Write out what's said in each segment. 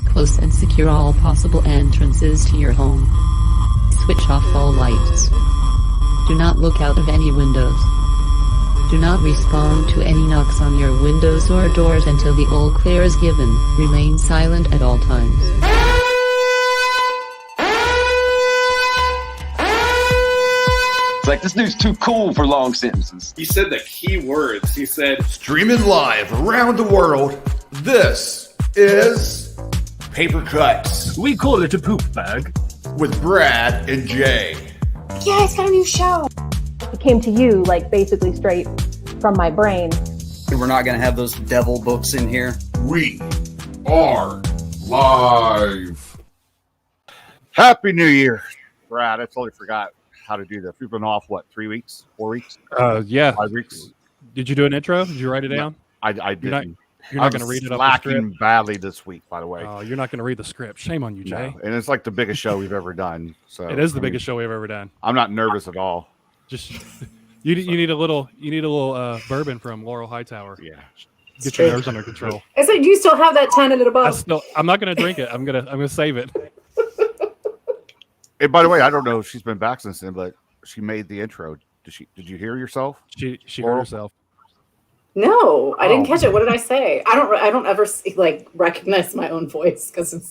Close and secure all possible entrances to your home. Switch off all lights. Do not look out of any windows. Do not respond to any knocks on your windows or doors until the all clear is given. Remain silent at all times. It's like, this dude's too cool for long sentences. He said the key words. He said, streaming live around the world, this is Paper Cuts We call it a poop bag. with Brad and Jay. Yeah, it's got a new show. It came to you like basically straight from my brain. We're not going to have those devil books in here. We are live. Happy New Year, Brad. I totally forgot how to do this. We've been off, 3 weeks, 4 weeks? Yeah. 5 weeks? Did you do an intro? Did you write it down? I didn't. You're not going to read it up the lacking script? badly this week, by the way. Oh, you're not going to read the script. Shame on you, Jay. No. And it's like the biggest show we've ever done. So It is the biggest show we've ever done. I'm not nervous at all. Just you need a little bourbon from Laurel Hightower. Yeah. Get your nerves under control. I said, do you still have that tiny little bottle? I'm not going to drink it. I'm gonna save it. And by the way, I don't know if she's been back since then, but she made the intro. Did you hear yourself? She hurt herself. No, I didn't catch it. What did I say? I don't ever recognize my own voice because it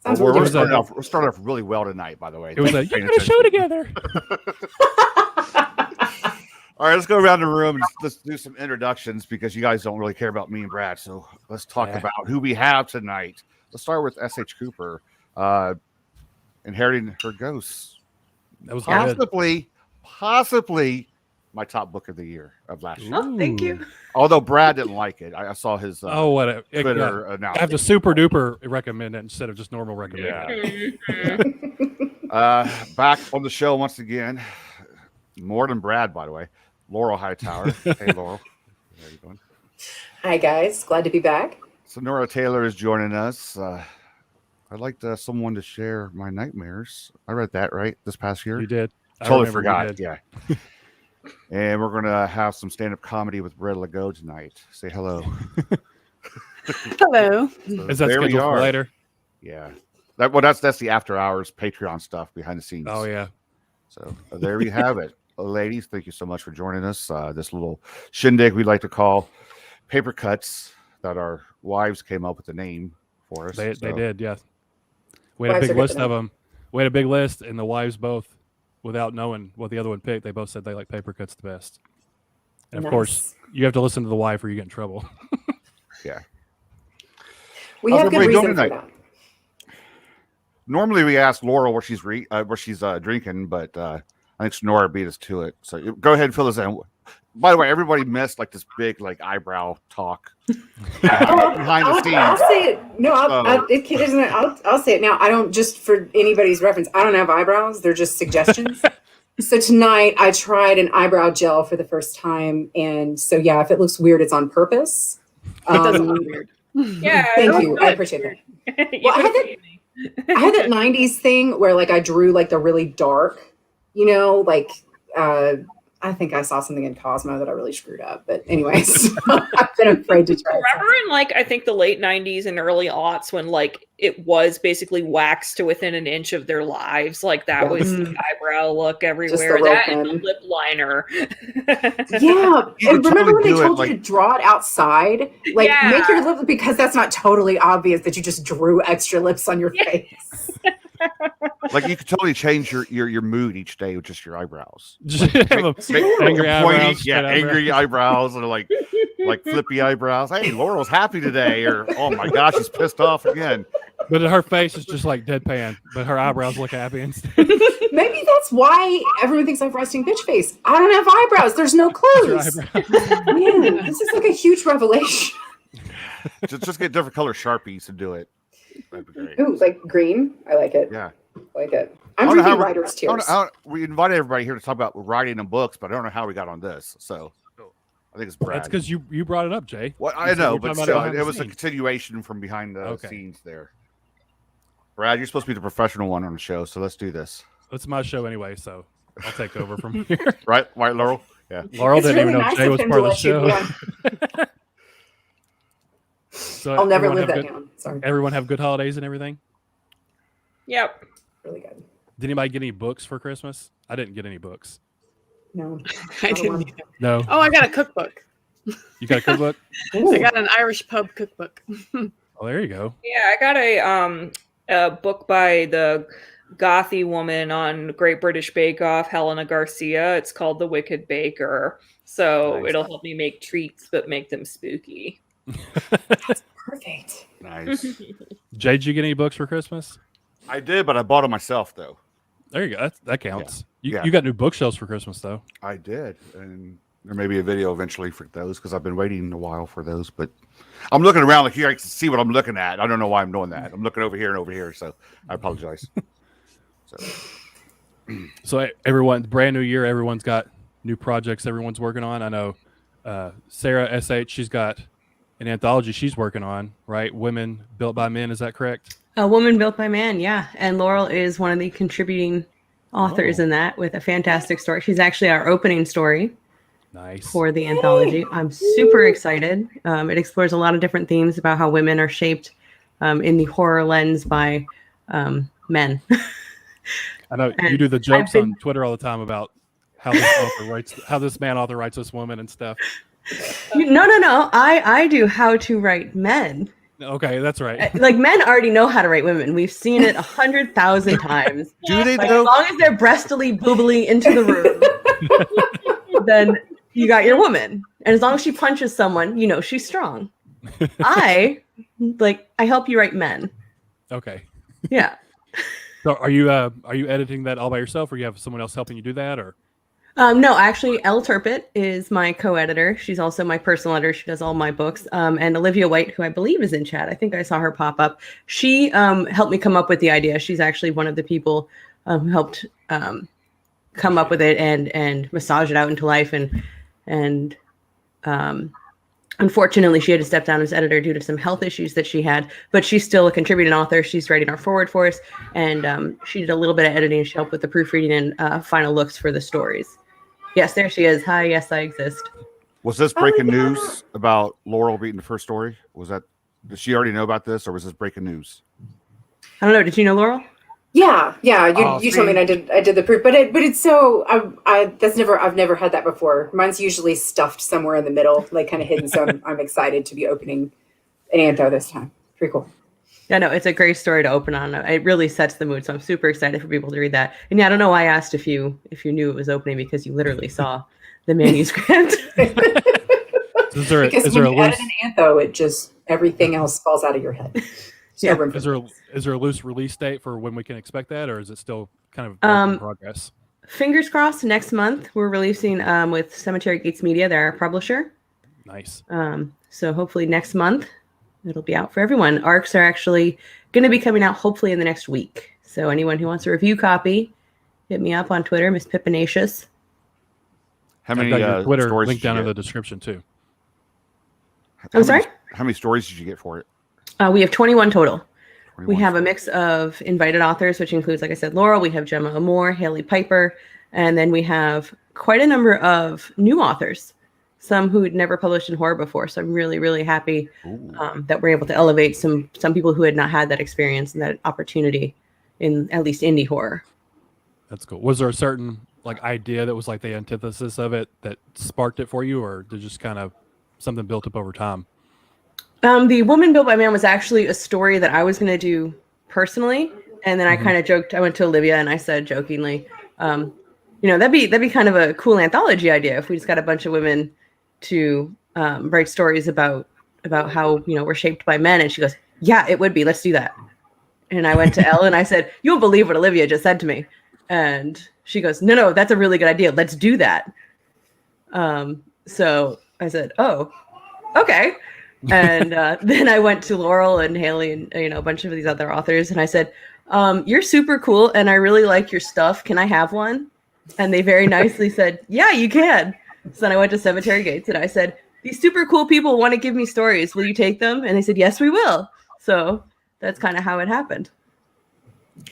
sounds really We're different. starting off really well tonight, by the way. It was you got a show together. All right, let's go around the room and let's do some introductions because you guys don't really care about me and Brad. So let's talk about who we have tonight. Let's start with S.H. Cooper, Inheriting Her Ghosts. That was good. Possibly my top book of the year of last year. Oh, thank you. Although Brad didn't like it. I saw his Twitter announcement. I have to super duper recommend it instead of just normal recommend. Yeah. Back on the show once again. More than Brad, by the way. Laurel Hightower. Hey, Laurel. How are you doing? Hi, guys. Glad to be back. Sonora Taylor is joining us. I'd like someone to share my nightmares. I read that right this past year. You did. Totally forgot. Yeah. And we're going to have some stand-up comedy with Red Lagoe tonight. Say hello. Hello. So Is that scheduled for later? Yeah. That's the after hours Patreon stuff behind the scenes. Oh yeah. So there you have it. Ladies, thank you so much for joining us. This little shindig we like to call Paper Cuts that our wives came up with the name for us. They did, yes. We had a big list of them. We had a big list, and the wives both, without knowing what the other one picked, they both said they like Paper Cuts the best. And of course, you have to listen to the wife or you get in trouble. Yeah. We have good reason for that. Normally we ask Laurel where she's drinking, but I think Sonora beat us to it. So go ahead and fill us in. By the way, everybody missed this big eyebrow talk behind the scenes. I'll say it. No, I'll say it now. I don't, just for anybody's reference, I don't have eyebrows. They're just suggestions. So tonight I tried an eyebrow gel for the first time, and so yeah, if it looks weird, it's on purpose. It doesn't look weird. Yeah. Thank you. I appreciate that. Well, I had that 90s thing where I drew the really dark, I think I saw something in Cosmo that I really screwed up. But anyways, I've been afraid to try it. Remember in I think the late 90s and early aughts when it was basically waxed to within an inch of their lives. That was the eyebrow look everywhere. That and the lip liner. Yeah. And remember when they told you to draw it outside? Make your lip, because that's not totally obvious that you just drew extra lips on your face. You could totally change your mood each day with just your eyebrows. Angry eyebrows. Yeah, angry eyebrows and flippy eyebrows. Hey, Laurel's happy today, or oh my gosh, she's pissed off again. But her face is just deadpan, but her eyebrows look happy instead. Maybe that's why everyone thinks I have resting bitch face. I don't have eyebrows. There's no clues. Man, this is a huge revelation. Just get different color Sharpies to do it. Ooh, green. I like it. Yeah, I like it. I'm drinking writer's tears. We invited everybody here to talk about writing and books, but I don't know how we got on this. So I think it's Brad. That's because you brought it up, Jay. Well, I know, but still, it was a continuation from behind the scenes there. Brad, you're supposed to be the professional one on the show, so let's do this. It's my show anyway, so I'll take over from here. Right, Laurel? Yeah. Laurel didn't even know Jay was part of the show. So I'll never everyone live have that down. Sorry. Everyone have good holidays and everything? Yep. Really good. Did anybody get any books for Christmas? I didn't get any books. No. I didn't either. No. Oh, I got a cookbook. You got a cookbook? I got an Irish pub cookbook. Oh, there you go. Yeah, I got a book by the gothy woman on Great British Bake Off, Helena Garcia. It's called The Wicked Baker. So Nice. it'll help me make treats, but make them spooky. That's perfect. Nice. Jay, did you get any books for Christmas? I did, but I bought them myself though. There you go. That counts. Yeah. You got new bookshelves for Christmas though. I did, and there may be a video eventually for those because I've been waiting a while for those. But I'm looking around like here I can see what I'm looking at. I don't know why I'm doing that. I'm looking over here and over here, so I apologize. So everyone, brand new year, everyone's got new projects everyone's working on. I know Sarah SH, she's got an anthology she's working on, right? Women Built by Men, is that correct? A Woman Built by Man, yeah. And Laurel is one of the contributing authors in that with a fantastic story. She's actually our opening story. Nice. For the anthology. I'm super excited. It explores a lot of different themes about how women are shaped in the horror lens by men. I know you do the jokes on Twitter all the time about how this man author writes this woman and stuff. No. I do how to write men. Okay, that's right. Like men already know how to write women. We've seen it 100,000 times. Do they like, know? As long as they're breastily, boobily into the room, then you got your woman. And as long as she punches someone, you know she's strong. I help you write men. Okay. Yeah. So are you editing that all by yourself, or you have someone else helping you do that, or? No, actually, Elle Turpit is my co-editor. She's also my personal editor. She does all my books. And Olivia White, who I believe is in chat, I think I saw her pop up. She helped me come up with the idea. She's actually one of the people who helped come up with it and massage it out into life. And unfortunately, she had to step down as editor due to some health issues that she had. But she's still a contributing author. She's writing our forward for us. And she did a little bit of editing. She helped with the proofreading and final looks for the stories. Yes, there she is. Hi, yes, I exist. Was this breaking news about Laurel beating the first story? Did she already know about this, or was this breaking news? I don't know. Did you know Laurel? Yeah. You told me, and I did the proof, but it's so I've never had that before. Mine's usually stuffed somewhere in the middle, like kind of hidden. So I'm excited to be opening an antho this time. Pretty cool. Yeah, no, it's a great story to open on. It really sets the mood, so I'm super excited for people to read that. And yeah, I don't know why I asked if you knew it was opening, because you literally saw the manuscript. Because when you edit an antho, it just everything else falls out of your head. Yeah. Is there a loose release date for when we can expect that, or is it still kind of work in progress? Fingers crossed. Next month we're releasing with Cemetery Gates Media. They're our publisher. Nice. So hopefully next month it'll be out for everyone. ARCs are actually going to be coming out hopefully in the next week. So anyone who wants a review copy, hit me up on Twitter, Miss Pippinacious. How many Twitter stories link did you down in get? the description too? I'm sorry? How many stories did you get for it? We have 21 total. 21 We have a mix of invited authors, which includes, like I said, Laurel. We have Gemma Amore, Haley Piper, and then we have quite a number of new authors, some who had never published in horror before. So I'm really, really happy that we're able to elevate some people who had not had that experience and that opportunity in at least indie horror. That's cool. Was there a certain idea that was like the antithesis of it that sparked it for you, or did just kind of something built up over time? The Woman Built by Man was actually a story that I was going to do personally. And then I kind of joked, I went to Olivia and I said jokingly, that'd be kind of a cool anthology idea if we just got a bunch of women to write stories about how, we're shaped by men. And she goes, yeah, it would be. Let's do that. And I went to Elle and I said, you won't believe what Olivia just said to me. And she goes, no, that's a really good idea. Let's do that. So I said, oh, okay. And then I went to Laurel and Haley and a bunch of these other authors, and I said, you're super cool and I really like your stuff. Can I have one? And they very nicely said, yeah, you can. So then I went to Cemetery Gates and I said, these super cool people want to give me stories. Will you take them? And they said, yes, we will. So that's kind of how it happened.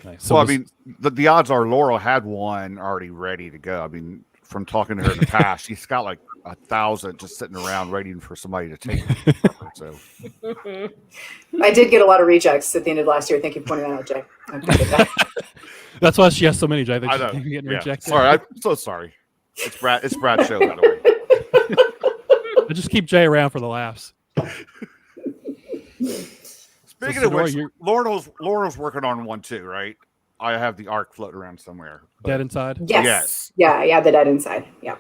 Nice. So, the odds are Laurel had one already ready to go. I mean, from talking to her in the past, she's got like 1,000 just sitting around waiting for somebody to take it. So I did get a lot of rejects at the end of last year. Thank you for pointing that out, Jay. I appreciate that. That's why she has so many, Jay. I know. Getting rejected. Sorry, I'm so sorry. It's Brad's show, by the way. I just keep Jay around for the laughs. Speaking of which, Laurel's working on one too, right? I have the arc floating around somewhere. Dead Inside? Yes. Yeah, the Dead Inside. Yeah.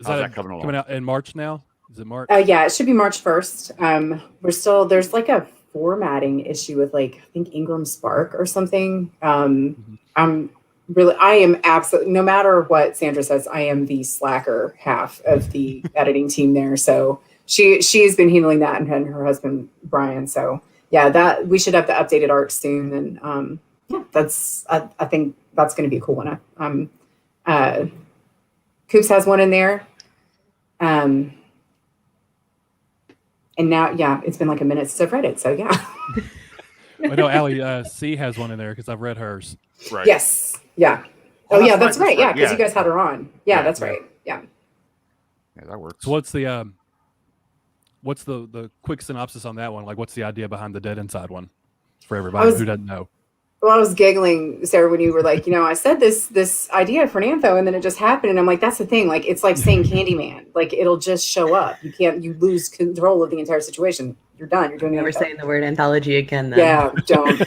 Is that coming along? Coming out in March now? Is it March? Yeah, it should be March 1st. There's like a formatting issue with like, I think Ingram Spark or something. I am absolutely, no matter what Sandra says, I am the slacker half of the editing team there. So she's been handling that and her husband, Brian. So yeah, that we should have the updated art soon. And I think that's going to be a cool one. Coops has one in there. And now, yeah, it's been like a minute since I've read it. So yeah. I know Allie C has one in there because I've read hers. Right. Yes. Yeah. Oh, yeah, that's right. Yeah, because you guys had her on. Yeah, that's right. Yeah. Yeah, that works. So what's the quick synopsis on that one? Like, what's the idea behind the Dead Inside one for everybody who doesn't know? Well, I was giggling, Sarah, when you were like, I said this idea for an antho, and then it just happened, and I'm like, that's the thing. Like, it's like saying Candyman. Like, it'll just show up. You lose control of the entire situation. You're done. You're doing. Never saying the word anthology again. Then. Yeah, don't,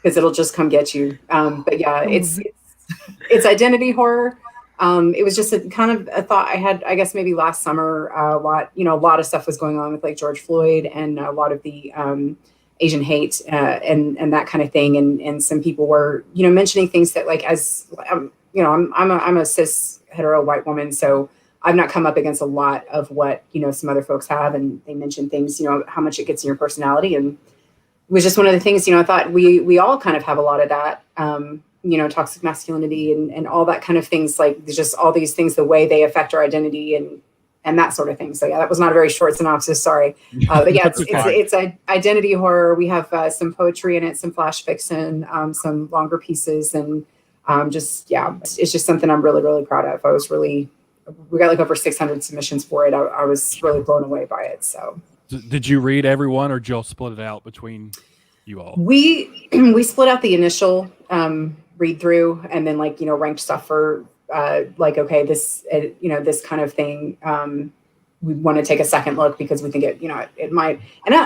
because it'll just come get you. But yeah, it's identity horror. It was just a kind of a thought I had, I guess maybe last summer. A lot of stuff was going on with like George Floyd and a lot of the Asian hate and that kind of thing. And some people were, mentioning things that like, as I'm a cis hetero white woman, so I've not come up against a lot of what, some other folks have. And they mentioned things, how much it gets in your personality. And it was just one of the things, I thought we all kind of have a lot of that, toxic masculinity and all that kind of things, like just all these things, the way they affect our identity and that sort of thing. So yeah, that was not a very short synopsis. Sorry. But yeah, it's identity horror. We have some poetry in it, some flash fiction, some longer pieces. And it's just something I'm really, really proud of. We got like over 600 submissions for it. I was really blown away by it. So did you read every one or did you split it out between you all? We split out the initial read through and then ranked stuff for okay, this kind of thing. We want to take a second look because we think it might. And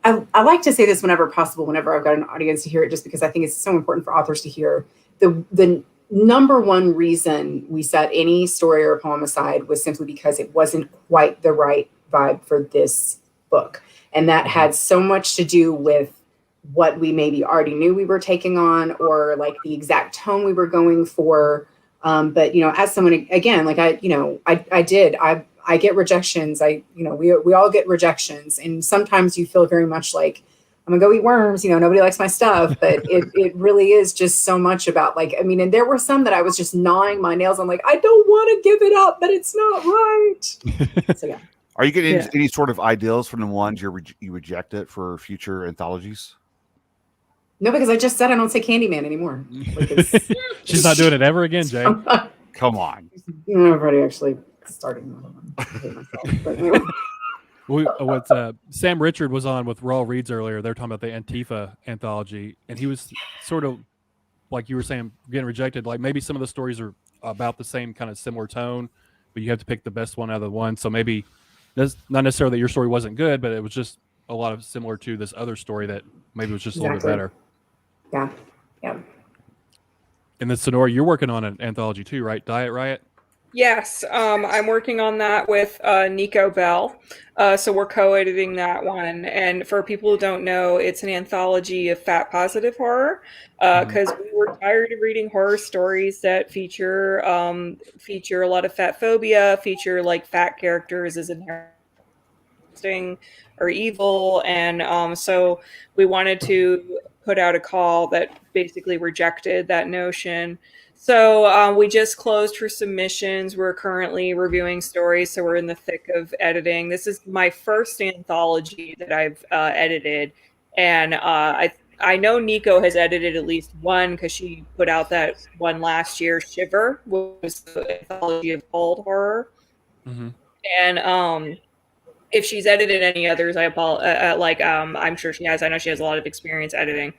I like to say this whenever possible, whenever I've got an audience to hear it, just because I think it's so important for authors to hear. The number one reason we set any story or poem aside was simply because it wasn't quite the right vibe for this book. And that had so much to do with what we maybe already knew we were taking on or like the exact tone we were going for. But as someone, again, like I get rejections. We all get rejections. And sometimes you feel very much like, I'm gonna go eat worms, nobody likes my stuff, but it really is just so much about and there were some that I was just gnawing my nails. I'm like, I don't want to give it up, but it's not right. So yeah. Are you getting any sort of ideals from the ones you rejected for future anthologies? No, because I just said I don't say Candyman anymore. She's not doing it ever again, Jay. Come on. I've already actually started another one. I hate myself, but anyway. Sam Richard was on with Raw Reads earlier. They're talking about the Antifa anthology, and he was sort of like you were saying, getting rejected. Like maybe some of the stories are about the same kind of similar tone, but you have to pick the best one out of the one. So maybe that's not necessarily that your story wasn't good, but it was just a lot of similar to this other story that maybe was just a little bit better. Yeah. And then Sonora, you're working on an anthology too, right? Diet Riot. Yes, I'm working on that with Nico Bell. So we're co-editing that one. And for people who don't know, it's an anthology of fat positive horror because we were tired of reading horror stories that feature a lot of fat phobia, feature like fat characters as inherently or evil. And so we wanted to put out a call that basically rejected that notion. So we just closed for submissions. We're currently reviewing stories, so we're in the thick of editing. This is my first anthology that I've edited, and I know Nico has edited at least one because she put out that one last year, Shiver, which was the anthology of cold horror. Mm-hmm. And if she's edited any others, I apologize. I'm sure she has. I know she has a lot of experience editing.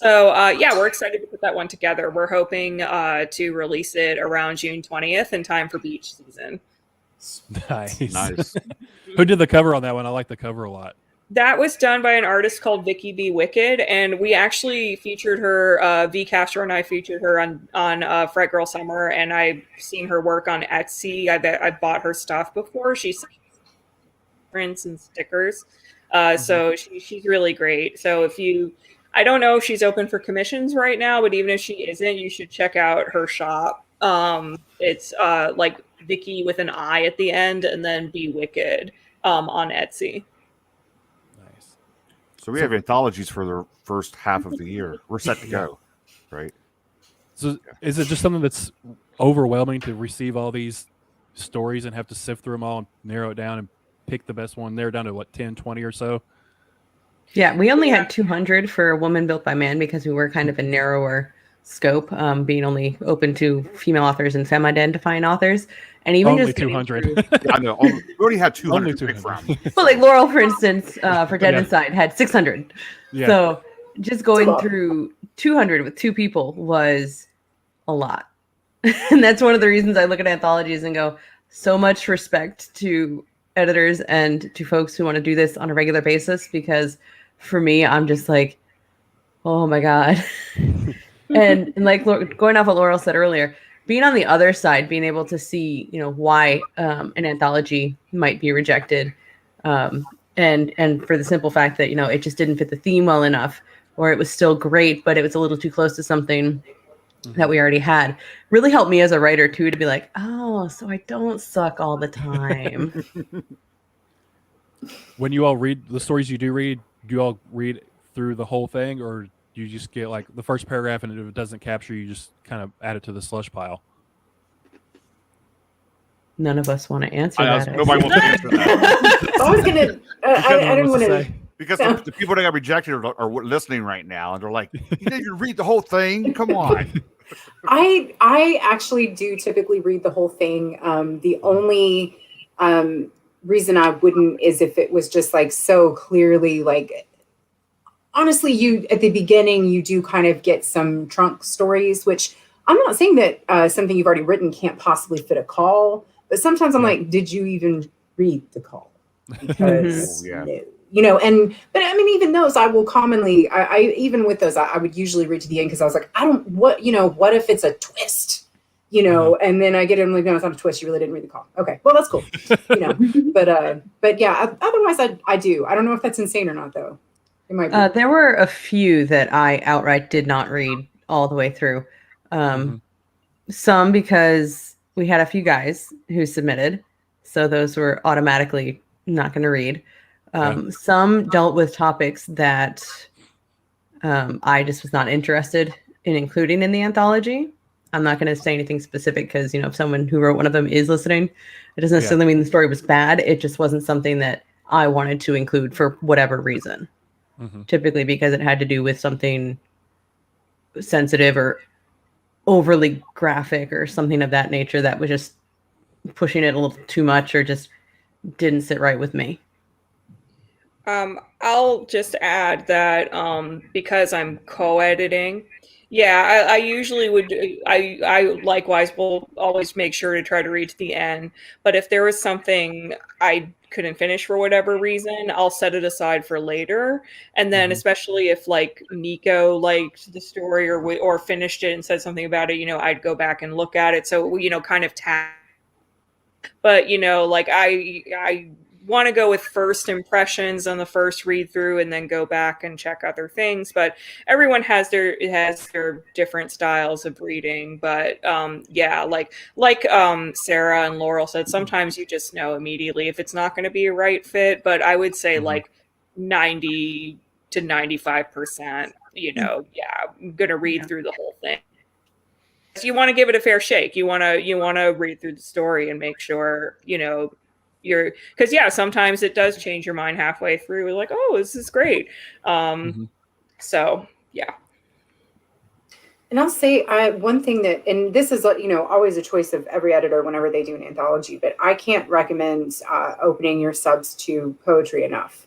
So yeah, we're excited to put that one together. We're hoping to release it around June 20th in time for beach season. Nice. Who did the cover on that one? I like the cover a lot. That was done by an artist called Vicky B. Wicked, and we actually featured her. V. Castro and I featured her on Fret Girl Summer, and I've seen her work on Etsy. I bought her stuff before. She's prints and stickers, so she's really great. So I don't know if she's open for commissions right now, but even if she isn't, you should check out her shop. It's like Vicky with an I at the end, and then B. Wicked on Etsy. So we have anthologies for the first half of the year. We're set to go, right? So is it just something that's overwhelming to receive all these stories and have to sift through them all and narrow it down and pick the best one? They're down to what, 10, 20 or so? Yeah, we only had 200 for A Woman Built by Man because we were kind of a narrower scope, being only open to female authors and femme-identifying authors. And even only just 200. I know. We already had 200 to pick from. Well, like Laurel, for instance, for Dead Inside had 600. Yeah. So just going through 200 with two people was a lot. And that's one of the reasons I look at anthologies and go, so much respect to editors and to folks who want to do this on a regular basis, because for me, I'm just like, oh my God. and like going off what Laurel said earlier, being on the other side, being able to see, why an anthology might be rejected, and for the simple fact that, it just didn't fit the theme well enough, or it was still great, but it was a little too close to something that we already had, really helped me as a writer too, to be like, oh, so I don't suck all the time. When you all read the stories do you all read through the whole thing, or do you just get like the first paragraph, and if it doesn't capture you, just kind of add it to the slush pile? None of us want to answer that. Nobody wants to answer that. I was gonna. I didn't want to. Because the people that got rejected are listening right now, and they're like, "You didn't even read the whole thing. Come on." I actually do typically read the whole thing. The only reason I wouldn't is if it was just like so clearly like. Honestly, you at the beginning you do kind of get some trunk stories, which I'm not saying that something you've already written can't possibly fit a call, but sometimes I'm like, did you even read the call? Because no. But I mean, even those I will commonly, I even with those, I would usually read to the end because I was like, what if it's a twist, and then I get it, I'm like, no, it's not a twist. You really didn't read the call. Okay, well, that's cool, but yeah, otherwise I do. I don't know if that's insane or not though. It might be. There were a few that I outright did not read all the way through. Some because we had a few guys who submitted, so those were automatically not going to read. Some dealt with topics that I just was not interested in including in the anthology. I'm not going to say anything specific because, if someone who wrote one of them is listening, it doesn't necessarily mean the story was bad. It just wasn't something that I wanted to include for whatever reason. Typically because it had to do with something sensitive or overly graphic or something of that nature that was just pushing it a little too much or just didn't sit right with me. I'll just add that because I'm co-editing, I usually would. I likewise will always make sure to try to read to the end. But if there was something I couldn't finish for whatever reason, I'll set it aside for later. And then, especially if like Nico liked the story or finished it and said something about it, I'd go back and look at it. So kind of tag. But like I want to go with first impressions on the first read through and then go back and check other things, but everyone has their different styles of reading. But like Sarah and Laurel said, sometimes you just know immediately if it's not going to be a right fit. But I would say like 90 to 95%, I'm going to read through the whole thing. So you want to give it a fair shake. You want to read through the story and make sure, because sometimes it does change your mind halfway through. We're like, oh, this is great. So yeah. And I'll say one thing that, and this is, always a choice of every editor whenever they do an anthology, but I can't recommend opening your subs to poetry enough.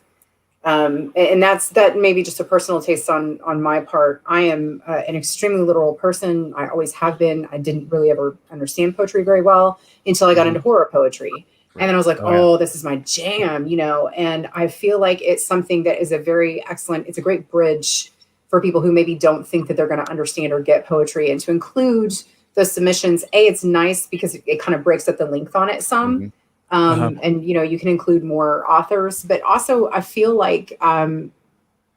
And that may be just a personal taste on my part. I am an extremely literal person. I always have been. I didn't really ever understand poetry very well until I got into horror poetry. And then I was like, this is my jam, and I feel like it's something that is it's a great bridge for people who maybe don't think that they're going to understand or get poetry, and to include those submissions. It's nice because it kind of breaks up the length on it some. And you can include more authors, but also I feel like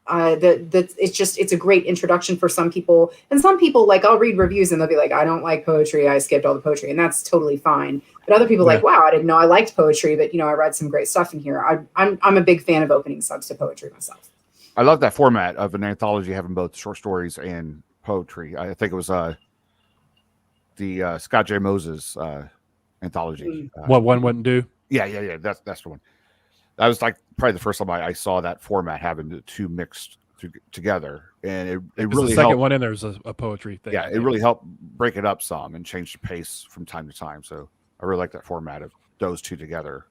it's a great introduction for some people. And some people, like, I'll read reviews and they'll be like, I don't like poetry, I skipped all the poetry, and that's totally fine. But other people like, wow, I didn't know I liked poetry, but I read some great stuff in here. I'm a big fan of opening subs to poetry myself. I love that format of an anthology having both short stories and poetry. I think it was the Scott J. Moses anthology. What one wouldn't do? Yeah. That's the one. That was like probably the first time I saw that format having the two mixed together, and it really the second helped. one in there's a poetry thing. Yeah, it really helped break it up some and change the pace from time to time. So I really like that format of those two together.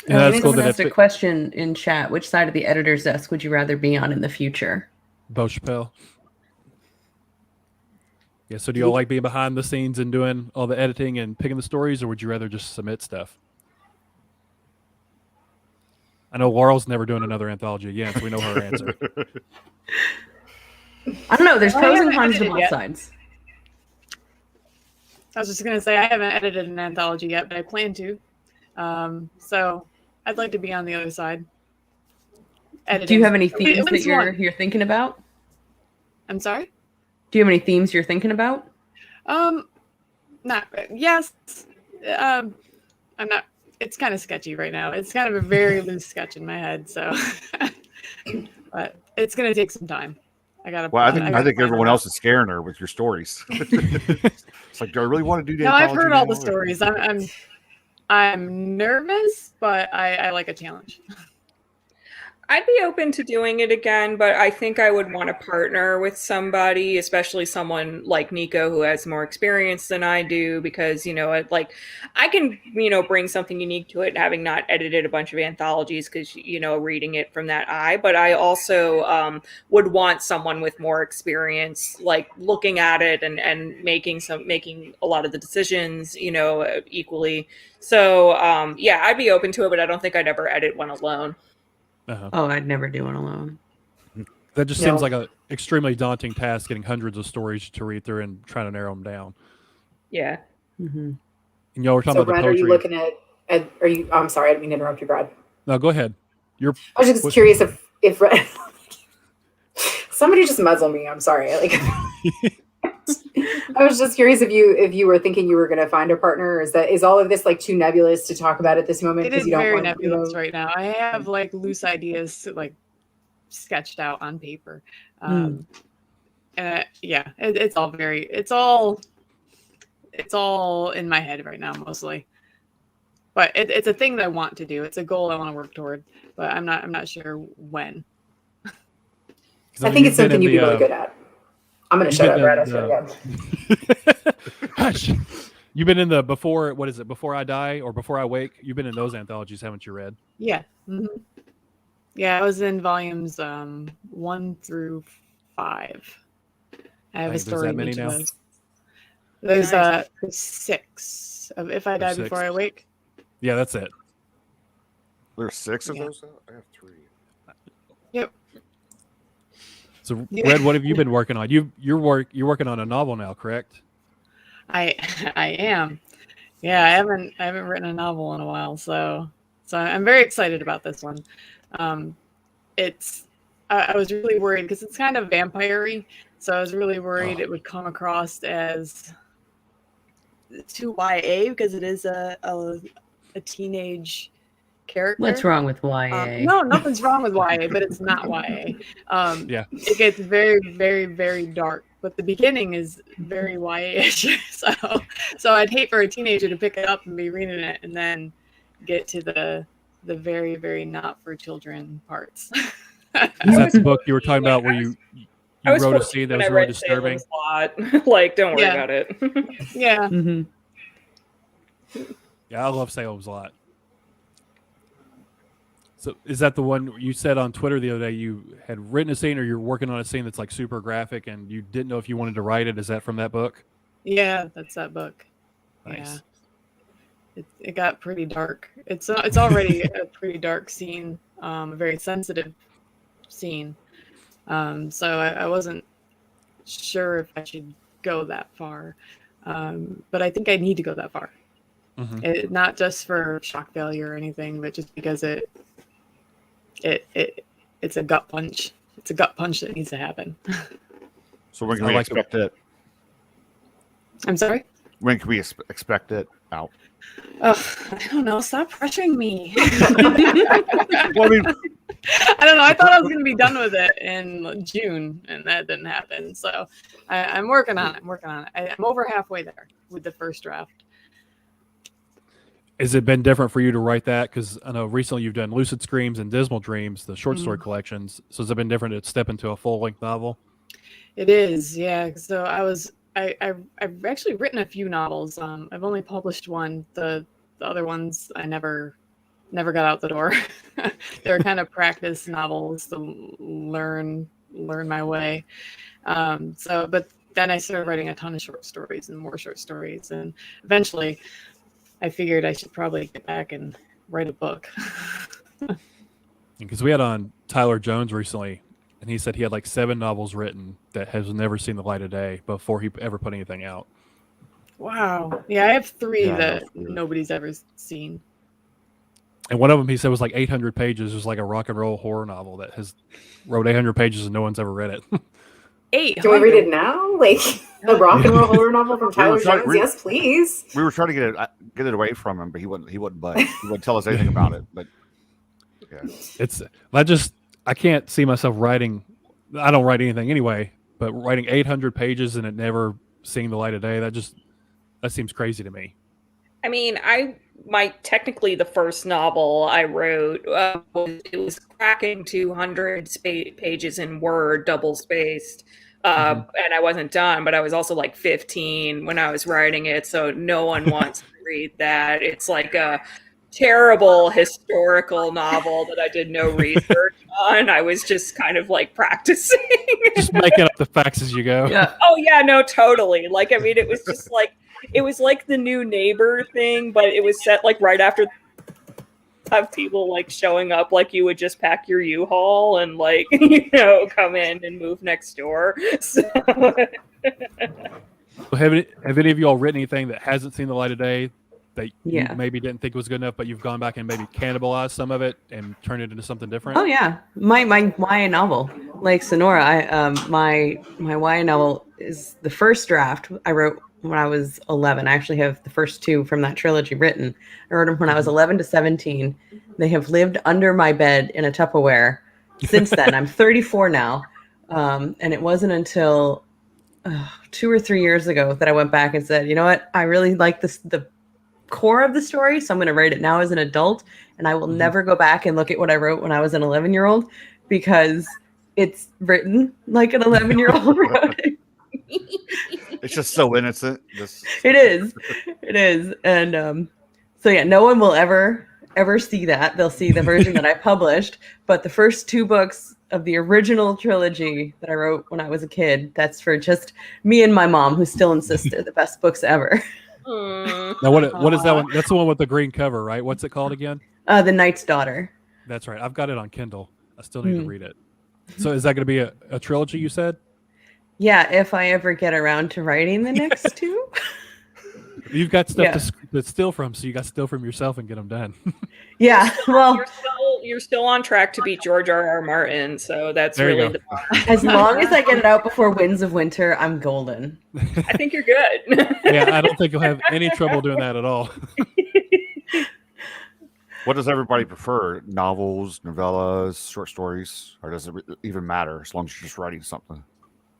Yeah, that's cool. Someone asked a question in chat. Which side of the editor's desk would you rather be on in the future? Bo Chappelle. Yeah, so do you all like being behind the scenes and doing all the editing and picking the stories, or would you rather just submit stuff? I know Laurel's never doing another anthology again, so we know her answer. I don't know. There's pros and cons to both sides. I was just going to say, I haven't edited an anthology yet, but I plan to. So I'd like to be on the other side. Editing. Do you have any themes that you're thinking about? I'm sorry? Do you have any themes you're thinking about? Yes. I'm not. It's kind of sketchy right now. It's kind of a very loose sketch in my head, so. But it's going to take some time. I think everyone else is scaring her with your stories. It's like, do I really want to do that? No, I've heard all the stories. I'm nervous, but I like a challenge. I'd be open to doing it again, but I think I would want to partner with somebody, especially someone like Nico who has more experience than I do, because, I can, bring something unique to it, having not edited a bunch of anthologies, because, reading it from that eye. But I also would want someone with more experience, like looking at it and making a lot of the decisions, equally. So, I'd be open to it, but I don't think I'd ever edit one alone. Oh, I'd never do one alone. That just seems like an extremely daunting task, getting hundreds of stories to read through and trying to narrow them down. Yeah. Mm-hmm. And y'all were talking about the poetry. Are you looking at? Are you? I'm sorry, I didn't mean to interrupt you, Brad. No, go ahead. I was just curious if somebody just muzzle me. I'm sorry. I was just curious if you were thinking you were going to find a partner, or is all of this like too nebulous to talk about at this moment? It is very nebulous right now. I have like loose ideas like sketched out on paper. It's all in my head right now mostly. But it's a thing that I want to do. It's a goal I want to work toward, but I'm not sure when. I think it's something you'd be really good at. I'm going to shut up, Brad. I swear to God. Hush. You've been in the Before I Die or Before I Wake? You've been in those anthologies, haven't you, read? Yeah. Mm-hmm. Yeah, I was in volumes 1 through 5. I have a story in each of those. There's 6 of If I Die Before I Wake. Yeah, that's it. There's 6 of those? I have 3. Yep. So, Red, what have you been working on? You're working on a novel now, correct? I am. Yeah, I haven't written a novel in a while, so I'm very excited about this one. I was really worried because it's kind of vampire-y, so I was really worried it would come across as too YA because it is a teenage character. What's wrong with YA? No, nothing's wrong with YA, but it's not YA. It gets very, very, very dark, but the beginning is very YA-ish. So I'd hate for a teenager to pick it up and be reading it and then get to the very, very not for children parts. That's the book you were talking about where you You was wrote a 14 scene that when was I really read disturbing. Salem's Lot. Like, don't worry Yeah. about it. Yeah. Yeah, I love Salem's Lot. So is that the one you said on Twitter the other day you had written a scene or you're working on a scene that's like super graphic and you didn't know if you wanted to write it? Is that from that book? Yeah, that's that book. Nice. Yeah. It got pretty dark. It's already a pretty dark scene, a very sensitive scene. So I wasn't sure if I should go that far. But I think I need to go that far. Not just for shock value or anything, but just because it's a gut punch. It's a gut punch that needs to happen. So when can we expect it? I'm sorry? When can we expect it out? Oh, I don't know. Stop pressuring me. Well, I mean, I don't know. I thought I was going to be done with it in June, and that didn't happen. So I'm working on it. I'm over halfway there with the first draft. Has it been different for you to write that? Because I know recently you've done Lucid Screams and Dismal Dreams, the short story collections. So has it been different to step into a full-length novel? It is, yeah. So I've actually written a few novels. I've only published one. The other ones I never got out the door. They were kind of practice novels to learn my way. But then I started writing a ton of short stories and more short stories, and eventually I figured I should probably get back and write a book. Because we had on Tyler Jones recently, and he said he had like 7 novels written that has never seen the light of day before he ever put anything out. Wow. Yeah, I have 3 that nobody's ever seen. And one of them he said was like 800 pages. It was like a rock and roll horror novel that has wrote 800 pages and no one's ever read it. 800. Can we read it now? Like a rock and roll horror novel from Tyler Jones? Yes, please. We were trying to get it away from him, but he wouldn't budge. He wouldn't tell us anything about it. But yeah, I can't see myself writing. I don't write anything anyway, but writing 800 pages and it never seeing the light of day, that seems crazy to me. I mean, technically the first novel I wrote was cracking 200 pages in Word, double spaced, and I wasn't done. But I was also like 15 when I was writing it, so no one wants to read that. It's like a terrible historical novel that I did no research on. I was just kind of like practicing, just making up the facts as you go. Yeah. Oh yeah, no, totally. Like, I mean, it was just like. It was like the new Neighbor thing, but it was set like right after have people like showing up like you would just pack your U-Haul and like, come in and move next door. So. Have any of you all written anything that hasn't seen the light of day that you maybe didn't think was good enough, but you've gone back and maybe cannibalized some of it and turned it into something different? Oh yeah, my YA novel, like Sonora. My YA novel is the first draft I wrote when I was 11. I actually have the first 2 from that trilogy written. I wrote them when I was 11 to 17. They have lived under my bed in a Tupperware since then. I'm 34 now, and it wasn't until 2 or 3 years ago that I went back and said, you know what, I really like the core of the story, so I'm going to write it now as an adult, and I will never go back and look at what I wrote when I was an 11-year-old, because it's written like an 11-year-old wrote it. It's just so innocent. It is. And so yeah, no one will ever see that. They'll see the version that I published, but the first 2 books of the original trilogy that I wrote when I was a kid, that's for just me and my mom, who still insists they're the best books ever. Now what is that one? That's the one with the green cover, right? What's it called again? The Knight's Daughter. That's right. I've got it on Kindle. I still need to read it. So is that going to be a trilogy, you said? Yeah, if I ever get around to writing the next 2. You've got stuff to steal from, so you got to steal from yourself and get them done. Yeah, well, you're still on track to beat George R.R. Martin, so that's there really as long as I get it out before Winds of Winter, I'm golden. I think you're good. Yeah, I don't think you'll have any trouble doing that at all. What does everybody prefer? Novels, novellas, short stories, or does it even matter as long as you're just writing something?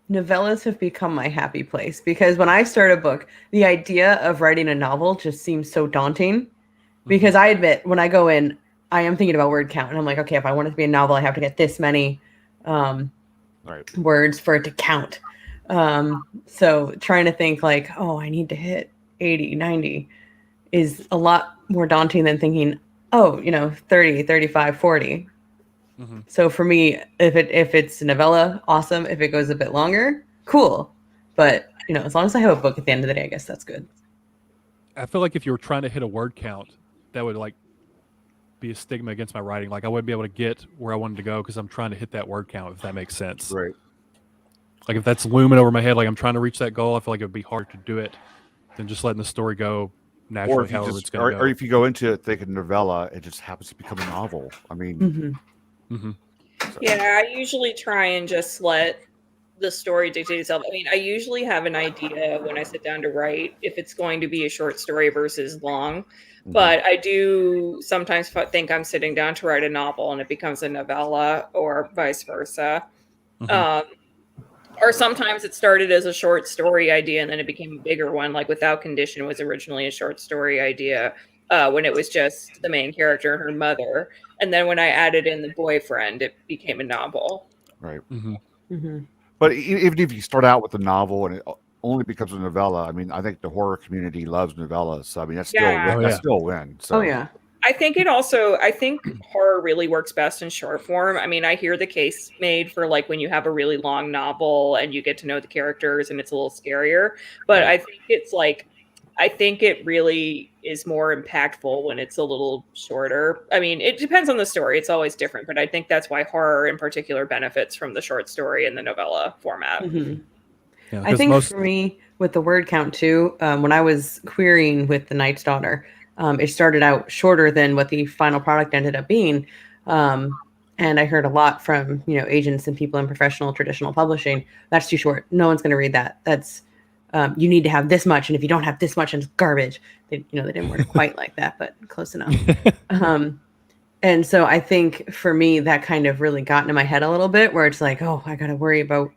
Novellas have become my happy place, because when I start a book, the idea of writing a novel just seems so daunting, because I admit when I go in, I am thinking about word count, and I'm like, okay, if I want it to be a novel, I have to get this many words for it to count. So trying to think like, oh, I need to hit 80, 90 is a lot more daunting than thinking, 30, 35, 40. Mm-hmm. So for me, if it's a novella, awesome. If it goes a bit longer, cool. But as long as I have a book at the end of the day, I guess that's good. I feel like if you were trying to hit a word count, that would like be a stigma against my writing. Like I wouldn't be able to get where I wanted to go because I'm trying to hit that word count, if that makes sense. Right. Like if that's looming over my head, like I'm trying to reach that goal, I feel like it would be hard to do it than just letting the story go naturally, however it's going to go. Or if you go into it thinking novella, it just happens to become a novel. I mean, Yeah, I usually try and just let the story dictate itself. I mean, I usually have an idea when I sit down to write if it's going to be a short story versus long. But I do sometimes think I'm sitting down to write a novel and it becomes a novella or vice versa. Or sometimes it started as a short story idea and then it became a bigger one. Like Without Condition was originally a short story idea when it was just the main character and her mother. And then when I added in the boyfriend, it became a novel. Right. Mm-hmm. But even if you start out with a novel and it only becomes a novella, I mean, I think the horror community loves novellas. So I mean, that's still a win. So. Oh yeah. I think horror really works best in short form. I mean, I hear the case made for like when you have a really long novel and you get to know the characters and it's a little scarier. But I think it really is more impactful when it's a little shorter. I mean, it depends on the story. It's always different, but I think that's why horror in particular benefits from the short story and the novella format. Mm-hmm. Yeah, I think for me, with the word count too, when I was querying with The Knight's Daughter, it started out shorter than what the final product ended up being. And I heard a lot from, agents and people in professional traditional publishing. That's too short. No one's going to read that. That's, you need to have this much. And if you don't have this much, it's garbage. They didn't word it quite like that, but close enough. And so I think for me, that kind of really got into my head a little bit where it's like, oh, I got to worry about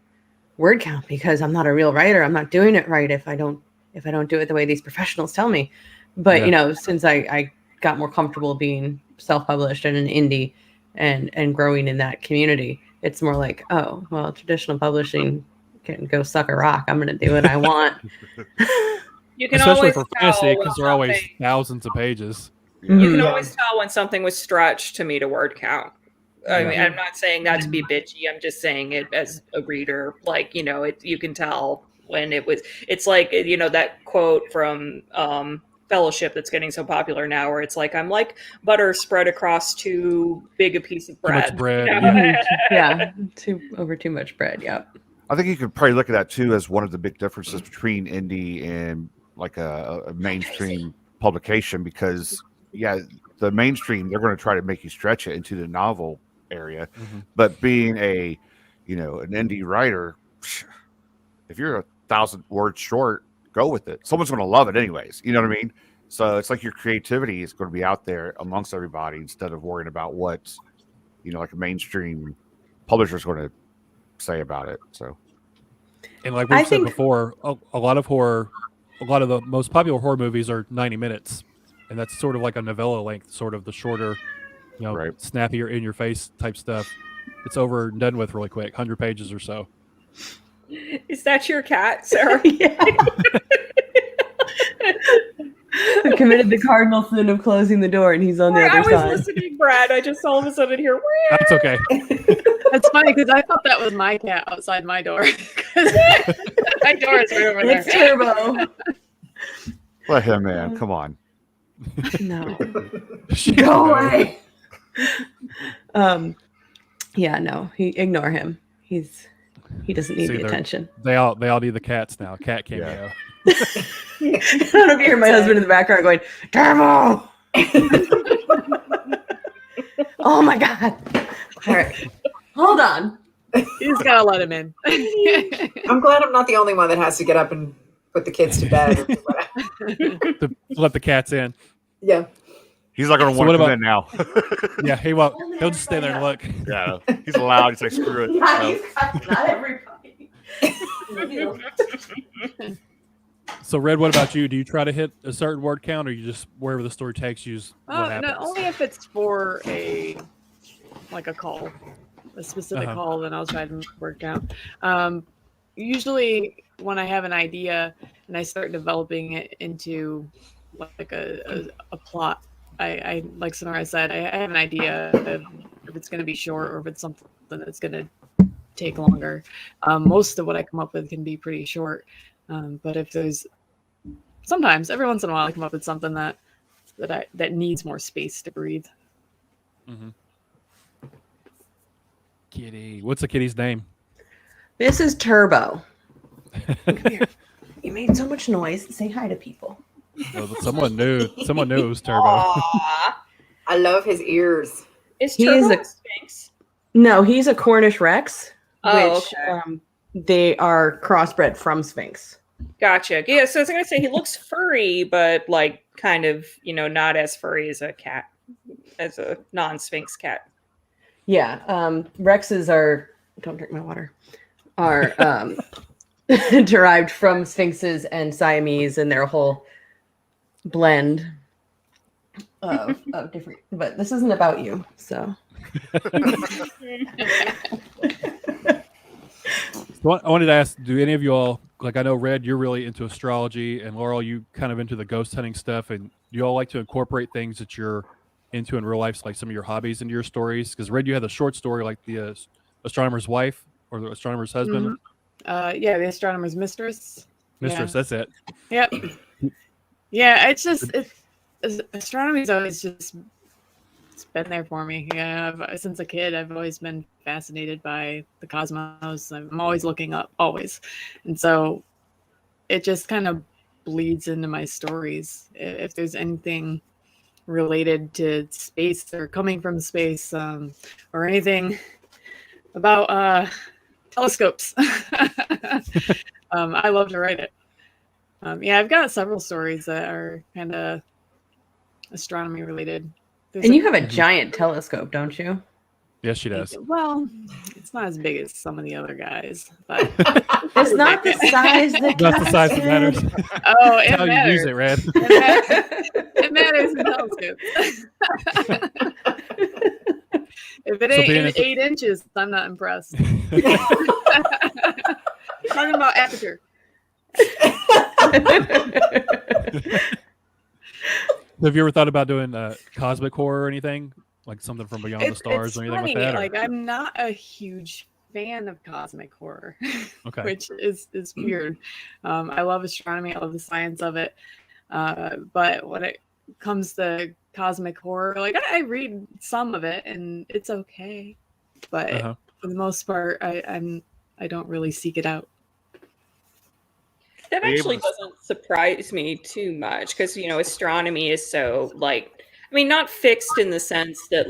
word count because I'm not a real writer. I'm not doing it right if I don't do it the way these professionals tell me. But, since I got more comfortable being self-published and an indie and growing in that community, it's more like, oh, well, traditional publishing can go suck a rock. I'm going to do what I want. You can especially always for tell fantasy because they're always something- thousands of pages. You can always tell when something was stretched to meet a word count. I mean, I'm not saying that to be bitchy. I'm just saying it as a reader. Like, you can tell when it was. It's like, that quote from Fellowship that's getting so popular now, where it's like, I'm like butter spread across too big a piece of bread. Too much bread. Yeah, too much bread. Yeah. I think you could probably look at that too as one of the big differences between indie and like a mainstream publication because the mainstream, they're going to try to make you stretch it into the novel area. But being an indie writer, if you're 1,000 words short, go with it. Someone's going to love it anyways. You know what I mean? So it's like your creativity is going to be out there amongst everybody instead of worrying about what, like a mainstream publisher is going to say about it. So, and like we've said before, a lot of the most popular horror movies are 90 minutes. And that's sort of like a novella length, sort of the shorter, snappier, in your face type stuff. It's over and done with really quick, 100 pages or so. Is that your cat, Sarah? Yeah. I committed the cardinal sin of closing the door, and he's on the other side. I was listening, Brad. I just all of a sudden hear. That's okay. That's funny because I thought that was my cat outside my door. My door is right over there. It's Turbo. Let him in. Come on. No. Go away. Ignore him. He doesn't need the attention. They all need the cats now. Cat cameo. I don't know if you hear my husband in the background going, Turbo! Oh my god. All right. Hold on. You just gotta let him in. I'm glad I'm not the only one that has to get up and put the kids to bed. To let the cats in. Yeah. He's not going to want to come in now. Yeah, he won't. He'll just stay there and look. Yeah, he's allowed. He's like, screw it. Not everybody. So, Red, what about you? Do you try to hit a certain word count, or you just wherever the story takes you? What happens? No, only if it's for a call. a specific hall, then I'll try to work down. Usually when I have an idea and I start developing it into like a plot, I like Sonora said, I have an idea of if it's going to be short or if it's something that's going to take longer. Most of what I come up with can be pretty short, but if there's sometimes every once in a while I come up with something that needs more space to breathe. Mm-hmm. Kitty, what's the kitty's name? This is Turbo. Come here. You made so much noise. Say hi to people. Well, someone knew it was Turbo. I love his ears. Is Turbo a Sphinx? No, he's a Cornish Rex, which okay. They are crossbred from Sphinx. Gotcha. Yeah, so I was gonna say he looks furry, but like kind of, not as furry as a cat, as a non-Sphinx cat. Yeah, Rexes are, don't drink my water, are derived from Sphinxes and Siamese, and they're a whole blend of different, but this isn't about you, so. So I wanted to ask, do any of you all, like I know Red, you're really into astrology, and Laurel, you kind of into the ghost hunting stuff, and do you all like to incorporate things that you're into in real life, like some of your hobbies into your stories? Because Red, you had a short story like the astronomer's wife or the astronomer's husband. Mm-hmm. Yeah, the astronomer's mistress. That's it. Yep. Yeah, it's just astronomy's always just it's been there for me. Yeah, since a kid, I've always been fascinated by the cosmos. I'm always looking up, always, and so it just kind of bleeds into my stories. If there's anything related to space or coming from space, or anything about telescopes, I love to write it. Yeah, I've got several stories that are kind of astronomy related. And you have a giant telescope, don't you? Yes, she does. Well, it's not as big as some of the other guys, but it's not the size that that's the size that matters. Oh, it how matters. You use it, Red. It matters in telescopes. If it ain't 8 inches, I'm not impressed. Talking about aperture. Have you ever thought about doing cosmic horror or anything? Like something from Beyond the Stars or anything funny. like that? Like, I'm not a huge fan of cosmic horror, okay. Which is weird. I love astronomy. I love the science of it. But when it comes to cosmic horror, like I read some of it and it's okay. But for the most part, I don't really seek it out. That actually doesn't surprise me too much because, astronomy is so not fixed in the sense that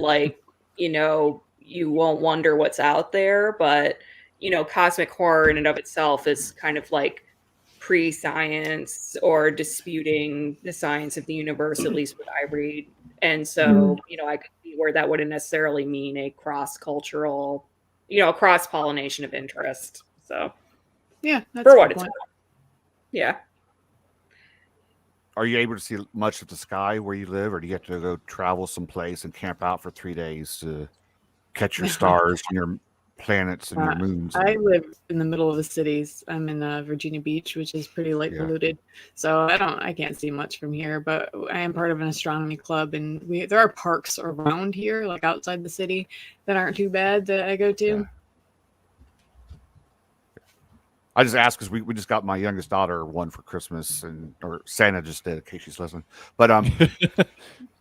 you won't wonder what's out there, but, cosmic horror in and of itself is kind of like pre-science or disputing the science of the universe, at least what I read. And so, I could see where that wouldn't necessarily mean a cross-cultural, cross-pollination of interest. So, yeah, that's for what it's worth. Yeah. Are you able to see much of the sky where you live, or do you have to go travel someplace and camp out for 3 days to catch your stars and your planets and your moons? I live in the middle of the cities. I'm in Virginia Beach, which is pretty light polluted. So I can't see much from here, but I am part of an astronomy club, and there are parks around here, like outside the city, that aren't too bad that I go to. Yeah. I just asked because we just got my youngest daughter one for Christmas, or Santa just did, in case she's listening. But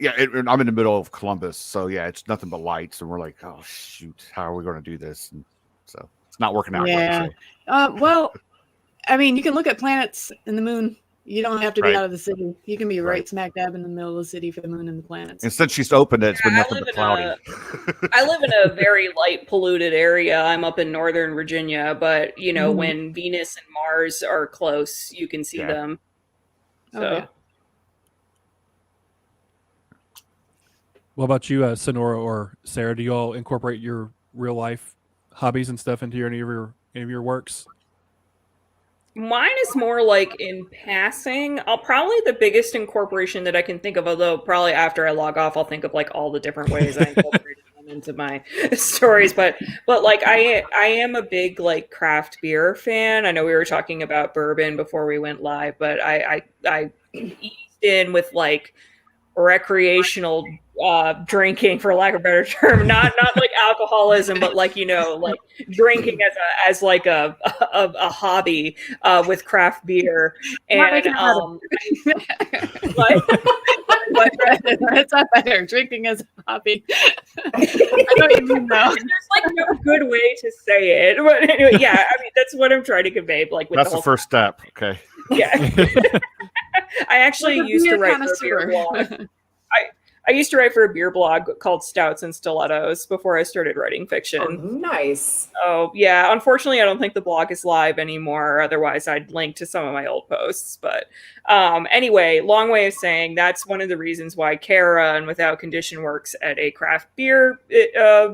yeah, I'm in the middle of Columbus, so yeah, it's nothing but lights, and we're like, oh shoot, how are we going to do this? And so it's not working out. Yeah. Yet, well, I mean, you can look at planets and the moon. You don't have to be out of the city. You can be right smack dab in the middle of the city for the moon and the planets. And since she's opened it, it's been nothing but cloudy. I live in a very light polluted area. I'm up in Northern Virginia, but when Venus and Mars are close, you can see them. So. Okay. What about you, Sonora or Sarah? Do you all incorporate your real life hobbies and stuff into any of your works? Mine is more like in passing. Probably the biggest incorporation that I can think of, although probably after I log off, I'll think of like all the different ways I incorporated them into my stories, but like I am a big like craft beer fan. I know we were talking about bourbon before we went live, but I eased in with like recreational drinking, for lack of a better term, not like alcoholism, but like like drinking as like a hobby with craft beer. And it's not better. Drinking as a hobby. I don't even know. There's like no good way to say it, but anyway, yeah. I mean, that's what I'm trying to convey. Like, with that's the first step. Okay. Yeah. I actually used to write for a beer blog. I used to write for a beer blog called Stouts and Stilettos before I started writing fiction. Oh, nice. Oh, yeah. Unfortunately, I don't think the blog is live anymore. Otherwise, I'd link to some of my old posts. But anyway, long way of saying that's one of the reasons why Kara and Without Condition works at a craft beer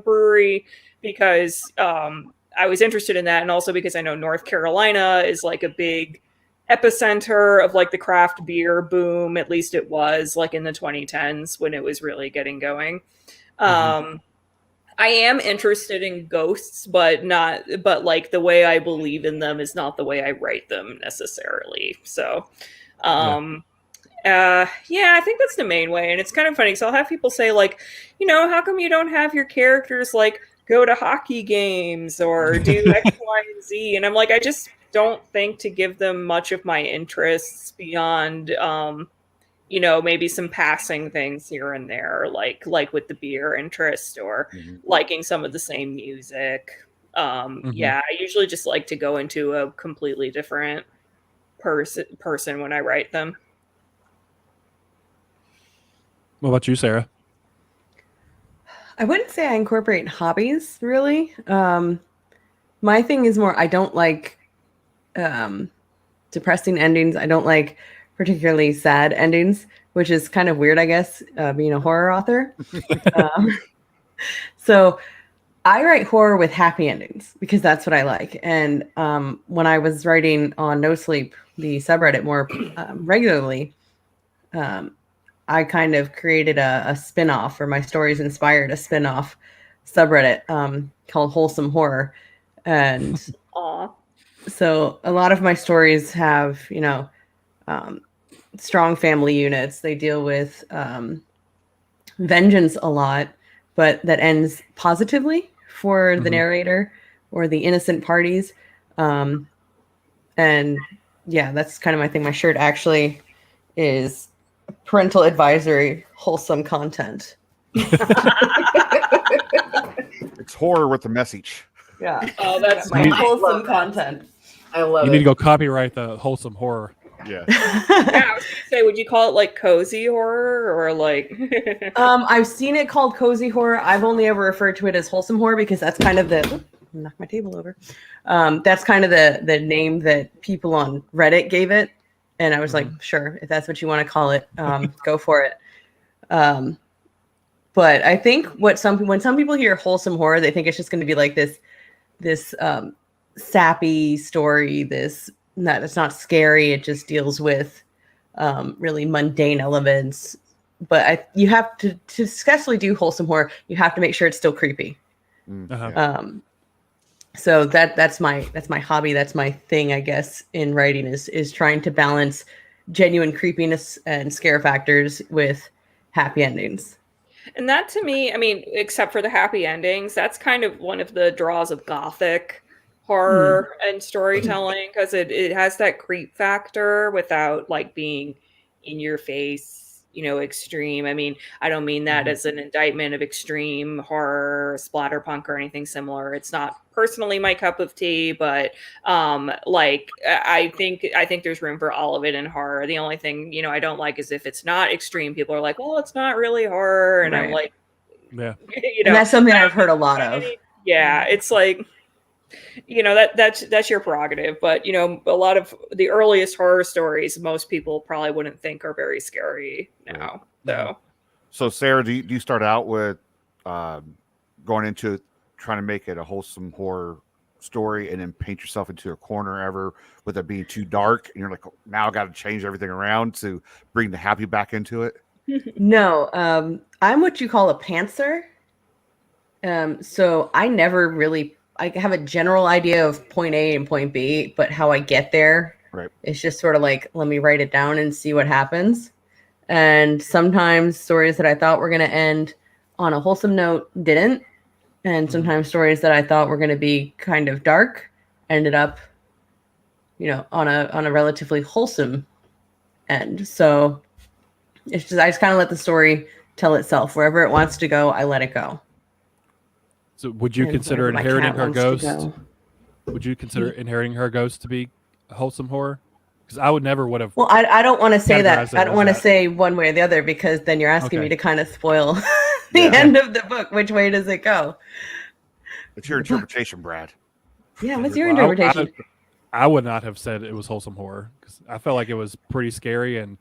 brewery, because I was interested in that. And also because I know North Carolina is like a big epicenter of like the craft beer boom. At least it was like in the 2010s when it was really getting going. I am interested in ghosts, but like the way I believe in them is not the way I write them necessarily. So I think that's the main way. And it's kind of funny, so I'll have people say like, how come you don't have your characters like go to hockey games or do X, Y, and Z? And I'm like, I just don't think to give them much of my interests beyond maybe some passing things here and there, like with the beer interest or liking some of the same music. I usually just like to go into a completely different person when I write them. What about you, Sarah? I wouldn't say I incorporate hobbies really. My thing is more, I don't like depressing endings. I don't like particularly sad endings, which is kind of weird, I guess, being a horror author. So I write horror with happy endings because that's what I like. And when I was writing on No Sleep, the subreddit, more regularly, I kind of created a spin-off, or my stories inspired a spin-off subreddit called Wholesome Horror. And so a lot of my stories have, strong family units. They deal with vengeance a lot, but that ends positively for the narrator or the innocent parties. And yeah, that's kind of my thing. My shirt actually is parental advisory, wholesome content. It's horror with a message. Yeah. Oh, that's my wholesome content. I love it. You need to go copyright the wholesome horror. Yeah. I was gonna say, would you call it like cozy horror or like? I've seen it called cozy horror. I've only ever referred to it as wholesome horror because that's kind of the knock my table over. That's kind of the name that people on Reddit gave it, and I was like, sure, if that's what you want to call it, go for it. But I think when some people hear wholesome horror, they think it's just going to be like this sappy story. It's not scary. It just deals with really mundane elements. But you have to successfully do wholesome horror, you have to make sure it's still creepy. So that's my hobby. That's my thing, I guess, in writing is trying to balance genuine creepiness and scare factors with happy endings. And that, to me, I mean, except for the happy endings, that's kind of one of the draws of Gothic horror and storytelling, because it has that creep factor without like being in your face, extreme. I mean, I don't mean that as an indictment of extreme horror, splatterpunk, or anything similar. It's not personally my cup of tea, but I think there's room for all of it in horror. The only thing I don't like is if it's not extreme. People are like, well, it's not really horror, and I'm like, yeah, and that's something I've heard a lot of. Yeah, it's like, that's your prerogative, but a lot of the earliest horror stories most people probably wouldn't think are very scary now. So Sarah, do you start out with going into trying to make it a wholesome horror story and then paint yourself into a corner ever with it being too dark, and you're like, now I got to change everything around to bring the happy back into it? No, I'm what you call a pantser. So I never really, I have a general idea of point A and point B, but how I get there, it's just sort of like, let me write it down and see what happens. And sometimes stories that I thought were going to end on a wholesome note didn't. And sometimes stories that I thought were going to be kind of dark ended up, on a relatively wholesome end. So it's just, I just kind of let the story tell itself. Wherever it wants to go, I let it go. So would you consider inheriting her ghost? Would you consider inheriting her ghost to be wholesome horror? Because I would have. Well, I don't want to say that. I don't want to say one way or the other, because then you're asking me to kind of spoil the end of the book. Which way does it go? It's your interpretation, Brad. Yeah, what's your interpretation? I would not have said it was wholesome horror, because I felt like it was pretty scary and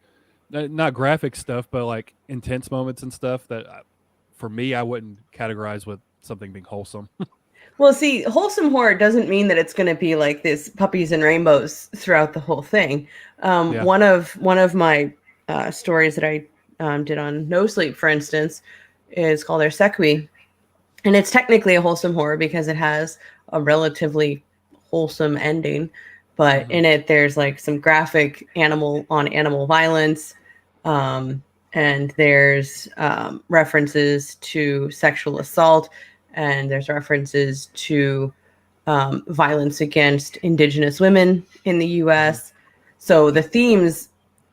not graphic stuff, but like intense moments and stuff that, for me, I wouldn't categorize with something being wholesome. Well, see, wholesome horror doesn't mean that it's going to be like this puppies and rainbows throughout the whole thing. One of my stories that I did on No Sleep, for instance, is called Ersequi, and it's technically a wholesome horror because it has a relatively wholesome ending, but in it there's like some graphic animal violence, and there's references to sexual assault, and there's references to violence against Indigenous women in the U.S. So the themes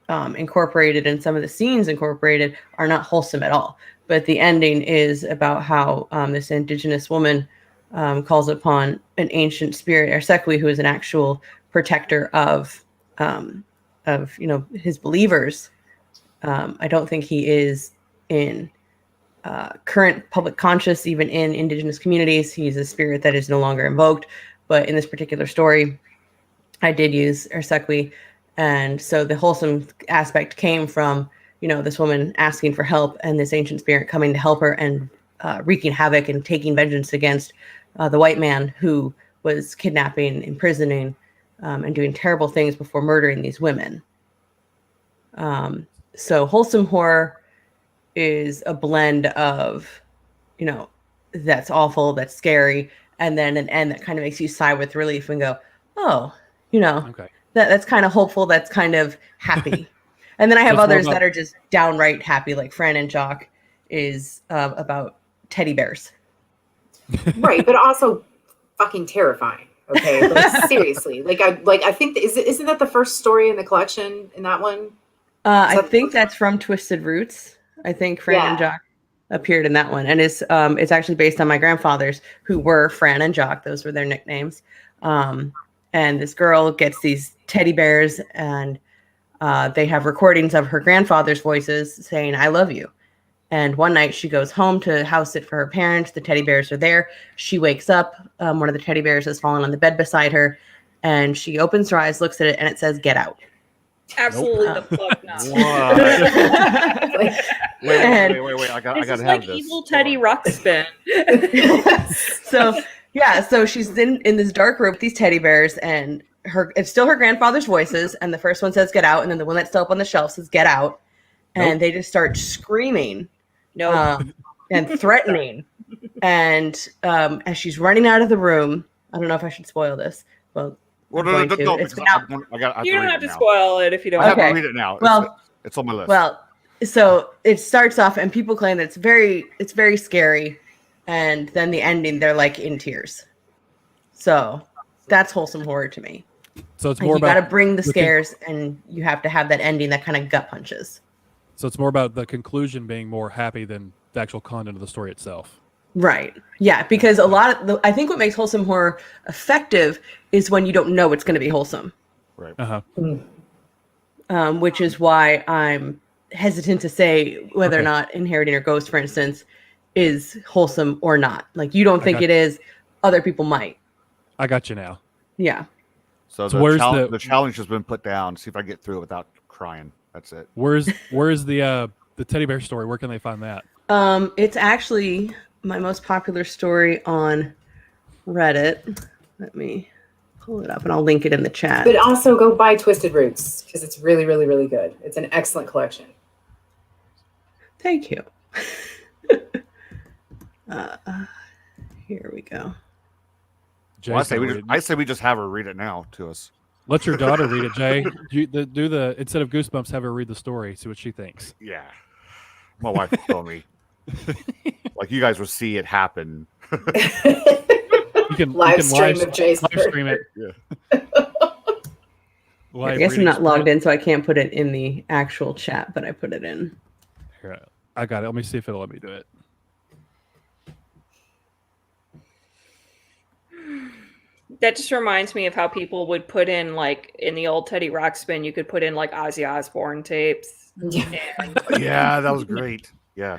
incorporated and some of the scenes incorporated are not wholesome at all. But the ending is about how this Indigenous woman calls upon an ancient spirit, Ersequi, who is an actual protector of his believers. I don't think he is in current public conscious, even in Indigenous communities. He's a spirit that is no longer invoked. But in this particular story, I did use Ersequi. And so the wholesome aspect came from, this woman asking for help and this ancient spirit coming to help her and wreaking havoc and taking vengeance against the white man who was kidnapping, imprisoning, and doing terrible things before murdering these women. So wholesome horror is a blend of, that's awful, that's scary, and then an end that kind of makes you sigh with relief and go, oh, that's kind of hopeful, that's kind of happy. And then I have others that are just downright happy, like Fran and Jock is about teddy bears. Right, but also fucking terrifying. Okay, like, seriously, I think isn't that the first story in the collection in that one? I think that's from Twisted Roots. I think Fran and Jock appeared in that one, and it's actually based on my grandfathers, who were Fran and Jock. Those were their nicknames. And this girl gets these teddy bears, and they have recordings of her grandfather's voices saying, "I love you." And one night she goes home to house sit for her parents. The teddy bears are there. She wakes up. One of the teddy bears has fallen on the bed beside her, and she opens her eyes, looks at it, and it says, "Get out." Absolutely the fuck not. Wait. I gotta have like this. Evil Teddy Ruxpin. So she's in this dark room with these teddy bears, and it's still her grandfather's voices, and the first one says "Get out," and then the one that's still up on the shelf says "Get out," and they just start screaming, and threatening, and as she's running out of the room, I don't know if I should spoil this. You don't have to spoil it if you don't. I have to read it now. It's on my list. Well, so it starts off, and people claim that it's very scary, and then the ending, they're like in tears. So that's wholesome horror to me. So it's more you about got to bring the scares, and you have to have that ending that kind of gut punches. So it's more about the conclusion being more happy than the actual content of the story itself. Right. Yeah, because I think what makes wholesome horror effective is when you don't know it's going to be wholesome. Right. Which is why I'm hesitant to say whether or not Inheriting Her Ghost, for instance, is wholesome or not. Like, you don't think it is, other people might. I got you now. Yeah. So the challenge has been put down. See if I get through it without crying. That's it. Where's the teddy bear story? Where can they find that? It's actually my most popular story on Reddit. Let me pull it up and I'll link it in the chat. But also go buy Twisted Roots because it's really, really, really good. It's an excellent collection. Thank you. Here we go. Well, I say we just have her read it now to us. Let your daughter read it, Jay. Do the instead of Goosebumps, have her read the story. See what she thinks. Yeah, my wife told me. Like you guys will see it happen. You can live stream it. Yeah. I guess I'm not logged in, so I can't put it in the actual chat, but I put it in. Here, I got it. Let me see if it'll let me do it. That just reminds me of how people would put in, like, in the old Teddy Ruxpin, you could put in, like, Ozzy Osbourne tapes. Yeah, that was great. Yeah.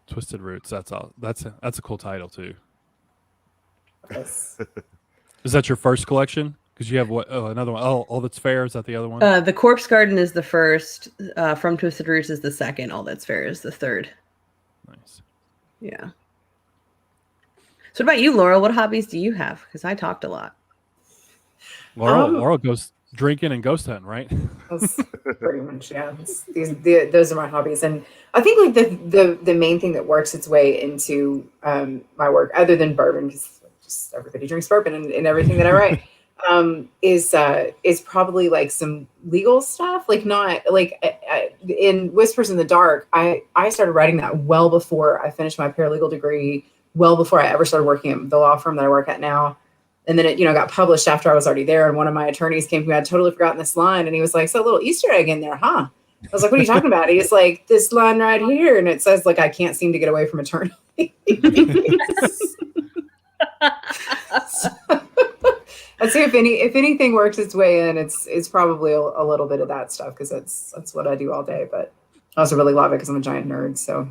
Twisted Roots. That's all. That's a cool title too. Yes. Is that your first collection? Because you have what? Oh, another one. Oh, All That's Fair. Is that the other one? The Corpse Garden is the first. From Twisted Roots is the second. All That's Fair is the third. Nice. Yeah. So what about you, Laurel? What hobbies do you have? Because I talked a lot. Laurel goes drinking and ghost hunting, right? That's pretty much, yeah. Those are my hobbies, and I think like the main thing that works its way into my work, other than bourbon, because just everybody drinks bourbon in everything that I write, is probably like some legal stuff. Like not like in Whispers in the Dark, I started writing that well before I finished my paralegal degree, well before I ever started working at the law firm that I work at now. And then it, got published after I was already there. And one of my attorneys came to me. I'd totally forgotten this line. And he was like, so a little Easter egg in there, huh? I was like, what are you talking about? He's like, this line right here. And it says, like, I can't seem to get away from attorney. I'd say if anything works its way in, it's probably a little bit of that stuff, because that's what I do all day. But I also really love it because I'm a giant nerd. So.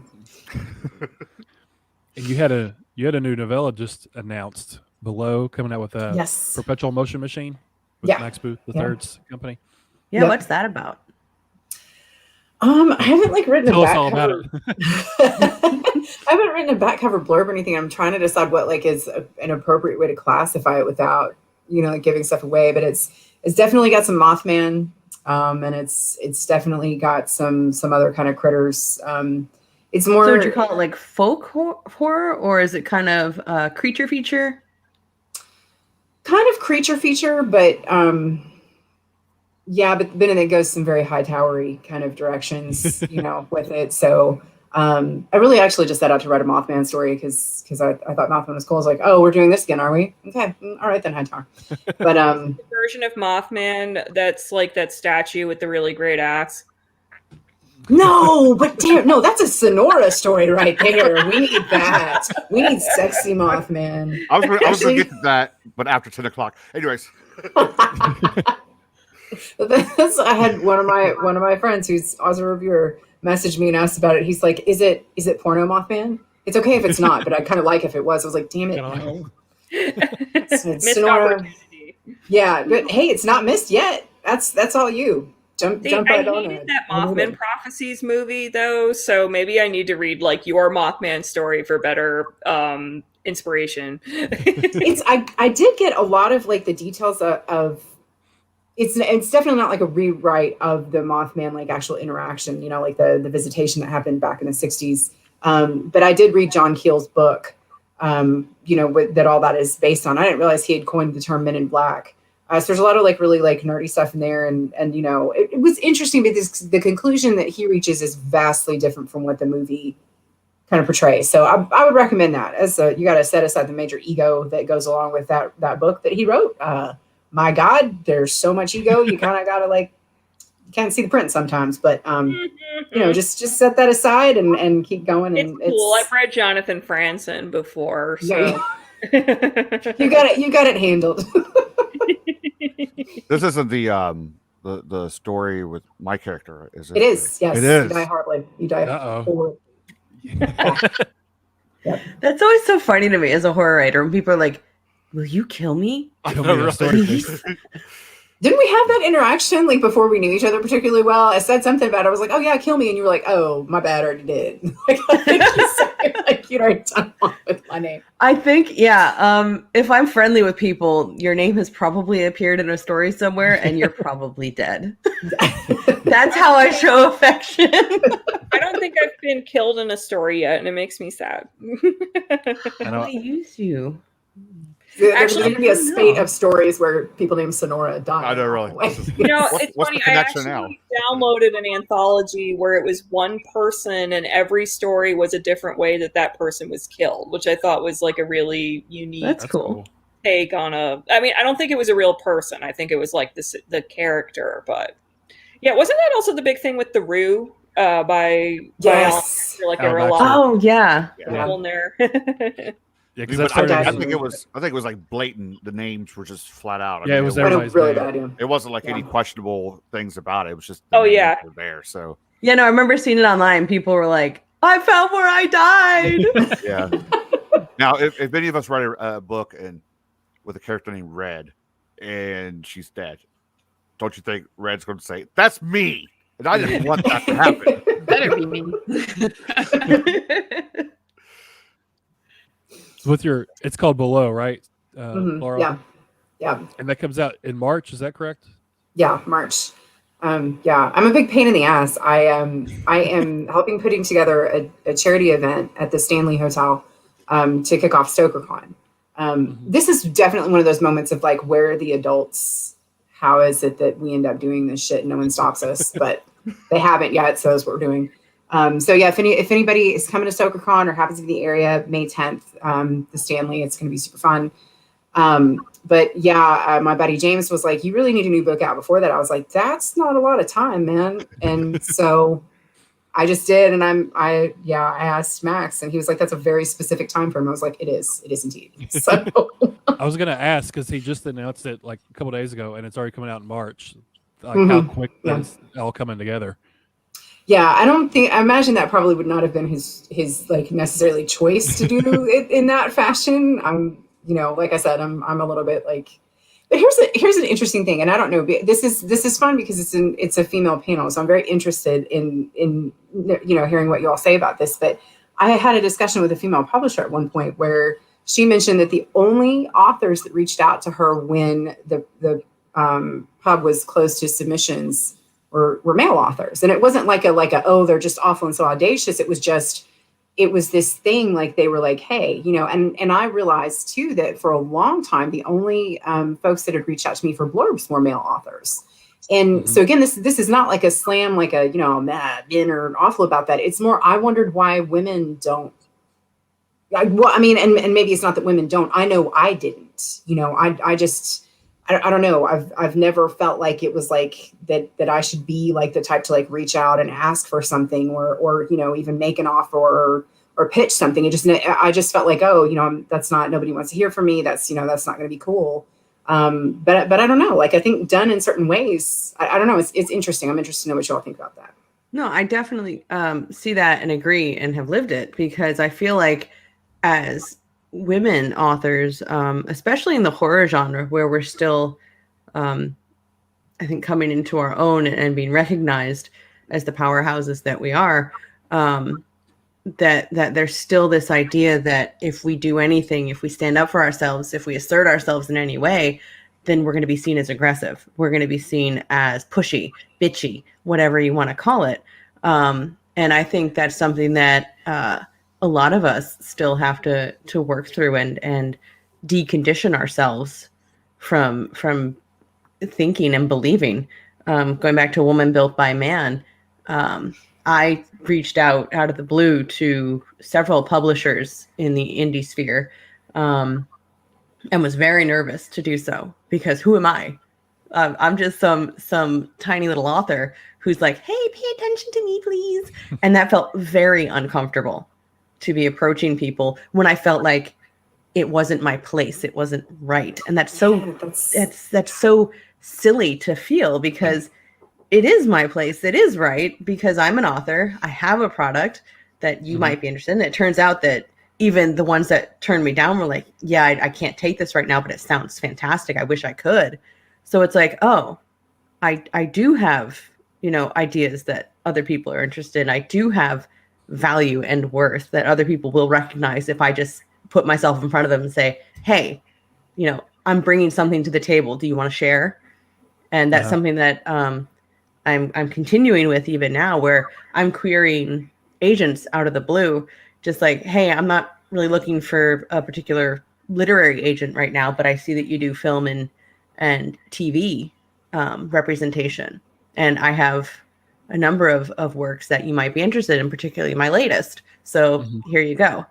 And you had a new novella just announced. Below, coming out with a perpetual motion machine with Max Booth the Third's company. Yeah, what's that about? I haven't written Tell a us back all about cover. I haven't written a back cover blurb or anything. I'm trying to decide what is an appropriate way to classify it without giving stuff away. But it's definitely got some Mothman, and it's definitely got some other kind of critters. It's more. So would you call it like folk horror, or is it kind of creature feature? Kind of creature feature, but but then it goes some very Hightower-y kind of directions, with it. So I really actually just set out to write a Mothman story because I thought Mothman was cool. I was like, oh, we're doing this again, are we? Okay, all right then, Hightower. But the version of Mothman that's like that statue with the really great axe. No, but damn, no, that's a Sonora story right there. We need that. We need sexy Mothman. I was going to get to that, but after 10 o'clock. Anyways. I had one of my friends who's also a reviewer messaged me and asked about it. He's like, is it porno Mothman? It's okay if it's not, but I'd kind of like if it was. I was like, damn it, no. It's Sonora. Yeah, but hey, it's not missed yet. That's all you. Jump right on it. That Mothman Prophecies movie though, so maybe I need to read your Mothman story for better inspiration. I did get a lot of the details of it's definitely not a rewrite of the Mothman actual interaction, the visitation that happened back in the 60s. But I did read John Keel's book, that all that is based on. I didn't realize he had coined the term Men in Black. So there's a lot of really nerdy stuff in there, and it was interesting because the conclusion that he reaches is vastly different from what the movie kind of portrays. So I would recommend that as you got to set aside the major ego that goes along with that book that he wrote. My God, there's so much ego. You kind of got to you can't see the print sometimes, but just set that aside and keep going. It's cool. I've read Jonathan Franzen before, so you got it handled. This isn't the story with my character, is it? It is, yes. It is. You die horribly. You die horribly. Yep. That's always so funny to me as a horror writer when people are like, will you kill me? Please? Didn't we have that interaction like before we knew each other particularly well? I said something about it. I was like, "Oh yeah, kill me," and you were like, "Oh, my bad, I already did." Like, I think you said, like you'd already done one with my name. I think, if I'm friendly with people, your name has probably appeared in a story somewhere, and you're probably dead. That's how I show affection. I don't think I've been killed in a story yet, and it makes me sad. I use you. There's going to be a spate of stories where people named Sonora die. I know, really. It's what's funny. the I connection actually now? downloaded an anthology where it was one person, and every story was a different way that person was killed, which I thought was like a really unique. That's cool. Take on a. I mean, I don't think it was a real person. I think it was like the character, but yeah, wasn't that also the big thing with the Rue? By yes, like there were a lot. Oh yeah, people in there. Yeah, because I think it was like blatant. The names were just flat out. It was everybody's really name. bad. It wasn't like any questionable things about it. It was just the names were there. So yeah, no, I remember seeing it online. People were like, "I found where I died." Yeah. Now, if any of us write a book and with a character named Red, and she's dead, don't you think Red's going to say, "That's me"? And I didn't want that to happen. Better be me. It's called Below, right? Laurel? Yeah. And that comes out in March. Is that correct? Yeah, March. I'm a big pain in the ass. I am helping putting together a charity event at the Stanley Hotel to kick off StokerCon. This is definitely one of those moments of like, where are the adults? How is it that we end up doing this shit and no one stops us? But they haven't yet, so that's what we're doing. So yeah, if anybody is coming to StokerCon or happens to be in the area, May 10th, the Stanley, it's going to be super fun. But yeah, my buddy James was like, "You really need a new book out before that." I was like, "That's not a lot of time, man." And so I just did, and I asked Max, and he was like, "That's a very specific time frame." I was like, "It is indeed." So I was going to ask because he just announced it like a couple days ago, and it's already coming out in March. Like how quick that's all coming together. Yeah, I imagine that probably would not have been his like necessarily choice to do it in that fashion. Like I said, I'm a little bit like, but here's an interesting thing, and I don't know, this is fun because it's a female panel, so I'm very interested in hearing what you all say about this. But I had a discussion with a female publisher at one point where she mentioned that the only authors that reached out to her when the pub was closed to submissions were male authors. And it wasn't like a, oh, they're just awful and so audacious. It was this thing, like they were like, hey, and I realized too that for a long time, the only folks that had reached out to me for blurbs were male authors. And so again, this is not like a slam, like a, mad in or awful about that. It's more, I wondered why women don't. And maybe it's not that women don't. I know I didn't. I don't know. I've never felt like it was like that I should be like the type to like reach out and ask for something or even make an offer or pitch something. I just felt like, that's not, nobody wants to hear from me. That's not going to be cool. But I don't know. Like I think done in certain ways, I don't know. It's interesting. I'm interested to know what you all think about that. No, I definitely see that and agree and have lived it because I feel like as women authors, especially in the horror genre where we're still, I think, coming into our own and being recognized as the powerhouses that we are, that there's still this idea that if we do anything, if we stand up for ourselves, if we assert ourselves in any way, then we're going to be seen as aggressive. We're going to be seen as pushy, bitchy, whatever you want to call it. And I think that's something that a lot of us still have to work through and decondition ourselves from thinking and believing. Going back to Woman Built by Man, I reached out of the blue to several publishers in the indie sphere and was very nervous to do so because who am I? I'm just some tiny little author who's like, hey, pay attention to me, please. And that felt very uncomfortable to be approaching people when I felt like it wasn't my place. It wasn't right. And that's so silly to feel because it is my place. It is right because I'm an author. I have a product that you might be interested in. It turns out that even the ones that turned me down were like, yeah, I can't take this right now, but it sounds fantastic. I wish I could. So it's like, oh, I do have, ideas that other people are interested in. I do have value and worth that other people will recognize if I just put myself in front of them and say, hey, I'm bringing something to the table. Do you want to share? And that's something that I'm continuing with even now, where I'm querying agents out of the blue, just like, hey, I'm not really looking for a particular literary agent right now, but I see that you do film and TV representation. And I have a number of works that you might be interested in, particularly my latest. So here you go.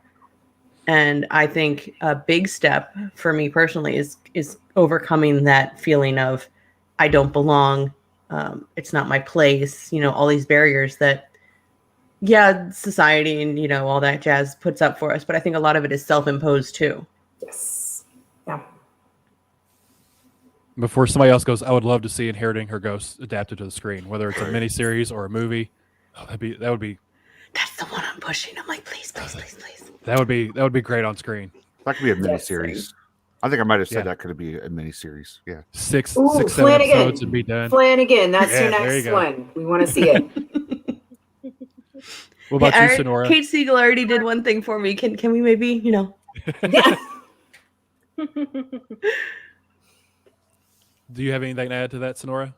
And I think a big step for me personally is overcoming that feeling of I don't belong. It's not my place. All these barriers that, society and all that jazz puts up for us. But I think a lot of it is self-imposed too. Yes. Yeah. Before somebody else goes, I would love to see Inheriting Her Ghost adapted to the screen, whether it's a miniseries or a movie. Oh, that would be. That's the one I'm pushing. I'm like, please, please, please, please. That would be great on screen. That could be a miniseries. I think I might have said that could be a miniseries. Yeah. Six, 7 episodes would be done. Flanagan, that's your next one. We want to see it. What about you, Sonora? Kate Siegel already did one thing for me. Can we maybe, Yeah. Do you have anything to add to that, Sonora?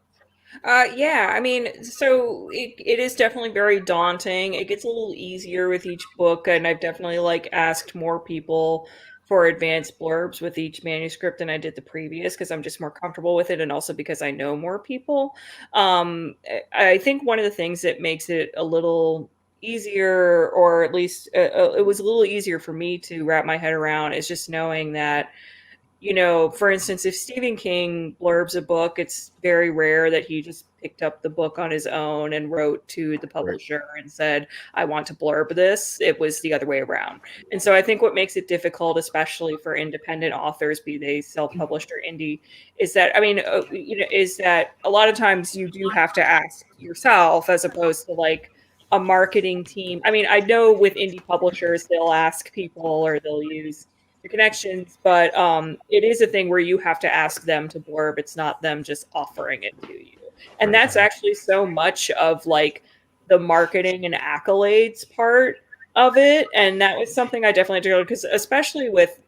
Yeah, I mean, so it is definitely very daunting. It gets a little easier with each book, and I've definitely asked more people for advanced blurbs with each manuscript than I did the previous, because I'm just more comfortable with it, and also because I know more people. I think one of the things that makes it a little easier, or at least it was a little easier for me to wrap my head around, is just knowing that, for instance, if Stephen King blurbs a book, it's very rare that he just picked up the book on his own and wrote to the publisher and said, I want to blurb this. It was the other way around. And so I think what makes it difficult, especially for independent authors, be they self-published or indie, is that, is that a lot of times you do have to ask yourself, as opposed to a marketing team. I know with indie publishers, they'll ask people or they'll use connections, but it is a thing where you have to ask them to blurb. It's not them just offering it to you. And that's actually so much of the marketing and accolades part of it. And that was something I definitely did, because especially with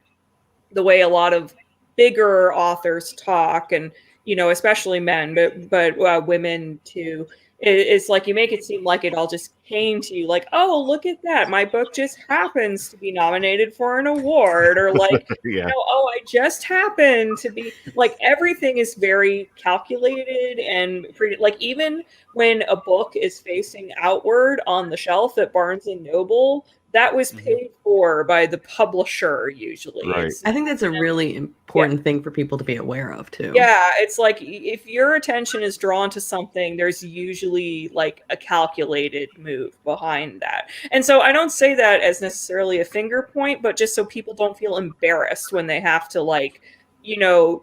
the way a lot of bigger authors talk, and especially men, but women too, it's you make it seem like it all just came to you, oh, look at that, my book just happens to be nominated for an award, or oh, I just happen to be, everything is very calculated and pretty, even when a book is facing outward on the shelf at Barnes and Noble, that was paid for by the publisher usually. Right. I think that's a really important thing for people to be aware of too. Yeah, it's if your attention is drawn to something, there's usually a calculated move behind that. And so I don't say that as necessarily a finger point, but just so people don't feel embarrassed when they have to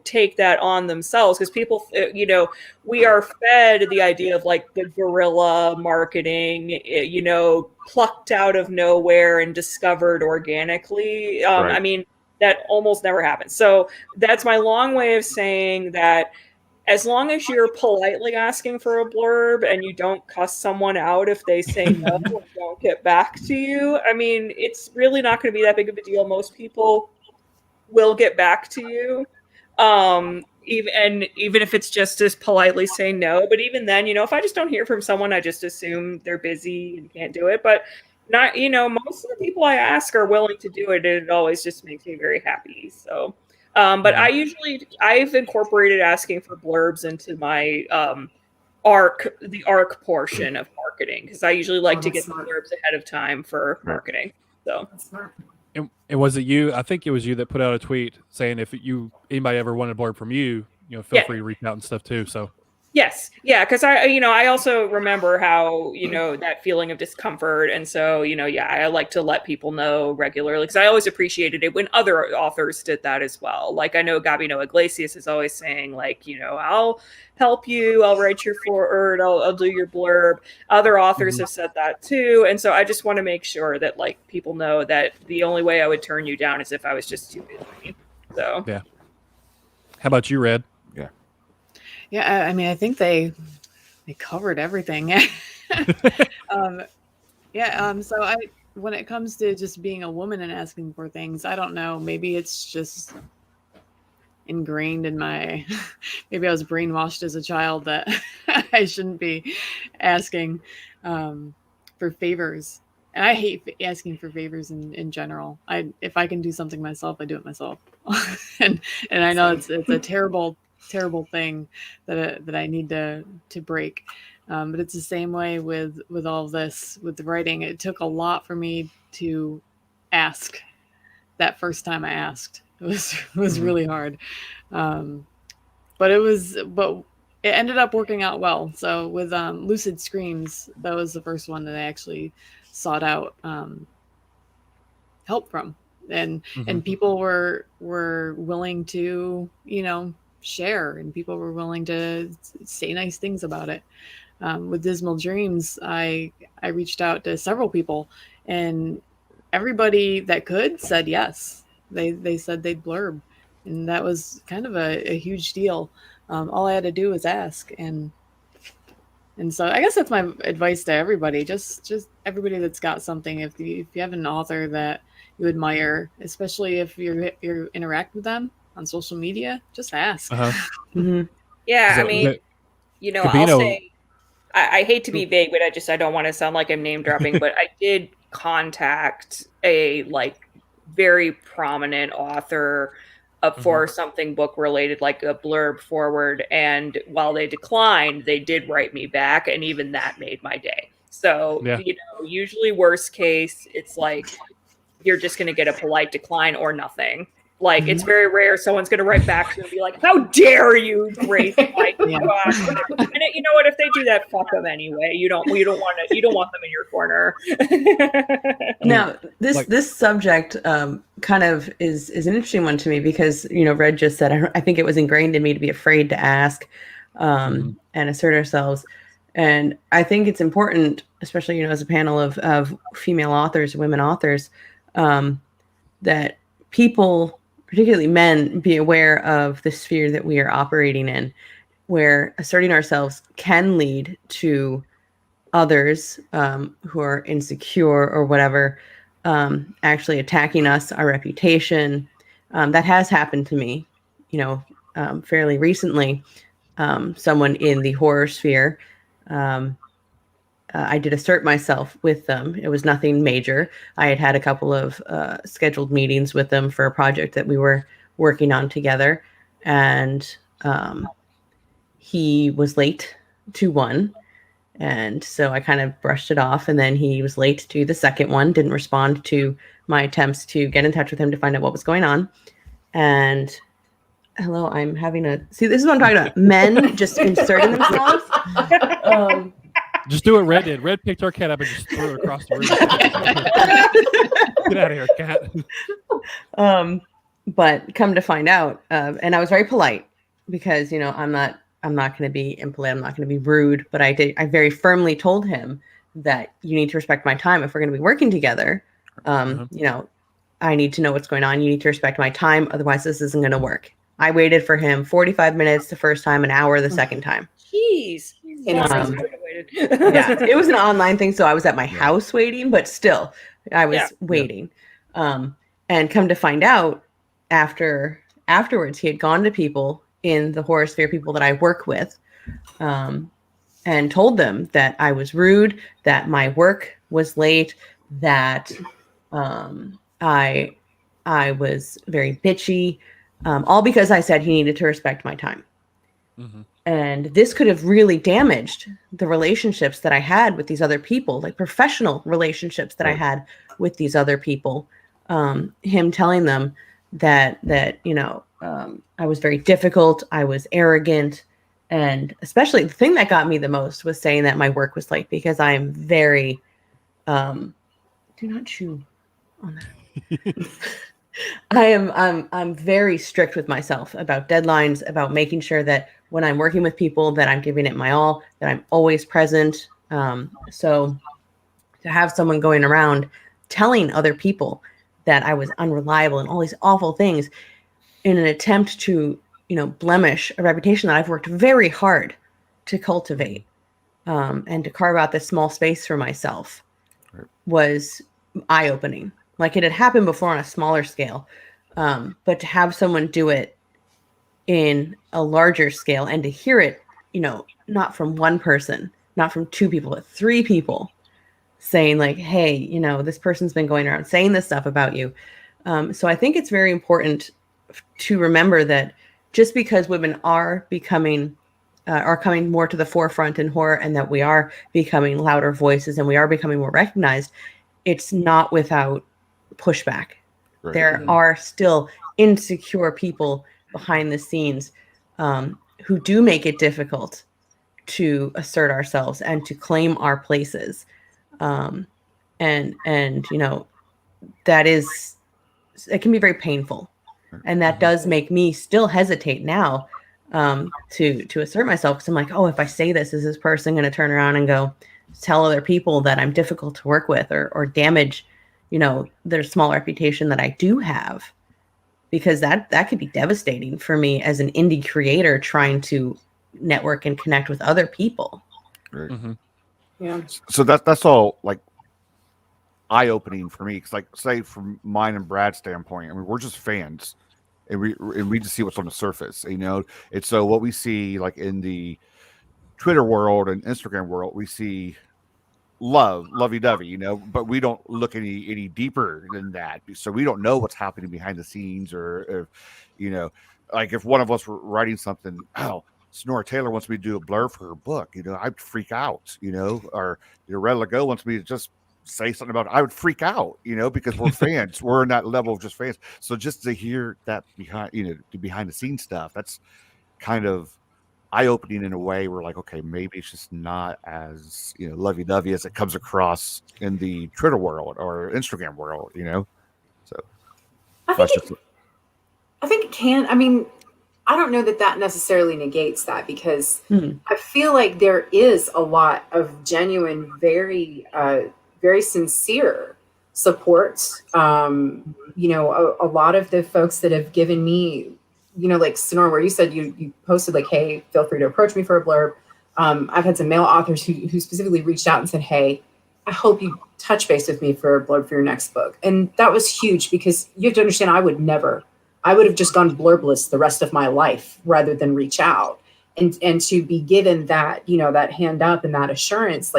take that on themselves, because people, we are fed the idea of the guerrilla marketing, plucked out of nowhere and discovered organically. Right. That almost never happens. So that's my long way of saying that as long as you're politely asking for a blurb and you don't cuss someone out if they say no or don't get back to you, it's really not going to be that big of a deal. Most people will get back to you. Even if it's just as politely saying no, but even then, if I just don't hear from someone, I just assume they're busy and can't do it. But not, most of the people I ask are willing to do it, and it always just makes me very happy. So, but I've incorporated asking for blurbs into my the arc portion of marketing, because I usually like to get the blurbs ahead of time for marketing. So that's smart. And was it you? I think it was you that put out a tweet saying if anybody ever wanted a blurb from you, feel free to reach out and stuff too. So yes, yeah, because I also remember how that feeling of discomfort, and so I like to let people know regularly, because I always appreciated it when other authors did that as well. I know Gabino Iglesias is always saying I'll help you, I'll write your foreword, I'll do your blurb. Other authors have said that too, and so I just want to make sure that people know that the only way I would turn you down is if I was just too busy. So yeah. How about you, Red? Yeah, I mean, I think they covered everything. So when it comes to just being a woman and asking for things, I don't know. Maybe it's just ingrained in my. Maybe I was brainwashed as a child that I shouldn't be asking for favors. And I hate asking for favors in general. If I can do something myself, I do it myself. and I know it's a terrible thing that I need to break. But it's the same way with all this, with the writing. It took a lot for me to ask that first time I asked. It was really hard. But it ended up working out well. So with Lucid Screams, that was the first one that I actually sought out help from. And people were willing to, share, and people were willing to say nice things about it. With Dismal Dreams, I reached out to several people, and everybody that could said yes. They said they'd blurb, and that was kind of a huge deal. All I had to do was ask, and so I guess that's my advice to everybody. Just everybody that's got something. If you have an author that you admire, especially if you interact with them on social media, just ask. Yeah, I mean, I'll say, I hate to be vague, but I don't want to sound like I'm name dropping, but I did contact a very prominent author for something book related, like a blurb forward. And while they declined, they did write me back. And even that made my day. So, usually worst case, it's like, you're just going to get a polite decline or nothing. Like, it's very rare someone's going to write back to you and be like, how dare you, Grace? Like, and you know what? If they do that, fuck them anyway. You don't want them in your corner. Now, this subject kind of is an interesting one to me because, Red just said, I think it was ingrained in me to be afraid to ask and assert ourselves. And I think it's important, especially, as a panel of female authors, women authors, that people, particularly men, be aware of the sphere that we are operating in, where asserting ourselves can lead to others who are insecure or whatever, actually attacking us, our reputation. That has happened to me, fairly recently. Someone in the horror sphere, I did assert myself with them. It was nothing major. I had a couple of scheduled meetings with them for a project that we were working on together. And he was late to one. And so I kind of brushed it off. And then he was late to the second one, didn't respond to my attempts to get in touch with him to find out what was going on. And hello, I'm having see, this is what I'm talking about. Men just inserting themselves. Just do what Red did. Red picked our cat up and just threw it across the room. Get out of here, cat. But come to find out, and I was very polite because, I'm not going to be impolite. I'm not going to be rude. But I very firmly told him that you need to respect my time if we're going to be working together. I need to know what's going on. You need to respect my time. Otherwise, this isn't going to work. I waited for him 45 minutes the first time, an hour the second time. Jeez. It was an online thing, so I was at my house waiting, but still, I was waiting. And come to find out, afterwards, he had gone to people in the horror sphere, people that I work with, and told them that I was rude, that my work was late, that I was very bitchy, all because I said he needed to respect my time. And this could have really damaged the relationships that I had with these other people, like professional relationships that I had with these other people. Him telling them that I was very difficult, I was arrogant, and especially the thing that got me the most was saying that my work was late, because I am very do not chew on that. I'm very strict with myself about deadlines, about making sure that when I'm working with people that I'm giving it my all, that I'm always present. So to have someone going around telling other people that I was unreliable and all these awful things in an attempt to blemish, a reputation that I've worked very hard to cultivate, and to carve out this small space for myself was eye-opening. Like, it had happened before on a smaller scale, but to have someone do it in a larger scale and to hear it, not from one person, not from two people, but three people saying like, hey, this person's been going around saying this stuff about you. So I think it's very important to remember that just because women are coming more to the forefront in horror, and that we are becoming louder voices and we are becoming more recognized, it's not without pushback. Right. There are still insecure people behind the scenes who do make it difficult to assert ourselves and to claim our places. And that is, it can be very painful. And that does make me still hesitate now to assert myself, because I'm like, oh, if I say this, is this person going to turn around and go tell other people that I'm difficult to work with, or damage, their small reputation that I do have? Because that could be devastating for me as an indie creator trying to network and connect with other people. Right. Mm-hmm. Yeah. So that's all like eye-opening for me. Because, like, say from mine and Brad's standpoint, I mean, we're just fans, and we just see what's on the surface, And so what we see, like, in the Twitter world and Instagram world, we see lovey-dovey, but we don't look any deeper than that. So we don't know what's happening behind the scenes, or if, like, if one of us were writing something, oh, Sonora Taylor wants me to do a blur for her book, I'd freak out, or Red Lagoe wants me to just say something about it, I would freak out, because we're fans. We're in that level of just fans. So just to hear that behind the scenes stuff, that's kind of eye-opening in a way. We're like, okay, maybe it's just not as lovey-dovey as it comes across in the Twitter world or Instagram world, So I think it can. I mean, I don't know that necessarily negates that, because I feel like there is a lot of genuine, very very sincere support. A lot of the folks that have given me, like Sonora, where you said you posted like, hey, feel free to approach me for a blurb. I've had some male authors who specifically reached out and said, hey, I hope you touch base with me for a blurb for your next book. And that was huge, because you have to understand, I would have just gone blurbless the rest of my life rather than reach out. And to be given that, that hand up and that assurance,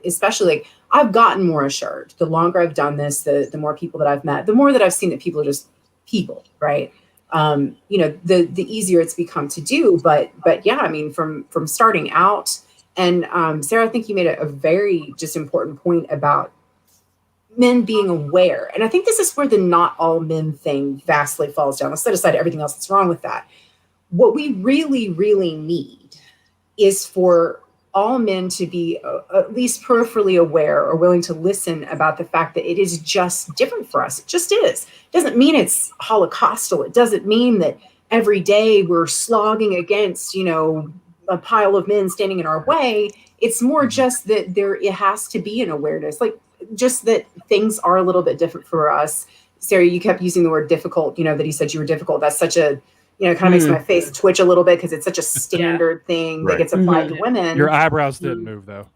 especially like, I've gotten more assured. The longer I've done this, the more people that I've met, the more that I've seen that people are just people, right? The easier it's become to do. But yeah, I mean, from starting out, and Sarah, I think you made a very just important point about men being aware. And I think this is where the not all men thing vastly falls down. Let's set aside everything else that's wrong with that. What we really, really need is for all men to be at least peripherally aware or willing to listen about the fact that it is just different for us. It just is. It doesn't mean it's holocaustal. It doesn't mean that every day we're slogging against, a pile of men standing in our way. It's more just that it has to be an awareness, like just that things are a little bit different for us. Sarah, you kept using the word difficult, that he said you were difficult. That's such a, kind of makes my face twitch a little bit, because it's such a standard thing that gets applied to women. Your eyebrows didn't move, though.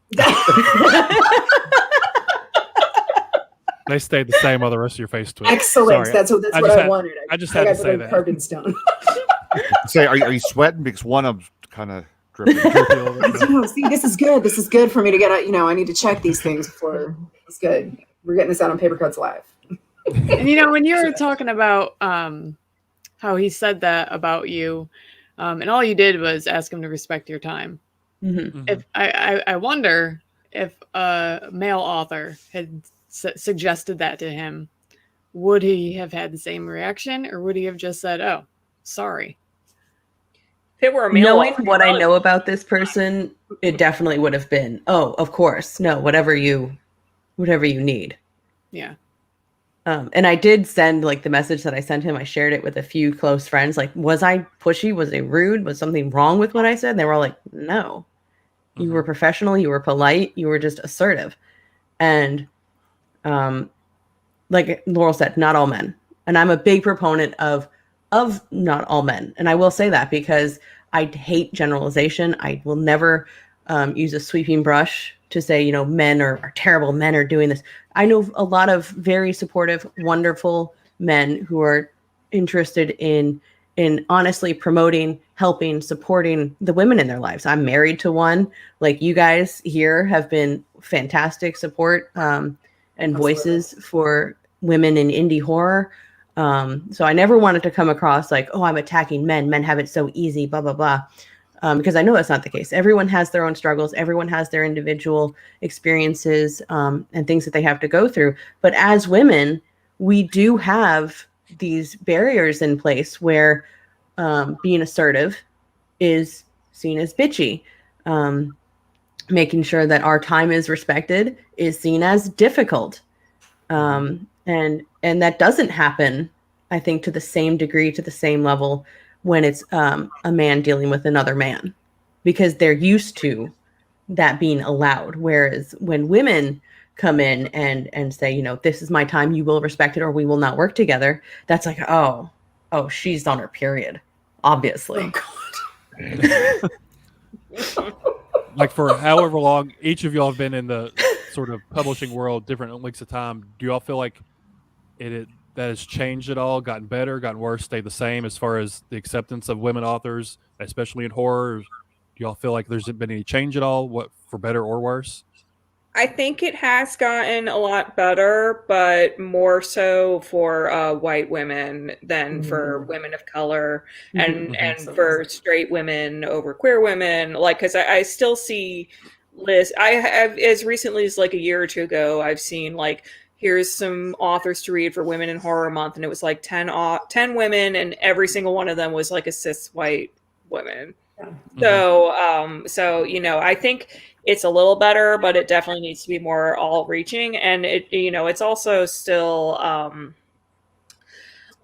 They stayed the same while the rest of your face twitched. Excellent. Sorry. That's what I wanted. I just had to say that. Carved in stone. Say, are you sweating? Because one of them's kind of dripping a little bit. See, this is good. This is good for me to get. I need to check these things before. It's good. We're getting this out on Paper Cuts Live. And when you were talking about how he said that about you, and all you did was ask him to respect your time. Mm-hmm. If I wonder if a male author had suggested that to him, would he have had the same reaction, or would he have just said, "Oh, sorry"? If it were a male Knowing author, what I know about this person, it definitely would have been, "Oh, of course, no, whatever you need." Yeah. And I did send the message that I sent him. I shared it with a few close friends. Like, was I pushy? Was it rude? Was something wrong with what I said? And they were all like, no, you were professional. You were polite. You were just assertive. And like Laurel said, not all men. And I'm a big proponent of of not all men. And I will say that because I hate generalization. I will never use a sweeping brush to say, you know, men are terrible, men are doing this. I know a lot of very supportive, wonderful men who are interested in honestly promoting, helping, supporting the women in their lives. I'm married to one. Like you guys here have been fantastic support and voices for women in indie horror. So I never wanted to come across like, oh, I'm attacking men. Men have it so easy, blah, blah, blah. Because I know that's not the case. Everyone has their own struggles. Everyone has their individual experiences and things that they have to go through. But as women, we do have these barriers in place where being assertive is seen as bitchy. Making sure that our time is respected is seen as difficult. And that doesn't happen, I think, to the same degree, to the same level when it's a man dealing with another man, because they're used to that being allowed. Whereas when women come in and say, you know, this is my time, you will respect it or we will not work together, that's like, oh, she's on her period, obviously. Like for however long each of y'all have been in the sort of publishing world, different lengths of time, do y'all feel like that has changed at all, gotten better, gotten worse, stayed the same as far as the acceptance of women authors, especially in horror? Do y'all feel like there's been any change at all, what for better or worse? I think it has gotten a lot better, but more so for white women than for women of color, and for straight women over queer women. Like, because I still see lists. I have, as recently as like a year or two ago, I've seen like, here's some authors to read for Women in Horror Month, and it was like 10 women, and every single one of them was like a cis white woman. So you know, I think it's a little better, but it definitely needs to be more all-reaching, and it's also still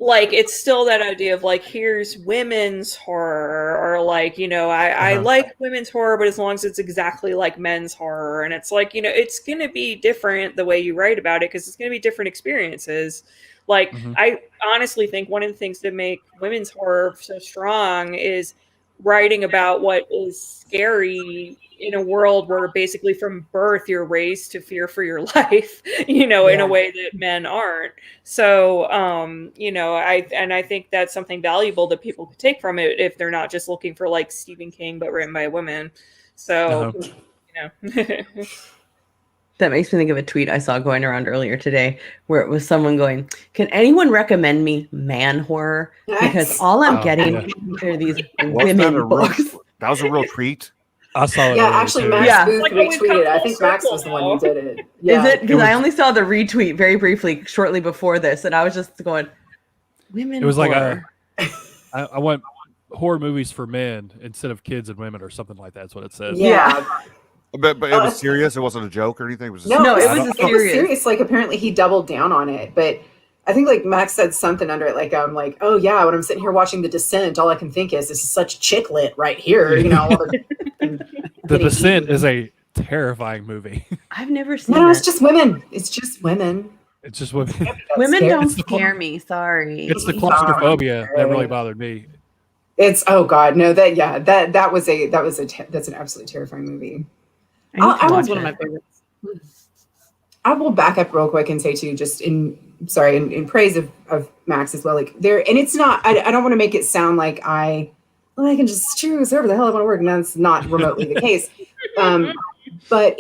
like, it's still that idea of like, here's women's horror, or like, I like women's horror, but as long as it's exactly like men's horror. And it's like, it's going to be different the way you write about it, because it's going to be different experiences. Like, I honestly think one of the things that make women's horror so strong is writing about what is scary in a world where basically from birth you're raised to fear for your life, in a way that men aren't. So, I think that's something valuable that people could take from it if they're not just looking for like Stephen King, but written by women. So, That makes me think of a tweet I saw going around earlier today where it was someone going, can anyone recommend me man horror? Because all I'm getting are these women books. That was a real tweet. I saw it. Yeah, actually, Max Booth retweeted it. I think Max was the one who did it. Yeah. Is it? Because I only saw the retweet very briefly shortly before this, and I was just going, women. It was horror. like I want horror movies for men instead of kids and women, or something like that. That's what it says. Yeah. But it was serious. It wasn't a joke or anything. It was it was serious. Like, apparently he doubled down on it, but I think like Max said something under it. Like, I'm like, oh yeah, when I'm sitting here watching The Descent, all I can think is this is such chick lit right here. The Descent is a terrifying movie. I've never seen. No, it's just women. It's just women. It's just women. Women don't scare me. Sorry. It's the claustrophobia that really bothered me. It's that's an absolutely terrifying movie. I was one of my favorites. I will back up real quick and say too, just in praise of Max as well. Like there, and it's not. I don't want to make it sound like I can just choose wherever the hell I want to work, and that's not remotely the case. But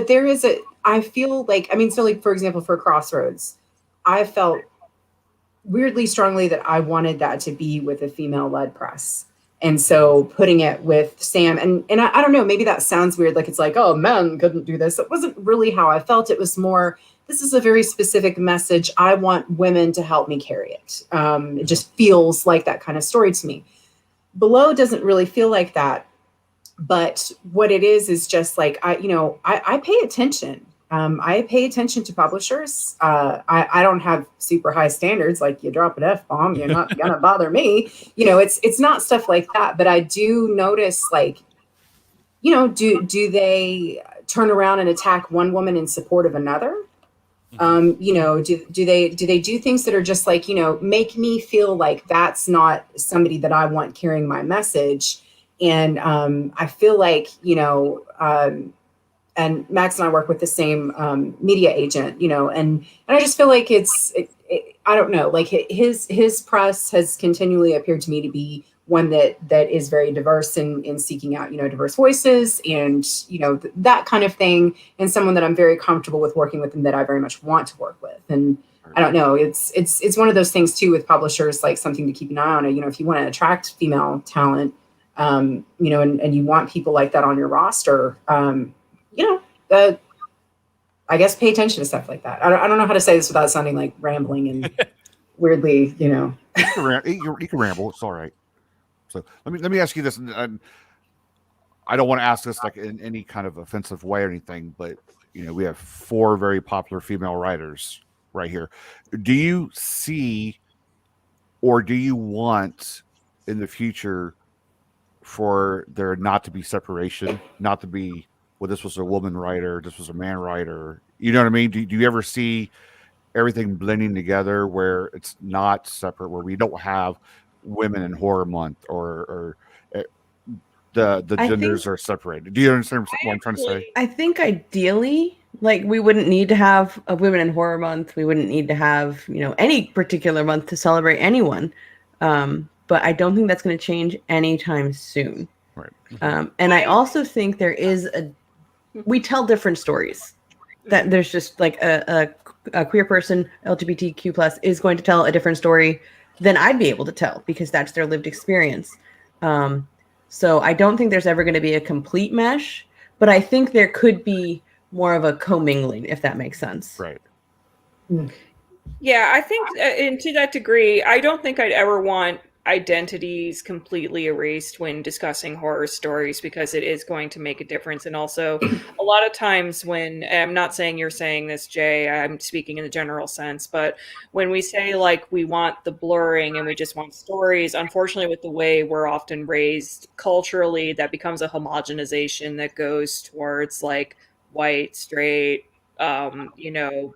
there is I feel like, so like for example, for Crossroads, I felt weirdly strongly that I wanted that to be with a female-led press. And so putting it with Sam, and I don't know, maybe that sounds weird, like it's like, oh, men couldn't do this. It wasn't really how I felt. It was more, this is a very specific message. I want women to help me carry it. It just feels like that kind of story to me. Below doesn't really feel like that. But what it is just like, I pay attention. I pay attention to publishers. I don't have super high standards, like you drop an F-bomb, you're not gonna bother me. It's not stuff like that, but I do notice, like, do they turn around and attack one woman in support of another? You know, do they do things that are just like, you know, make me feel like that's not somebody that I want carrying my message. And I feel like, you know, and Max and I work with the same media agent, you know, and I just feel like I don't know, like his press has continually appeared to me to be one that is very diverse in seeking out, you know, diverse voices and, you know, that kind of thing, and someone that I'm very comfortable with working with and that I very much want to work with. And I don't know, it's one of those things too with publishers, like something to keep an eye on. You know, if you want to attract female talent, you know, and you want people like that on your roster, you know, I guess pay attention to stuff like that. I don't know how to say this without sounding like rambling and weirdly, you know. You can ramble. It's all right. So let me ask you this. And I don't want to ask this like in any kind of offensive way or anything, but you know, we have 4 very popular female writers right here. Do you see, or do you want in the future for there not to be separation, not to be, well, this was a woman writer, this was a man writer? You know what I mean? Do you ever see everything blending together where it's not separate, where we don't have women in horror month or the genders are separated? Do you understand what I'm trying to say? I think ideally, like, we wouldn't need to have a Women in Horror Month. We wouldn't need to have, you know, any particular month to celebrate anyone. But I don't think that's going to change anytime soon. Right. And I also think we tell different stories. That there's just like a queer person, LGBTQ plus, is going to tell a different story than I'd be able to tell because that's their lived experience. So I don't think there's ever going to be a complete mesh, but I think there could be more of a commingling, if that makes sense. Right. Yeah, I think, and to that degree, I don't think I'd ever want identities completely erased when discussing horror stories, because it is going to make a difference. And also, a lot of times when, I'm not saying you're saying this, Jay, I'm speaking in the general sense, but when we say like we want the blurring and we just want stories, unfortunately with the way we're often raised culturally, that becomes a homogenization that goes towards like white, straight, you know,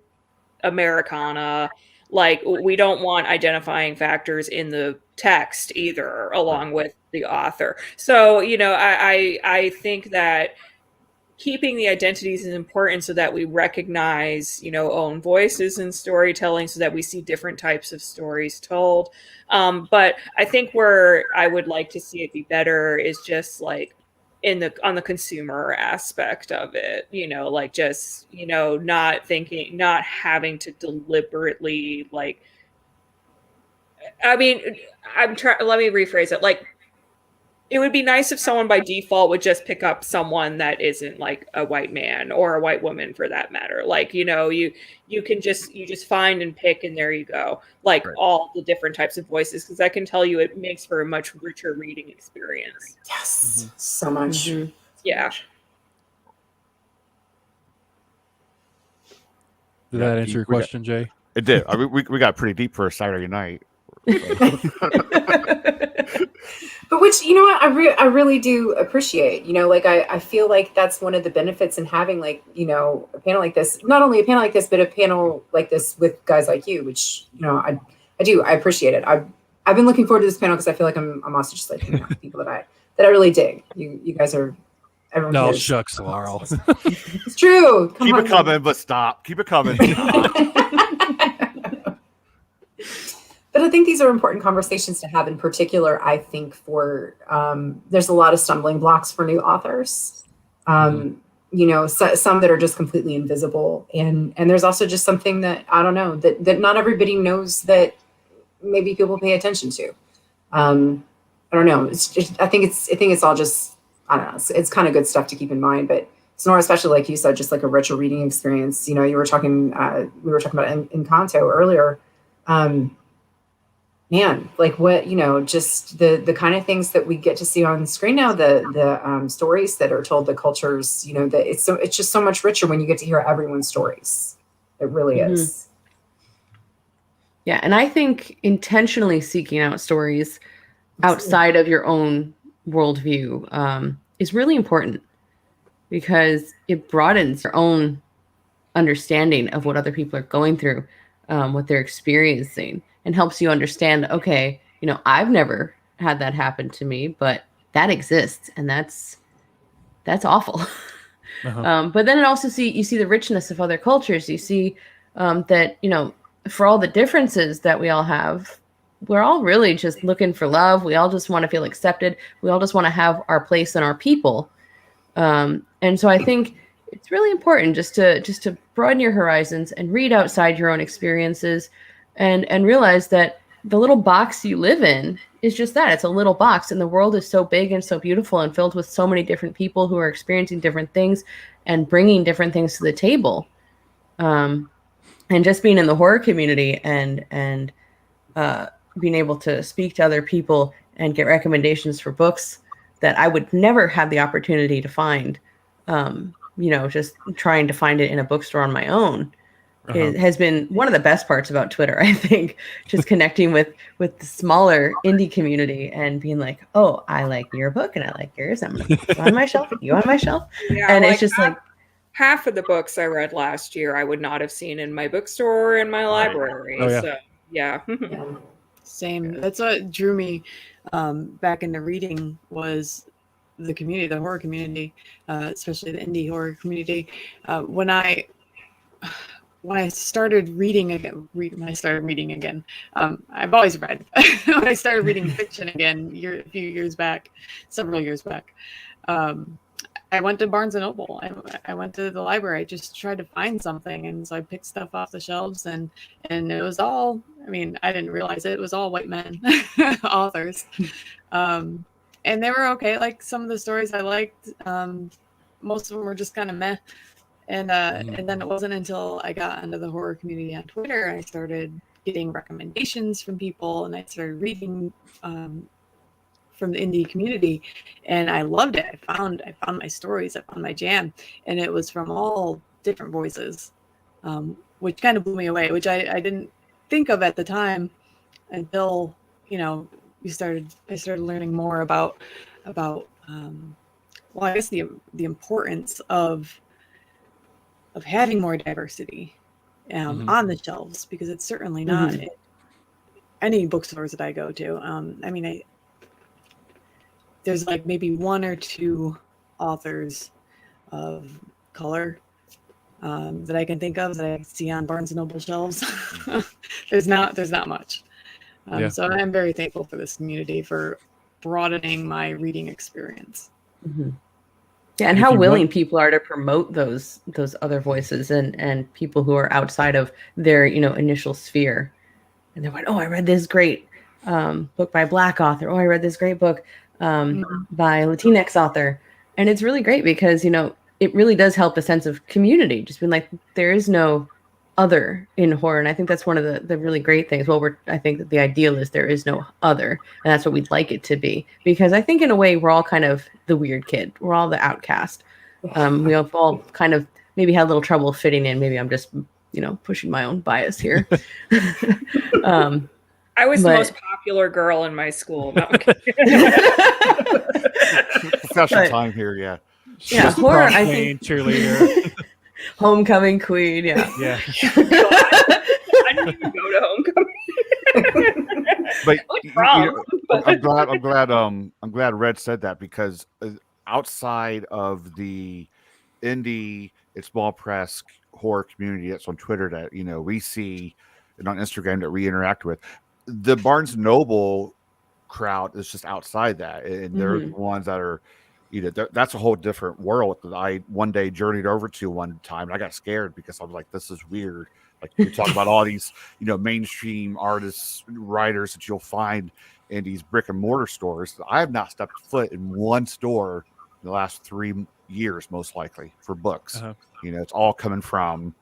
Americana. Like, we don't want identifying factors in the text either, along with the author. So, you know, I think that keeping the identities is important so that we recognize, you know, own voices in storytelling, so that we see different types of stories told. But I think where I would like to see it be better is just like on the consumer aspect of it, you know, like just, you know, not having to deliberately, like, I mean, let me rephrase it. Like, it would be nice if someone by default would just pick up someone that isn't like a white man or a white woman for that matter. Like, you know, you just find and pick, and there you go. Like, all the different types of voices, because I can tell you it makes for a much richer reading experience. Yes, so much. Mm-hmm. Yeah. Did that answer your question, Jay? It did. I mean, we got pretty deep for a Saturday night. But which, you know what, I really do appreciate, you know, like I feel like that's one of the benefits in having, like, you know, a panel like this, not only a panel like this, but a panel like this with guys like you, which, you know, I appreciate it. I've been looking forward to this panel because I feel like I'm also just like hanging out with people that I really dig. You guys are, everyone. No, cares. shucks, Laurel. It's true. Keep it coming, but stop. Keep it coming. But I think these are important conversations to have. In particular, I think for there's a lot of stumbling blocks for new authors. You know, some that are just completely invisible, and there's also just something that I don't know that not everybody knows that maybe people pay attention to. I don't know. It's just, I think it's all just, I don't know. It's kind of good stuff to keep in mind. But Sonora, especially like you said, just like a richer reading experience. You know, we were talking about Encanto earlier. Man, like what, you know, just the kind of things that we get to see on screen now, the stories that are told, the cultures, you know, that it's just so much richer when you get to hear everyone's stories. It really is. Yeah, and I think intentionally seeking out stories outside of your own worldview is really important, because it broadens your own understanding of what other people are going through, what they're experiencing, and helps you understand, okay, I've never had that happen to me, but that exists, and that's awful. But then you see the richness of other cultures. You see that, for all the differences that we all have, we're all really just looking for love. We all just want to feel accepted. We all just want to have our place and our people. And so I think it's really important just to broaden your horizons and read outside your own experiences, and realize that the little box you live in is just that. It's a little box, and the world is so big and so beautiful and filled with so many different people who are experiencing different things and bringing different things to the table. And just being in the horror community and being able to speak to other people and get recommendations for books that I would never have the opportunity to find, just trying to find it in a bookstore on my own. It has been one of the best parts about Twitter, I think, just connecting with the smaller indie community and being like, oh, I like your book and I like yours. I'm going to put you on my shelf and you on my shelf. Yeah, and it's just half of the books I read last year I would not have seen in my bookstore or in my library. Oh, yeah. So, yeah. Same. That's what drew me back into reading was the community, the horror community, especially the indie horror community. When I started reading again, I've always read. When I started reading fiction again, several years back, I went to Barnes and Noble. I went to the library. I just tried to find something, and so I picked stuff off the shelves, and it was all. I mean, I didn't realize it was all white men authors, and they were okay. Like some of the stories I liked, most of them were just kind of meh. And then it wasn't until I got into the horror community on Twitter, I started getting recommendations from people, and I started reading from the indie community, and I loved it. I found my stories, I found my jam, and it was from all different voices, which kind of blew me away, which I didn't think of at the time until I started learning more about I guess the importance of having more diversity on the shelves, because it's certainly not in any bookstores that I go to. There's like maybe one or two authors of color that I can think of that I see on Barnes and Noble shelves. There's not much. So I'm very thankful for this community for broadening my reading experience. Mm-hmm. Yeah, and how willing people are to promote those other voices and people who are outside of their initial sphere. And they're like, oh, I read this great book by a Black author. Oh, I read this great book by a Latinx author. And it's really great because, it really does help a sense of community. Just being like, there is no other in horror. And I think that's one of the really great things. Well, I think that the ideal is there is no other. And that's what we'd like it to be. Because I think in a way, we're all kind of the weird kid. We're all the outcast. We have all kind of maybe had a little trouble fitting in. Maybe I'm just, pushing my own bias here. I was the most popular girl in my school. No, Professional time here, yeah. Yeah, horror, I think. Cheerleader. Homecoming queen, yeah. Yeah. I didn't even go to homecoming. But I'm glad Red said that, because outside of the indie and small press horror community that's on Twitter that we see and on Instagram that we interact with, the Barnes and Noble crowd is just outside that, and they're the ones that are that's a whole different world that I one day journeyed over to one time, and I got scared because I was like, this is weird. Like, you talk about all these mainstream artists, writers that you'll find in these brick and mortar stores. I have not stepped foot in one store in the last 3 years, most likely, for books. It's all coming from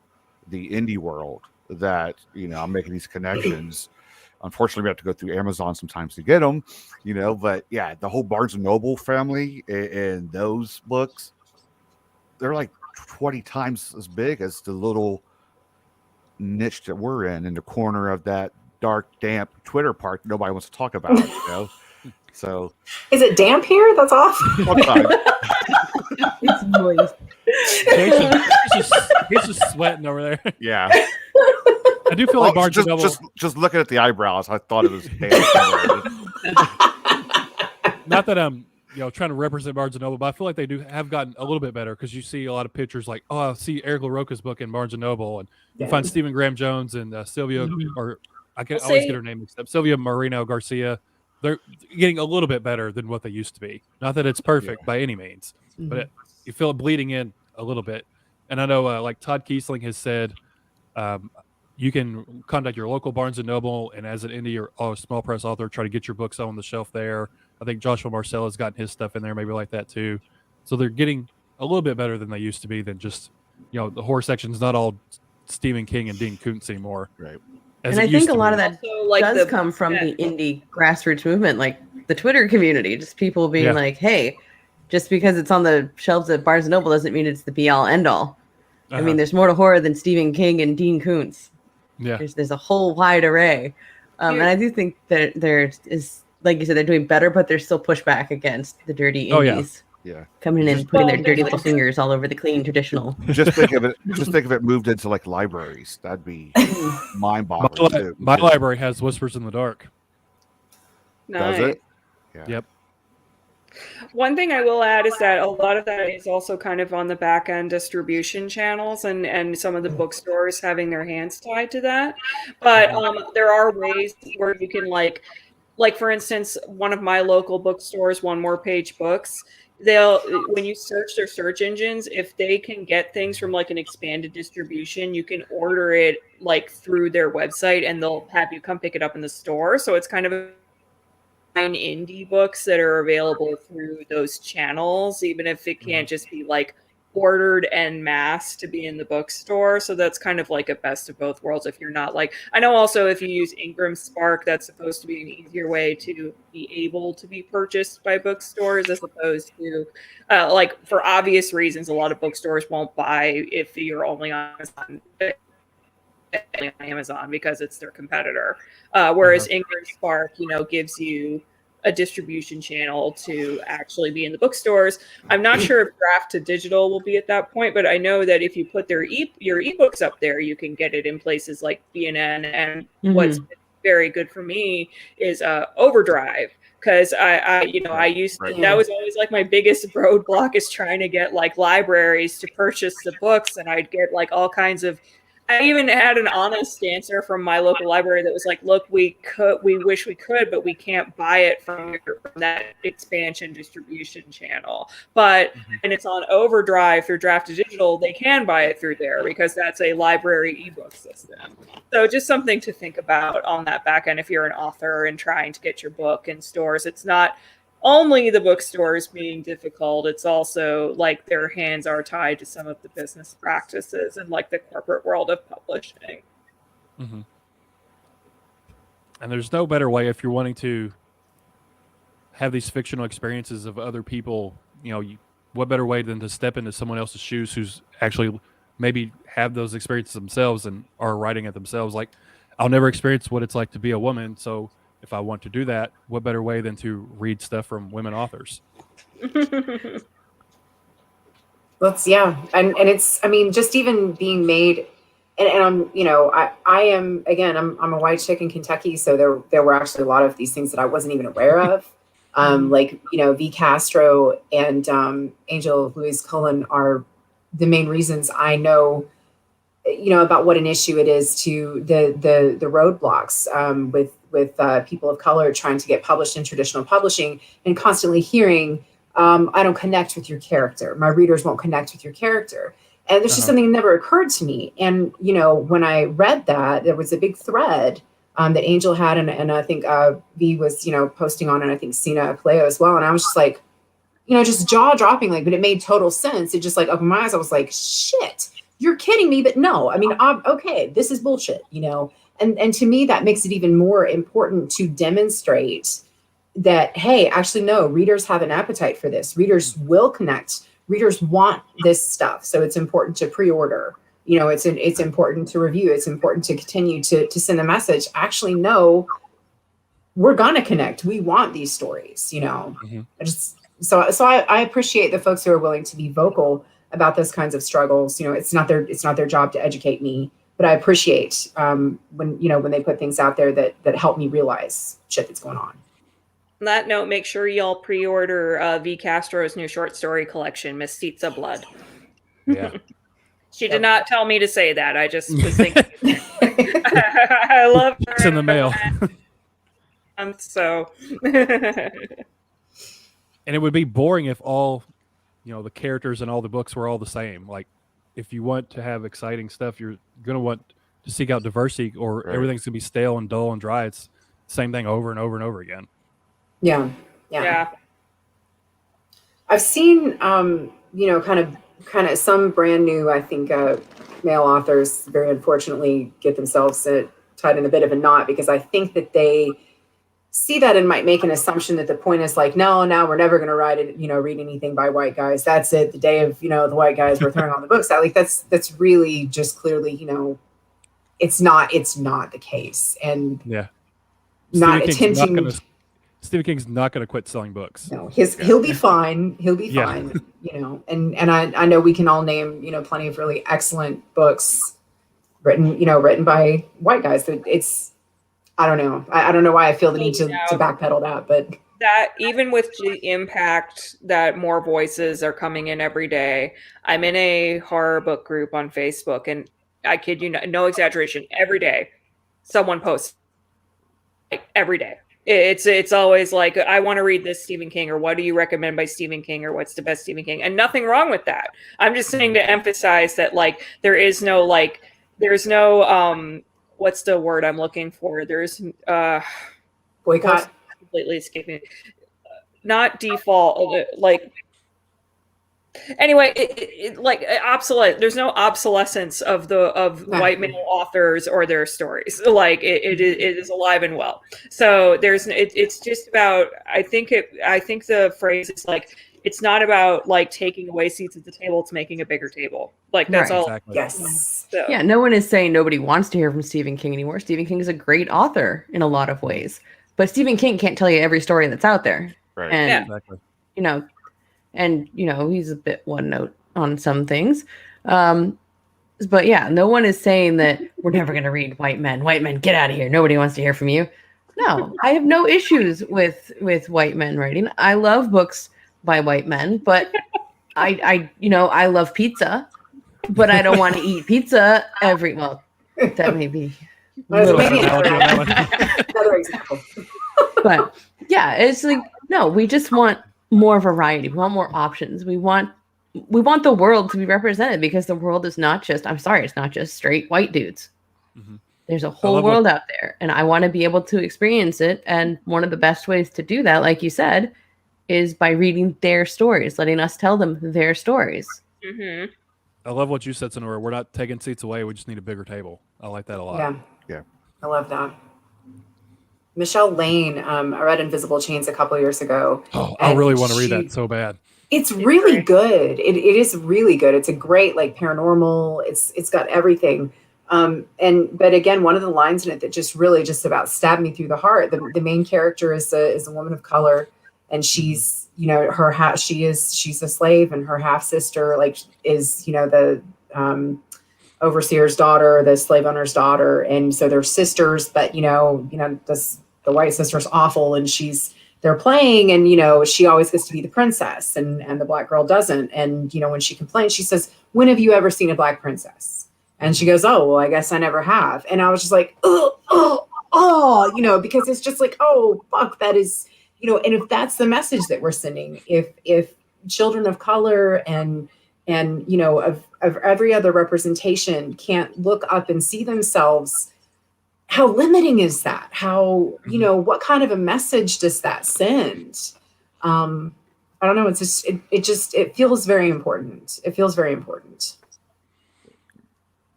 the indie world that I'm making these connections. Unfortunately, we have to go through Amazon sometimes to get them, but yeah, the whole Barnes and Noble family and those books, they're like 20 times as big as the little niche that we're in the corner of that dark, damp Twitter part nobody wants to talk about, So, is it damp here? That's awful. It's moist. He's just sweating over there. Yeah. I do feel like Barnes & Noble. Just looking at the eyebrows, I thought it was Not that I'm trying to represent Barnes & Noble, but I feel like they have gotten a little bit better because you see a lot of pictures like, I see Eric LaRocca's book in Barnes & Noble, and you find Stephen Graham Jones and Sylvia, or I can always get her name mixed up, Sylvia Moreno Garcia. They're getting a little bit better than what they used to be. Not that it's perfect by any means, but you feel it bleeding in a little bit. And I know like Todd Kiesling has said, you can contact your local Barnes & Noble, and as an indie or small press author, try to get your books on the shelf there. I think Joshua Marcel has gotten his stuff in there, maybe like that too. So they're getting a little bit better than they used to be, than just, the horror section's not all Stephen King and Dean Koontz anymore. Right. And I think a lot of that does come from the indie grassroots movement, like the Twitter community, just people being like, hey, just because it's on the shelves at Barnes & Noble doesn't mean it's the be-all, end-all. I mean, there's more to horror than Stephen King and Dean Koontz. Yeah. There's a whole wide array. And I do think that there is, like you said, they're doing better, but there's still pushback against the dirty indies. Yeah. Coming in and putting their dirty little fingers all over the clean traditional. Just think of it moved into like libraries. That'd be mind-boggling. My library has Whispers in the Dark. Nice. Does it? Yeah. Yep. One thing I will add is that a lot of that is also kind of on the back end distribution channels and some of the bookstores having their hands tied to that. But there are ways where you can like for instance, one of my local bookstores, One More Page Books, when you search their search engines, if they can get things from like an expanded distribution, you can order it like through their website and they'll have you come pick it up in the store. So it's kind of indie books that are available through those channels, even if it can't just be like ordered en masse to be in the bookstore. So that's kind of like a best of both worlds. If you're not like, I know also if you use Ingram Spark, that's supposed to be an easier way to be able to be purchased by bookstores, as opposed to like for obvious reasons, a lot of bookstores won't buy if you're only on Amazon because it's their competitor. Whereas Ingram Spark, gives you a distribution channel to actually be in the bookstores. I'm not sure if draft to digital will be at that point, but I know that if you put your ebooks up there, you can get it in places like BNN. And what's been very good for me is Overdrive. Because I used to, that was always like my biggest roadblock, is trying to get like libraries to purchase the books, and I'd get like all kinds of. I even had an honest answer from my local library that was like, "Look, we wish we could, but we can't buy it from that expansion distribution channel. But and it's on Overdrive through Draft to Digital, they can buy it through there because that's a library ebook system. So just something to think about on that back end if you're an author and trying to get your book in stores. It's not only the bookstores being difficult, it's also like their hands are tied to some of the business practices and like the corporate world of publishing. And there's no better way if you're wanting to have these fictional experiences of other people, what better way than to step into someone else's shoes who's actually maybe have those experiences themselves and are writing it themselves. Like, I'll never experience what it's like to be a woman, so if I want to do that, what better way than to read stuff from women authors? And it's, just even being made, and I'm, I am, again, I'm a white chick in Kentucky, so there were actually a lot of these things that I wasn't even aware of. V. Castro and Angel Louise Cullen are the main reasons I know, about what an issue it is to the roadblocks with people of color trying to get published in traditional publishing, and constantly hearing, I don't connect with your character. My readers won't connect with your character. And there's just something that never occurred to me. And, when I read that, there was a big thread that Angel had, and I think V was, posting on, and I think Sina Pleo as well. And I was just like, just jaw dropping, but it made total sense. It just opened my eyes. I was like, shit, you're kidding me. But no, okay, this is bullshit, And to me, that makes it even more important to demonstrate that, hey, actually, no, readers have an appetite for this. Readers will connect. Readers want this stuff. So it's important to pre-order. It's important to review. It's important to continue to send a message. Actually, no, we're going to connect. We want these stories, So I appreciate the folks who are willing to be vocal about those kinds of struggles. It's not their job to educate me, but I appreciate when they put things out there that help me realize shit that's going on. On that note, make sure y'all pre-order V. Castro's new short story collection, Mestiza Blood. Yeah. She did not tell me to say that. I just was thinking. I love her. It's in the mail. So. And it would be boring if all, the characters in all the books were all the same. Like, if you want to have exciting stuff, you're going to want to seek out diversity, or everything's going to be stale and dull and dry. It's the same thing over and over and over again. Yeah. I've seen, kind of some brand new, I think, male authors very unfortunately get themselves tied in a bit of a knot, because I think that they see that and might make an assumption that the point is like, no, we're never going to read anything by white guys. That's it. The day of, the white guys, we're throwing all the books out. Like that's really just clearly, it's not the case. And Stephen King's not going to quit selling books. No, he'll be fine. He'll be fine. And I know we can all name, plenty of really excellent books written by white guys. It's, I don't know. I don't know why I feel the need to backpedal that, but that even with the impact that more voices are coming in every day, I'm in a horror book group on Facebook, and I kid you not, no exaggeration, every day someone posts, every day. It's always like, I want to read this Stephen King, or what do you recommend by Stephen King, or what's the best Stephen King? And nothing wrong with that. I'm just saying to emphasize that, like, there's no what's the word I'm looking for? There's boycott. Completely escaping. Not default. Like, anyway, it like obsolete. There's no obsolescence of white male authors or their stories. Like it is alive and well. So it's just about. I think the phrase is like, it's not about like taking away seats at the table. It's making a bigger table. Like that's all. Exactly. Yes. So. Yeah. No one is saying nobody wants to hear from Stephen King anymore. Stephen King is a great author in a lot of ways, but Stephen King can't tell you every story that's out there. Right. And, Exactly. He's a bit one note on some things. But yeah, no one is saying that we're never going to read white men. White men, get out of here. Nobody wants to hear from you. No, I have no issues with white men writing. I love books by white men, but I love pizza, but I don't want to eat pizza that may be another example. But yeah, it's like, no, we just want more variety. We want more options. We want the world to be represented, because the world is not just, it's not just straight white dudes. Mm-hmm. There's a whole world out there, and I want to be able to experience it. And one of the best ways to do that, like you said, is by reading their stories, letting us tell them their stories. Mm-hmm. I love what you said, Sonora. We're not taking seats away. We just need a bigger table. I like that a lot. Yeah. I love that. Michelle Lane, I read Invisible Chains a couple of years ago. Oh, I really want to read that so bad. It's really good. It is really good. It's a great, like, paranormal. It's got everything. But again, one of the lines in it that just really just about stabbed me through the heart. The main character is a woman of color, and she's, she's a slave, and her half sister is the overseer's daughter, the slave owner's daughter, and so they're sisters. But the white sister's awful, and they're playing, and she always gets to be the princess, and the black girl doesn't. And when she complains, she says, "When have you ever seen a black princess?" And she goes, "Oh, well, I guess I never have." And I was just like, because it's just like, oh, fuck, that is, and if that's the message that we're sending, if children of color and of every other representation can't look up and see themselves, how limiting is that? How, what kind of a message does that send? I don't know. It's just, it feels very important. It feels very important.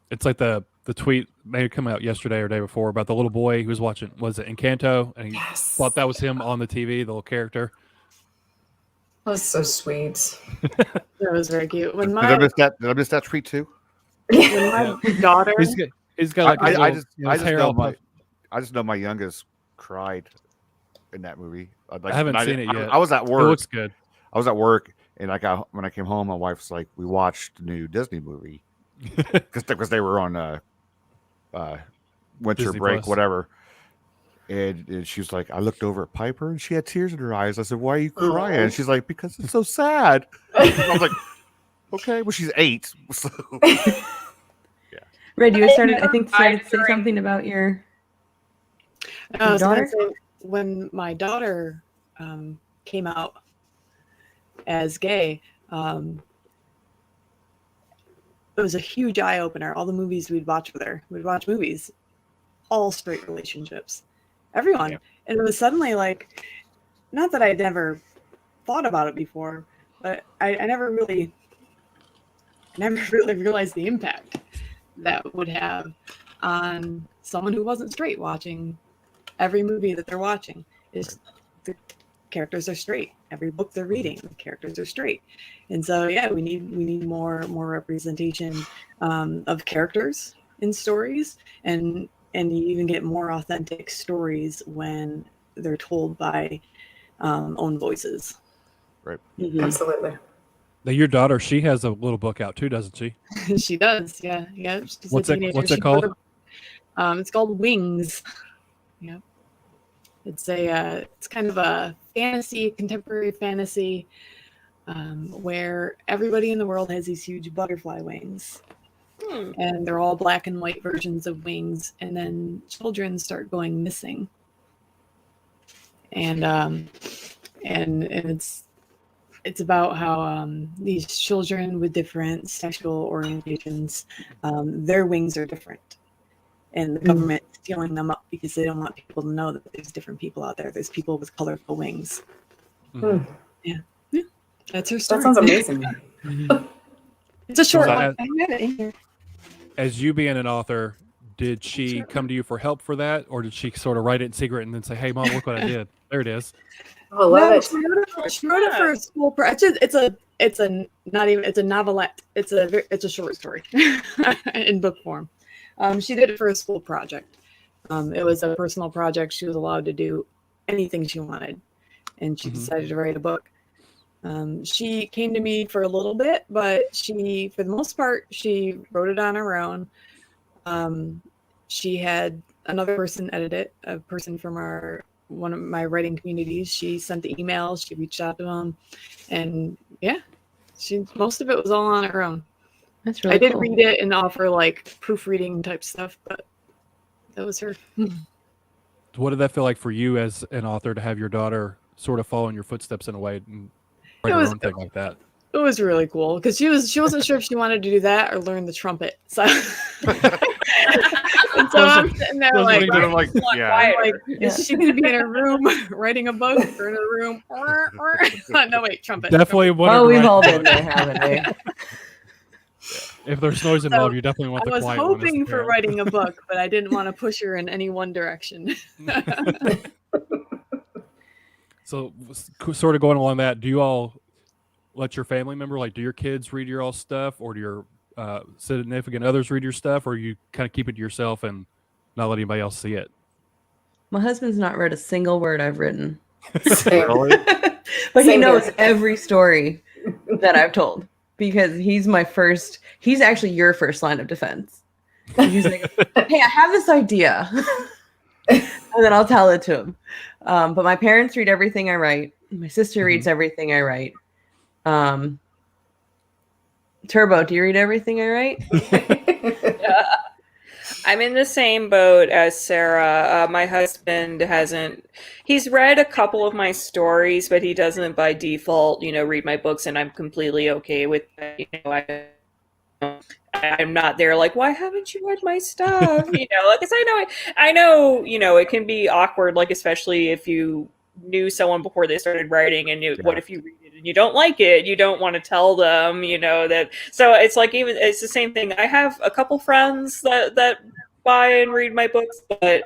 It's like the tweet may have come out yesterday or day before about the little boy who was watching, was it Encanto? And he thought that was him on the TV, the little character. That was so sweet. That was very cute. Did I miss that tweet too? When my daughter, he's got like I just know my youngest cried in that movie. I haven't seen it yet. I was at work. It looks good. I was at work, And when I came home, my wife's like, we watched the new Disney movie because they were on winter Disney break, Plus. whatever. And she was like, I looked over at Piper and she had tears in her eyes. I said, why are you crying? And she's like, because it's so sad. I was like, okay, well, she's 8. So. Red, you started to say something about your daughter? When my daughter came out as gay, it was a huge eye opener. All the movies we'd watch with her, we'd watch movies, all straight relationships, everyone. Yeah. And it was suddenly like, not that I'd never thought about it before, but I never really realized the impact that would have on someone who wasn't straight watching every movie that they're watching. Is the characters are straight. Every book they're reading, the characters are straight. And so we need more representation of characters in stories, and you even get more authentic stories when they're told by own voices. Right. Mm-hmm. Absolutely. Now, your daughter, she has a little book out too, doesn't she? She does, yeah. She's what's a teenager. What's it called? It's called Wings. Yeah. It's kind of a contemporary fantasy, where everybody in the world has these huge butterfly wings, and they're all black and white versions of wings. And then children start going missing, and it's about how these children with different sexual orientations, their wings are different. And the government is stealing them up because they don't want people to know that there's different people out there. There's people with colorful wings. Mm. Yeah. That's her story. That sounds amazing. It's a short one. As, I have it in here. As you being an author, did she come to you for help for that, or did she sort of write it in secret and then say, "Hey, Mom, look what I did. There it is." Oh, I love it. She wrote it for a school project. It's a novelette. It's a short story in book form. She did it for a school project. It was a personal project. She was allowed to do anything she wanted, and she decided to write a book. She came to me for a little bit, but for the most part, she wrote it on her own. She had another person edit it, a person from one of my writing communities. She sent the emails, she reached out to them, and most of it was all on her own. That's really I did cool. read it and offer like proofreading type stuff, but that was her. What did that feel like for you as an author to have your daughter sort of follow in your footsteps in a way and write her own thing like that? It was really cool because she wasn't sure if she wanted to do that or learn the trumpet. So, and so I'm sitting there like, is she going to be in her room writing a book or in her room? No, wait, trumpet. Definitely one. Oh, we've all been there, haven't we? If there's noise involved, you definitely want the quiet one. I was hoping for writing a book, but I didn't want to push her in any one direction. So, sort of going along that, do you all let your family member, like, do your kids read your all stuff, or do your significant others read your stuff, or you kind of keep it to yourself and not let anybody else see it? My husband's not read a single word I've written. Really? But he knows every story that I've told because he's actually your first line of defense. He's like, hey, I have this idea. And then I'll tell it to him. But my parents read everything I write. My sister reads everything I write. Turbo, do you read everything I write? I'm in the same boat as Sarah. My husband he's read a couple of my stories, but he doesn't by default, read my books, and I'm completely okay with that. I'm not there like, why haven't you read my stuff? Because I know, it can be awkward, like, especially if you knew someone before they started writing, and what if you read it and you don't like it? You don't want to tell them, that. So it's like, it's the same thing. I have a couple friends that buy and read my books, but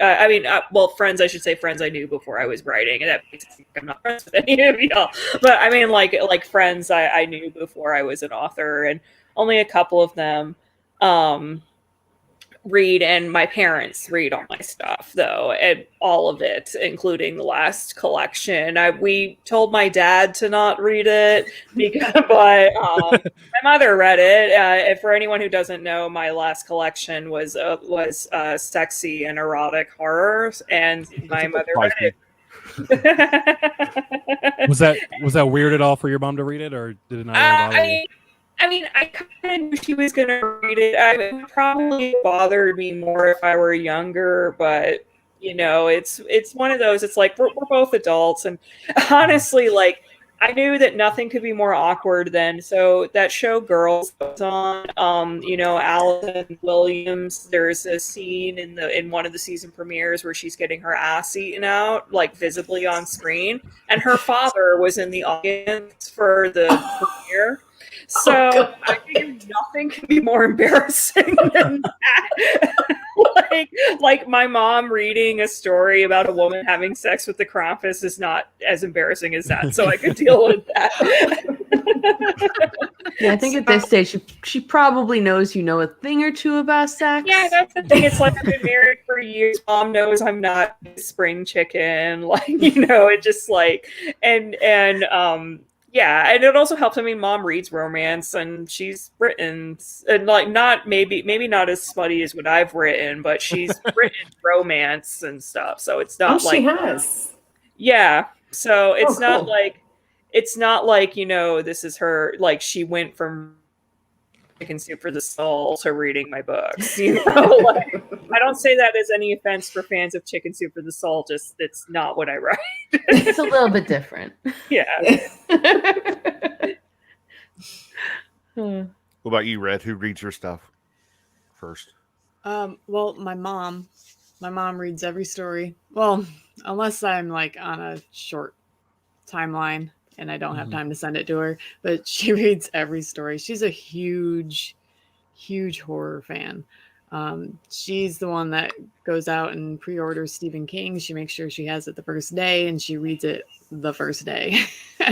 friends, I should say, friends I knew before I was writing, and that makes me I'm not friends with any of y'all. But I mean, like friends I knew before I was an author, and only a couple of them. read, and my parents read all my stuff, though, and all of it, including the last collection. We told my dad to not read it, but my mother read it. For anyone who doesn't know, my last collection was sexy and erotic horror, and my mother read it. Was that weird at all for your mom to read it, or did it not really bother you? I mean, I kind of knew she was going to read it. It would probably bothered me more if I were younger, but it's one of those. It's like we're both adults, and honestly, like I knew that nothing could be more awkward than that show Girls was on. Allison Williams. There's a scene in one of the season premieres where she's getting her ass eaten out, like visibly on screen, and her father was in the audience for the premiere. So I think nothing can be more embarrassing than that. like my mom reading a story about a woman having sex with the Krampus is not as embarrassing as that. So I could deal with that. Yeah, I think at this stage she probably knows a thing or two about sex. Yeah, that's the thing. It's like I've been married for years. Mom knows I'm not a spring chicken. It just yeah, and it also helps. I mean, Mom reads romance, and she's written, and maybe not as smutty as what I've written, but she's written romance and stuff. So it's not like she has. Yeah, so it's not cool. like this is her. Like she went from Chicken Soup for the Soul to reading my books. I don't say that as any offense for fans of Chicken Soup for the Soul. Just it's not what I write. It's a little bit different. Yeah. What about you, Red? Who reads your stuff first? Well, my mom reads every story. Well, unless I'm like on a short timeline and I don't have time to send it to her, but she reads every story. She's a huge horror fan. She's the one that goes out and pre-orders Stephen King. She makes sure she has it the first day, and she reads it the first day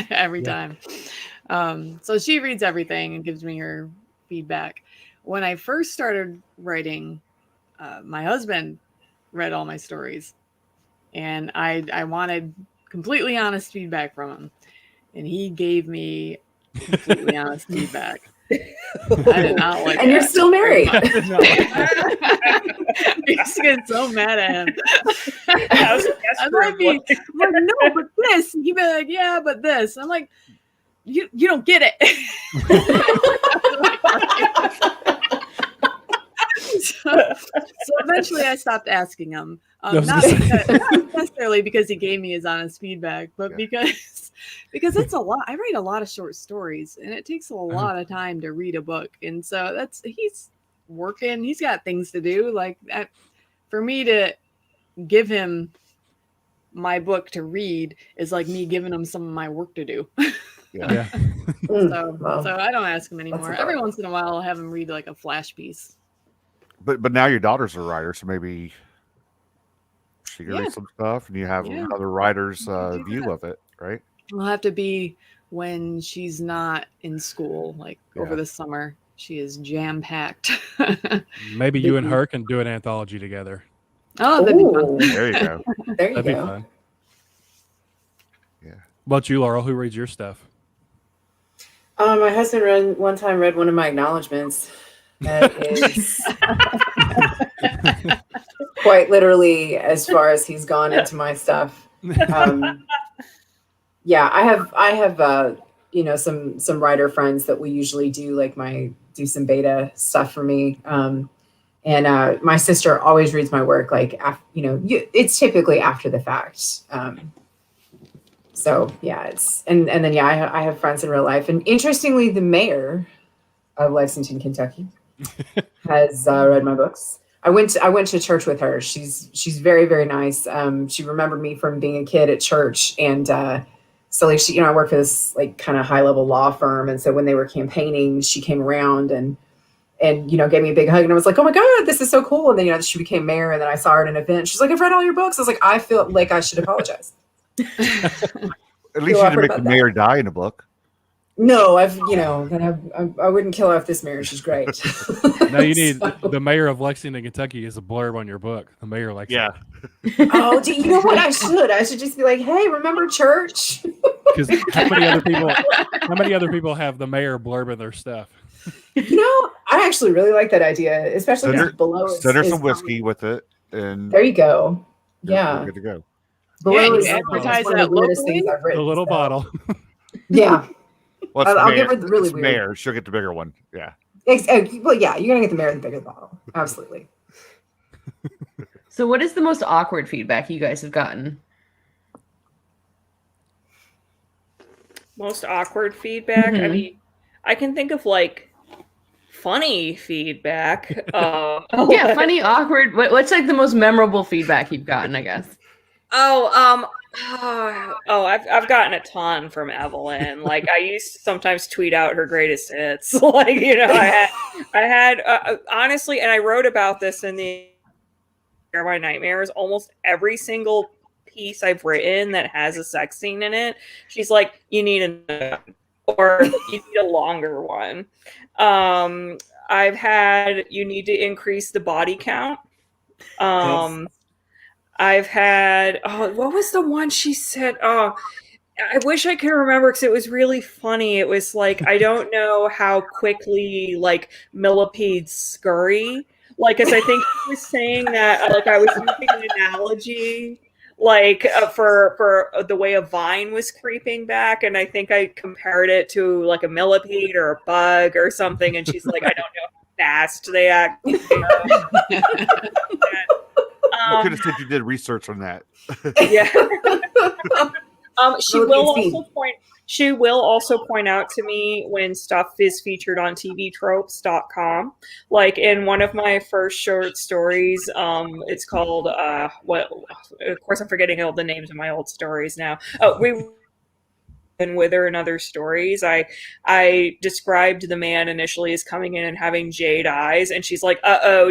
every time. So she reads everything and gives me her feedback. When I first started writing, my husband read all my stories, and I wanted completely honest feedback from him, and he gave me completely honest feedback. I did not like and you're still married. He's getting so mad at him. I might be like, no, but this. He'd be like, yeah, but this. I'm like, you don't get it. So eventually I stopped asking him. Not necessarily because he gave me his honest feedback, but because it's a lot. I write a lot of short stories, and it takes a lot of time to read a book. And so he's working. He's got things to do. For me to give him my book to read is like me giving him some of my work to do. Yeah. So I don't ask him anymore. Every once in a while, I'll have him read like a flash piece. But now your daughter's a writer, so maybe she can read some stuff, and you have another writer's view of it, right? It'll have to be when she's not in school, over the summer. She is jam-packed. Maybe you and her can do an anthology together. Oh, that'd be fun. There you go. That'd be fun. Yeah. What about you, Laurel? Who reads your stuff? My husband one time read one of my acknowledgments. That is quite literally as far as he's gone into my stuff. Yeah, I have some writer friends that we usually do do some beta stuff for me. And my sister always reads my work it's typically after the fact. So yeah, I have friends in real life, and interestingly, the mayor of Lexington, Kentucky, has read my books. I went to church with her. She's very, very nice. She remembered me from being a kid at church, and so I work for this kind of high level law firm, and so when they were campaigning, she came around and gave me a big hug, and I was like, oh my God, this is so cool. And then she became mayor, and then I saw her at an event. She's like, I've read all your books. I was like, I feel like I should apologize. At least you didn't make the mayor die in a book. No, I wouldn't kill her if this marriage is great. Now you need the mayor of Lexington, Kentucky is a blurb on your book. The mayor likes Yeah. Oh, you know what? I should just be like, hey, remember church? Because how many other people have the mayor blurb in their stuff? I actually really like that idea, especially because below send her some whiskey with it, and there you go. Yeah, we're good to go. Below you advertise that locally. I've written, The little bottle. Yeah. Well, I'll give her the really weird. Mayor. She'll get the bigger one. Yeah. Well, yeah, you're gonna get the mayor the bigger bottle. Absolutely. So, what is the most awkward feedback you guys have gotten? Most awkward feedback? Mm-hmm. I mean, I can think of like funny feedback. Yeah, funny, awkward. What's like the most memorable feedback you've gotten, I guess? I've gotten a ton from Evelyn. Like I used to sometimes tweet out her greatest hits. Like, I had honestly, and I wrote about this in the My Nightmares. Almost every single piece I've written that has a sex scene in it, she's like, you need or you need a longer one. I've had, you need to increase the body count. I've had, what was the one she said? I wish I could remember because it was really funny. It was like, I don't know how quickly like millipedes scurry. Like, as I think she was saying that, like I was using an analogy, like for the way a vine was creeping back, and I think I compared it to like a millipede or a bug or something. And she's like, I don't know how fast they act. I could have said you did research on that. Yeah. She will also point out to me when stuff is featured on tvtropes.com. Like in one of my first short stories, it's called of course I'm forgetting all the names of my old stories now. And Wither and Other Stories, I described the man initially as coming in and having jade eyes, and she's like,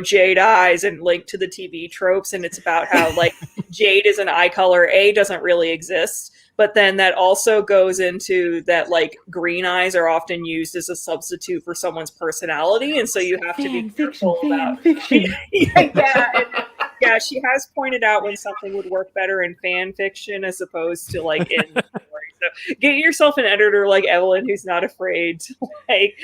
jade eyes, and linked to the TV tropes, and it's about how like jade is an eye color, doesn't really exist, but then that also goes into that like green eyes are often used as a substitute for someone's personality, and so you have to be careful about fiction. Yeah, she has pointed out when something would work better in fan fiction as opposed to like in story. So get yourself an editor like Evelyn who's not afraid to like,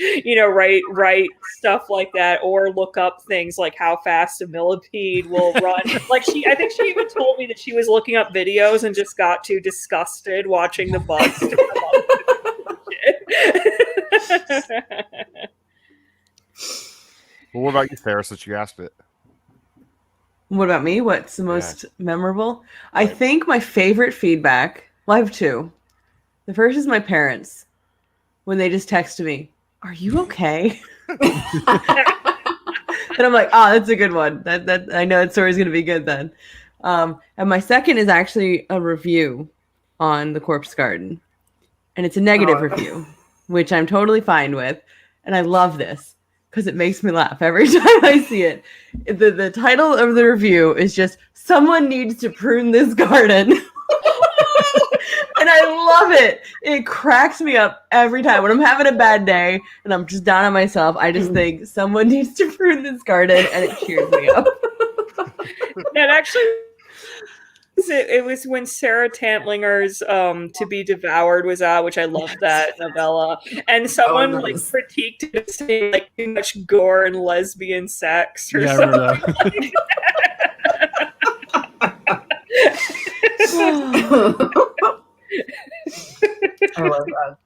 write stuff like that, or look up things like how fast a millipede will run. Like I think she even told me that she was looking up videos and just got too disgusted watching the bugs. Well, what about you, Sarah, since you asked it? What about me? What's the most memorable? I think my favorite feedback, well, I have two. The first is my parents when they just texted me, "Are you okay?" And I'm like, that's a good one. That I know that story's gonna be good then. And my second is actually a review on The Corpse Garden, and it's a negative review, which I'm totally fine with, and I love this because it makes me laugh every time I see it. The title of the review is just "Someone Needs to Prune This Garden." And I love it. It cracks me up every time. When I'm having a bad day and I'm just down on myself, I just think someone needs to prune this garden, and it cheers me up. That actually, it was when Sarah Tantlinger's To Be Devoured was out, which I loved that novella. And someone critiqued it, saying like too much gore and lesbian sex or something. I love that.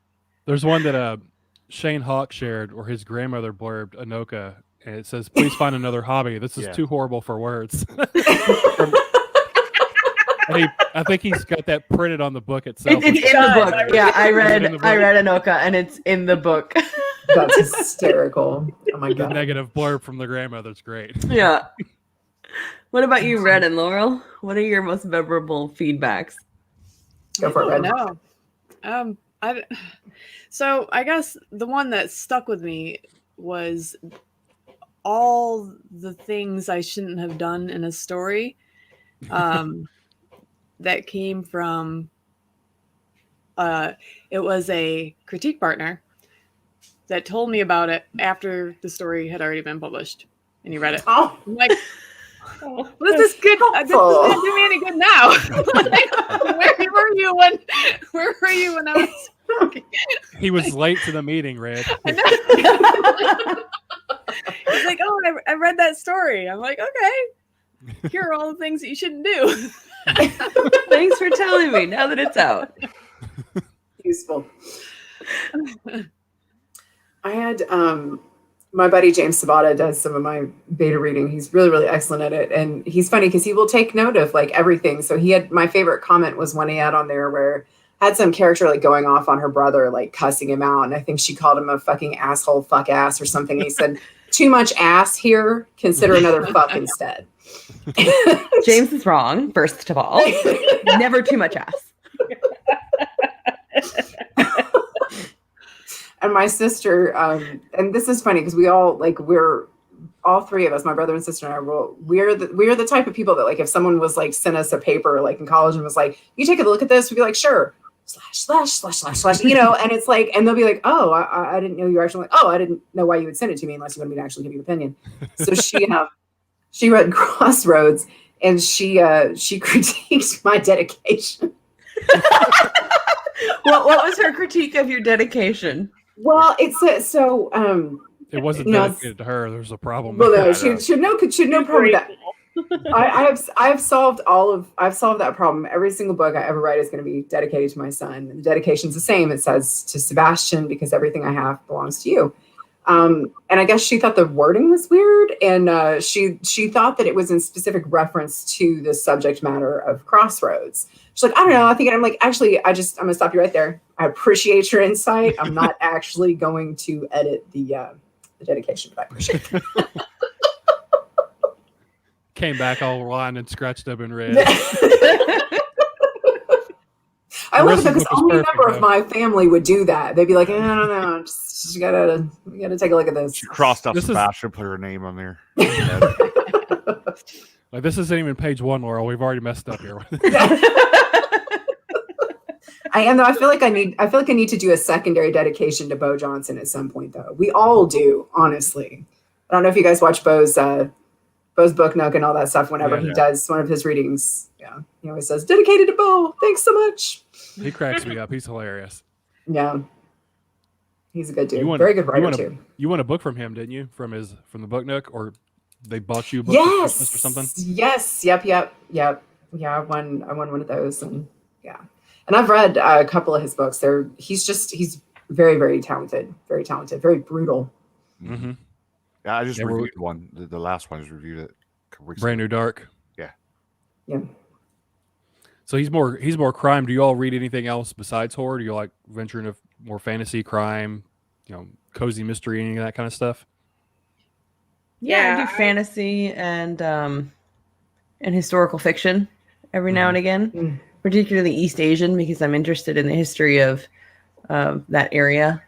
There's one that Shane Hawk shared where his grandmother blurbed Anoka, and it says, "Please find another hobby. This is too horrible for words." And I think he's got that printed on the book itself. It's in the book. Yeah, I read Anoka, and it's in the book. That's hysterical. Oh my god. The negative blurb from the grandmother's great. Yeah. What about you, Red and Laurel? What are your most memorable feedbacks? Go for it, Red. No. So I guess the one that stuck with me was all the things I shouldn't have done in a story that came from it was a critique partner that told me about it after the story had already been published, and he read it. Oh, I'm like, well, this is good. This doesn't do me any good now. Like, where were you when I was talking? He was late to the meeting, Red. He's like, oh, I read that story. I'm like, okay, here are all the things that you shouldn't do. Thanks for telling me now that it's out. Useful. I had my buddy James Sabata does some of my beta reading. He's really, really excellent at it. And he's funny because he will take note of like everything. So he had, my favorite comment was one he had on there where had some character like going off on her brother, like cussing him out. And I think she called him a fucking asshole, fuck ass or something. And he said, too much ass here. Consider another fuck instead. James is wrong, first of all. Never too much ass. And my sister, and this is funny because we all like, we're all three of us, my brother and sister and I, we're the type of people that like, if someone was like, sent us a paper like in college and was like, you take a look at this, we'd be like, sure, ////// you know, and it's like, and they'll be like, oh, I didn't know you were actually like, oh, I didn't know why you would send it to me unless you wanted me to actually give you an opinion. So she read Crossroads and she critiqued my dedication. What was her critique of your dedication? Well, it's so it wasn't dedicated to her. There's a problem. Well, no, she had no problem with that. I've solved that problem. Every single book I ever write is going to be dedicated to my son. And the dedication's the same. It says to Sebastian because everything I have belongs to you. And I guess she thought the wording was weird, and she thought that it was in specific reference to the subject matter of Crossroads. She's like, I don't know. I think I'm like, actually, I'm gonna stop you right there. I appreciate your insight. I'm not actually going to edit the dedication, but I appreciate it. Came back all lined and scratched up and red. I love it because only a member of my family would do that. They'd be like, I don't know, just gotta take a look at this. She crossed off Sebastian, put her name on there. Like, this isn't even page 1, Laurel. We've already messed up here. I am though. I feel like I need to do a secondary dedication to Bo Johnson at some point, though. We all do, honestly. I don't know if you guys watch Bo's Book Nook and all that stuff. Whenever he does one of his readings, he always says, "Dedicated to Bo. Thanks so much." He cracks me up. He's hilarious. Yeah, he's a good dude. Very good writer too. You won a book from him, didn't you? From the Book Nook, or they bought you a book for Christmas or something? Yes. Yep. Yeah, I won one of those, and and I've read a couple of his books. He's very, very talented, very brutal. Mm-hmm. Yeah, I just reviewed one. The last one I just reviewed it. Brand New Dark. Yeah. So he's more crime. Do you all read anything else besides horror? Do you like venture into more fantasy, crime, cozy mystery, any of that kind of stuff? Yeah, I do fantasy and historical fiction every now and again, particularly East Asian because I'm interested in the history of that area.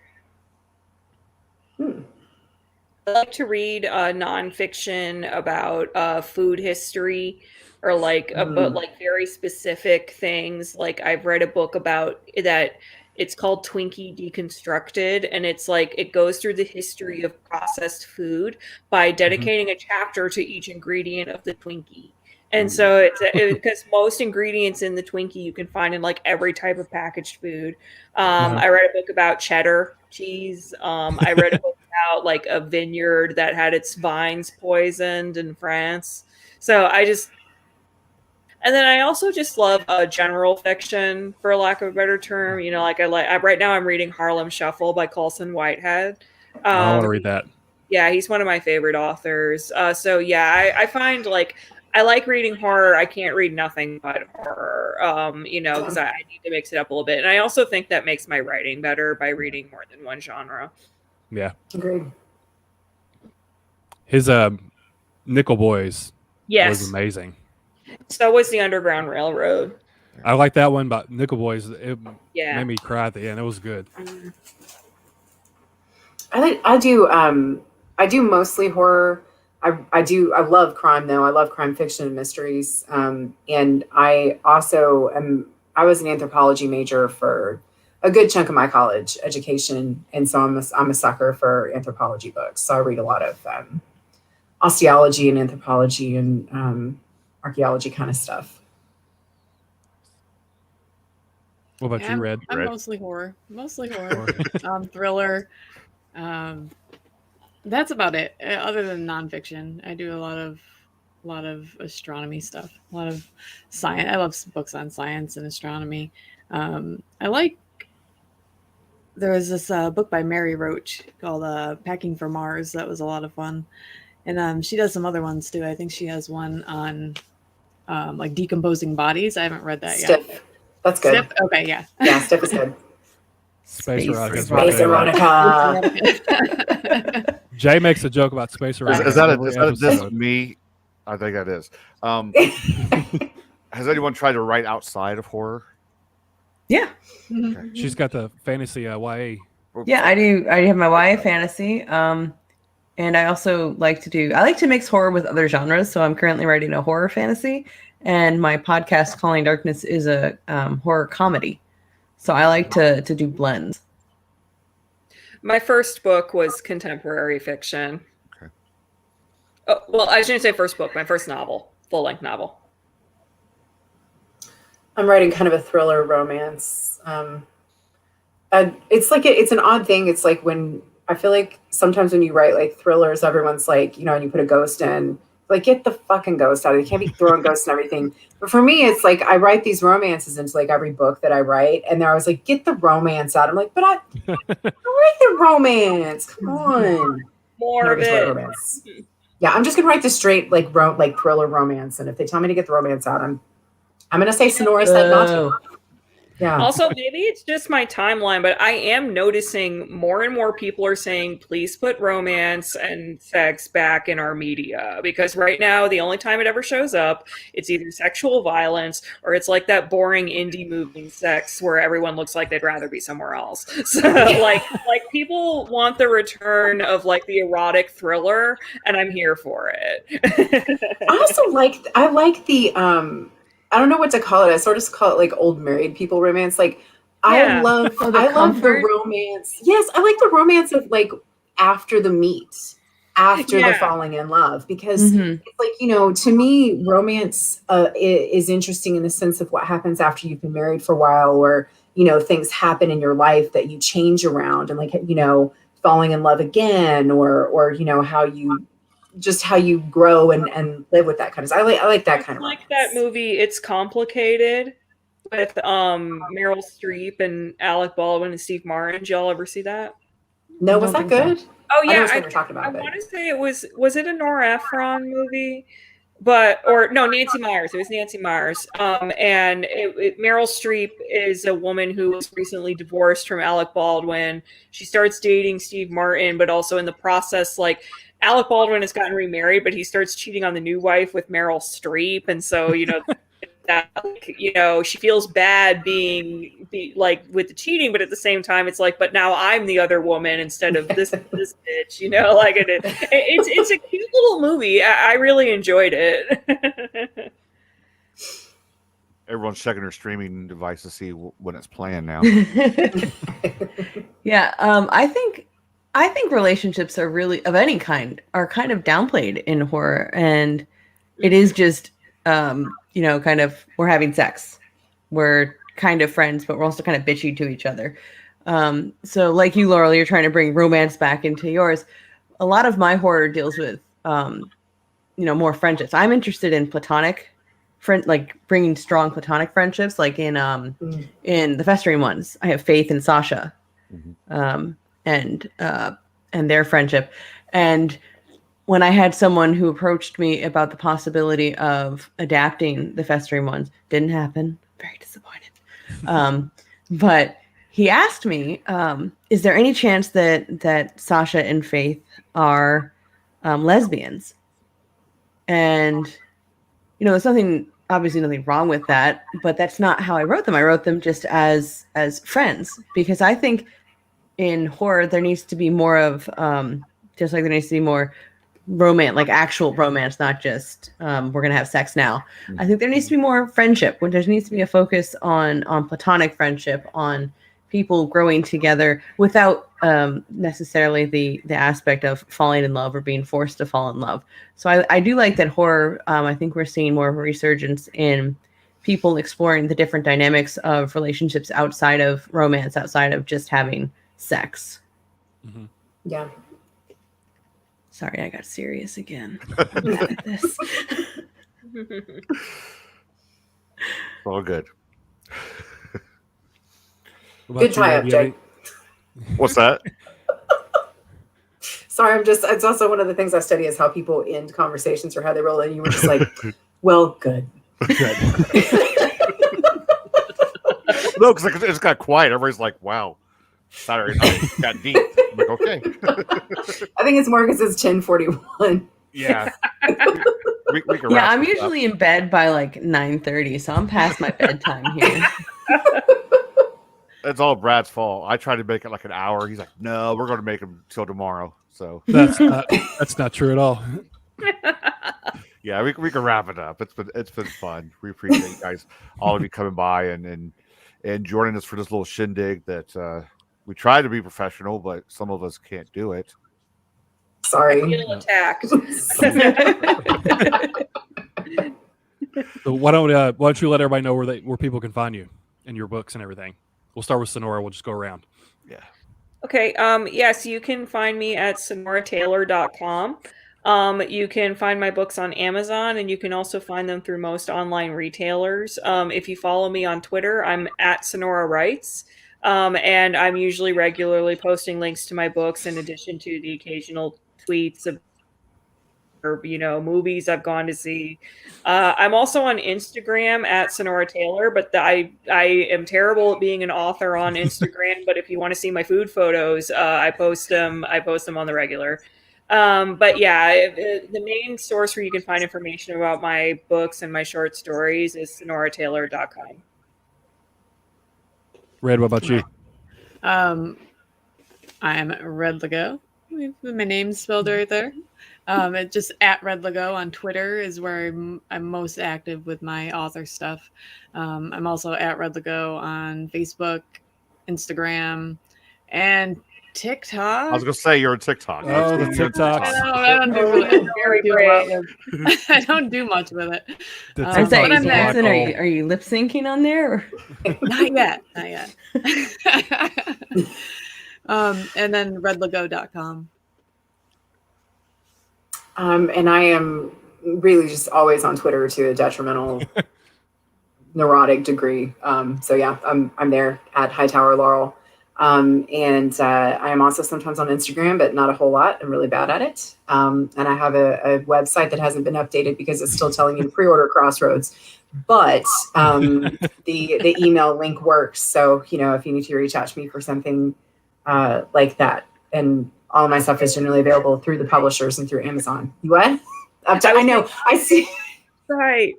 I like to read nonfiction about food history or about very specific things. Like I've read a book about that. It's called Twinkie Deconstructed, and it's like it goes through the history of processed food by dedicating a chapter to each ingredient of the Twinkie. And so it's because most ingredients in the Twinkie you can find in like every type of packaged food. I read a book about cheddar cheese. I read a book about like a vineyard that had its vines poisoned in France. So and then I also just love general fiction, for lack of a better term. Right now I'm reading Harlem Shuffle by Colson Whitehead. I want to read that. Yeah, he's one of my favorite authors. I find like I like reading horror. I can't read nothing but horror, because I need to mix it up a little bit. And I also think that makes my writing better by reading more than one genre. Yeah. Agreed. His Nickel Boys was amazing. So was the Underground Railroad. I like that one, but Nickel Boys, it made me cry at the end. It was good. I do mostly horror. I love crime though. I love crime fiction and mysteries. And I also I was an anthropology major for a good chunk of my college education, and so I'm a sucker for anthropology books. So I read a lot of osteology and anthropology and archaeology kind of stuff. What about you, Red? I'm mostly horror. Thriller. That's about it. Other than nonfiction, I do a lot of astronomy stuff. A lot of science. I love books on science and astronomy. There was this book by Mary Roach called Packing for Mars. That was a lot of fun. And she does some other ones too. I think she has one on like decomposing bodies. I haven't read that Stiff. yet. That's good. Stiff? Okay, yeah. Yeah, Stiff is good. Space erotica. Space erotica. Jay makes a joke about space erotica. Is that a diss me? I think that is. Has anyone tried to write outside of horror? Yeah. Okay. She's got the fantasy YA. Yeah, I do. I have my YA fantasy. And I also like to mix horror with other genres. So I'm currently writing a horror fantasy, and my podcast Calling Darkness is a horror comedy. So I like to do blends. My first book was contemporary fiction. Okay. Oh, well, I shouldn't say first book. My first novel, full-length novel. I'm writing kind of a thriller romance. It's like it's an odd thing. It's like when I feel like sometimes when you write like thrillers, everyone's like, and you put a ghost in, like, get the fucking ghost out of it. You can't be throwing ghosts and everything. But for me, it's like I write these romances into like every book that I write, and there I was like, get the romance out. I'm like, but I write the romance. Come on, more of it. Romance. Yeah, I'm just gonna write the straight like thriller romance, and if they tell me to get the romance out, I'm gonna say Sonora said not to. Yeah. Also, maybe it's just my timeline, but I am noticing more and more people are saying, please put romance and sex back in our media. Because right now, the only time it ever shows up, it's either sexual violence or it's like that boring indie movie sex where everyone looks like they'd rather be somewhere else. So like people want the return of like the erotic thriller, and I'm here for it. I also like the I don't know what to call it. I sort of call it like old married people romance. Like I love the romance. Yes, I like the romance of like after the meet, after the falling in love, because it's like, to me, romance is interesting in the sense of what happens after you've been married for a while, or things happen in your life that you change around, and like falling in love again, or how you grow and live with that kind of stuff. I like that kind of like romance. That movie It's Complicated with Meryl Streep and Alec Baldwin and Steve Martin. Did y'all ever see that? No, was that good? So. Oh yeah, I want to say it was it a Nora Ephron movie? Nancy Myers. It was Nancy Myers. And Meryl Streep is a woman who was recently divorced from Alec Baldwin. She starts dating Steve Martin, but also in the process, like, Alec Baldwin has gotten remarried, but he starts cheating on the new wife with Meryl Streep, and so she feels bad being with the cheating, but at the same time, it's like, but now I'm the other woman instead of this bitch, it's a cute little movie. I really enjoyed it. Everyone's checking their streaming device to see when it's playing now. Yeah, I think relationships are really of any kind are kind of downplayed in horror, and it is just kind of we're having sex, we're kind of friends, but we're also kind of bitchy to each other. So like you, Laurel, you're trying to bring romance back into yours. A lot of my horror deals with more friendships. I'm interested in platonic like bringing strong platonic friendships, like in the Festering ones. I have Faith and Sasha. And their friendship. And when I had someone who approached me about the possibility of adapting the Festering ones, didn't happen. Very disappointed. But he asked me, is there any chance that Sasha and Faith are lesbians? And, there's obviously nothing wrong with that, but that's not how I wrote them. I wrote them just as friends, because I think in horror, there needs to be more of, just like there needs to be more romance, like actual romance, not just we're going to have sex now. I think there needs to be more friendship. When there needs to be a focus on platonic friendship, on people growing together without necessarily the aspect of falling in love or being forced to fall in love. So I do like that horror. I think we're seeing more of a resurgence in people exploring the different dynamics of relationships outside of romance, outside of just having sex. Mm-hmm. Yeah. Sorry, I got serious again. I'm mad at this. All good. Good tie-up, Jake. What's that? Sorry, it's also one of the things I study is how people end conversations or how they roll in. You were just like, well, good. No, because it just got quiet. Everybody's like, wow. Saturday night got deep. I'm like, okay. I think it's more because it's 10:41. Yeah. We can Yeah, wrap I'm this usually up. in bed by like 9:30, so I'm past my bedtime here. It's all Brad's fault. I tried to make it like an hour. He's like, no, we're going to make him till tomorrow. So That's not true at all. yeah, we can wrap it up. It's been fun. We appreciate you guys, all of you coming by and joining us for this little shindig that we try to be professional, but some of us can't do it. Sorry. I feel attacked. So why don't you let everybody know where people can find you and your books and everything? We'll start with Sonora. We'll just go around. Yeah. Okay. Yes, you can find me at sonorataylor.com. You can find my books on Amazon, and you can also find them through most online retailers. If you follow me on Twitter, I'm at Sonora Writes. And I'm usually regularly posting links to my books in addition to the occasional tweets of movies I've gone to see. I'm also on Instagram at Sonora Taylor, but I am terrible at being an author on Instagram. But if you want to see my food photos, I post them on the regular. But yeah, the main source where you can find information about my books and my short stories is sonorataylor.com. Red, what about you? I'm Red Lagoe. My name's spelled right there. It's just at Red Lagoe on Twitter is where I'm most active with my author stuff. I'm also at Red Lagoe on Facebook, Instagram, and TikTok. I was going to say you're on TikTok. Oh, the TikTok. I don't do much with it. I'm saying, Jackson, are you lip syncing on there? Not yet. And then redlagoe.com. And I am really just always on Twitter to a detrimental, neurotic degree. So yeah, I'm there at Hightower Laurel. And I am also sometimes on Instagram, but not a whole lot. I'm really bad at it. And I have a website that hasn't been updated because it's still telling you to pre-order Crossroads. But the email link works. So, if you need to reach out to me for something like that. And all of my stuff is generally available through the publishers and through Amazon. What? I know. I see. Right.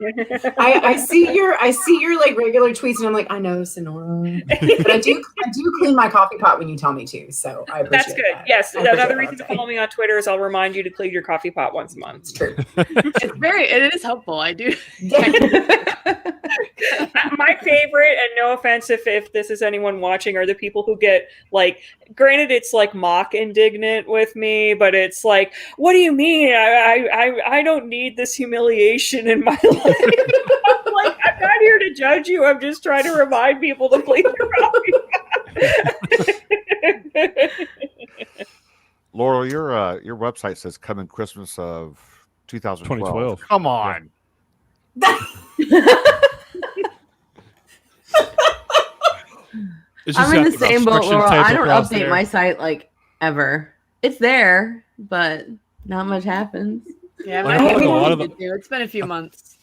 I see your like regular tweets, and I'm like, I know, Sonora, but I do clean my coffee pot when you tell me to. So I appreciate That's good. that. Yes, another reason to follow me on Twitter is I'll remind you to clean your coffee pot once a month. It's true. It is helpful. I do. My favorite, and no offense if this is anyone watching, are the people who get like, granted it's like mock indignant with me, but it's like, what do you mean? I don't need this humiliation in my life. I'm like, I'm not here to judge you. I'm just trying to remind people to clean their coffee. Laurel, your website says coming Christmas of 2012. 2012. Come on. I'm in the same boat, Laurel. I don't update my site like ever. It's there, but not much happens. Yeah, it's been a few months.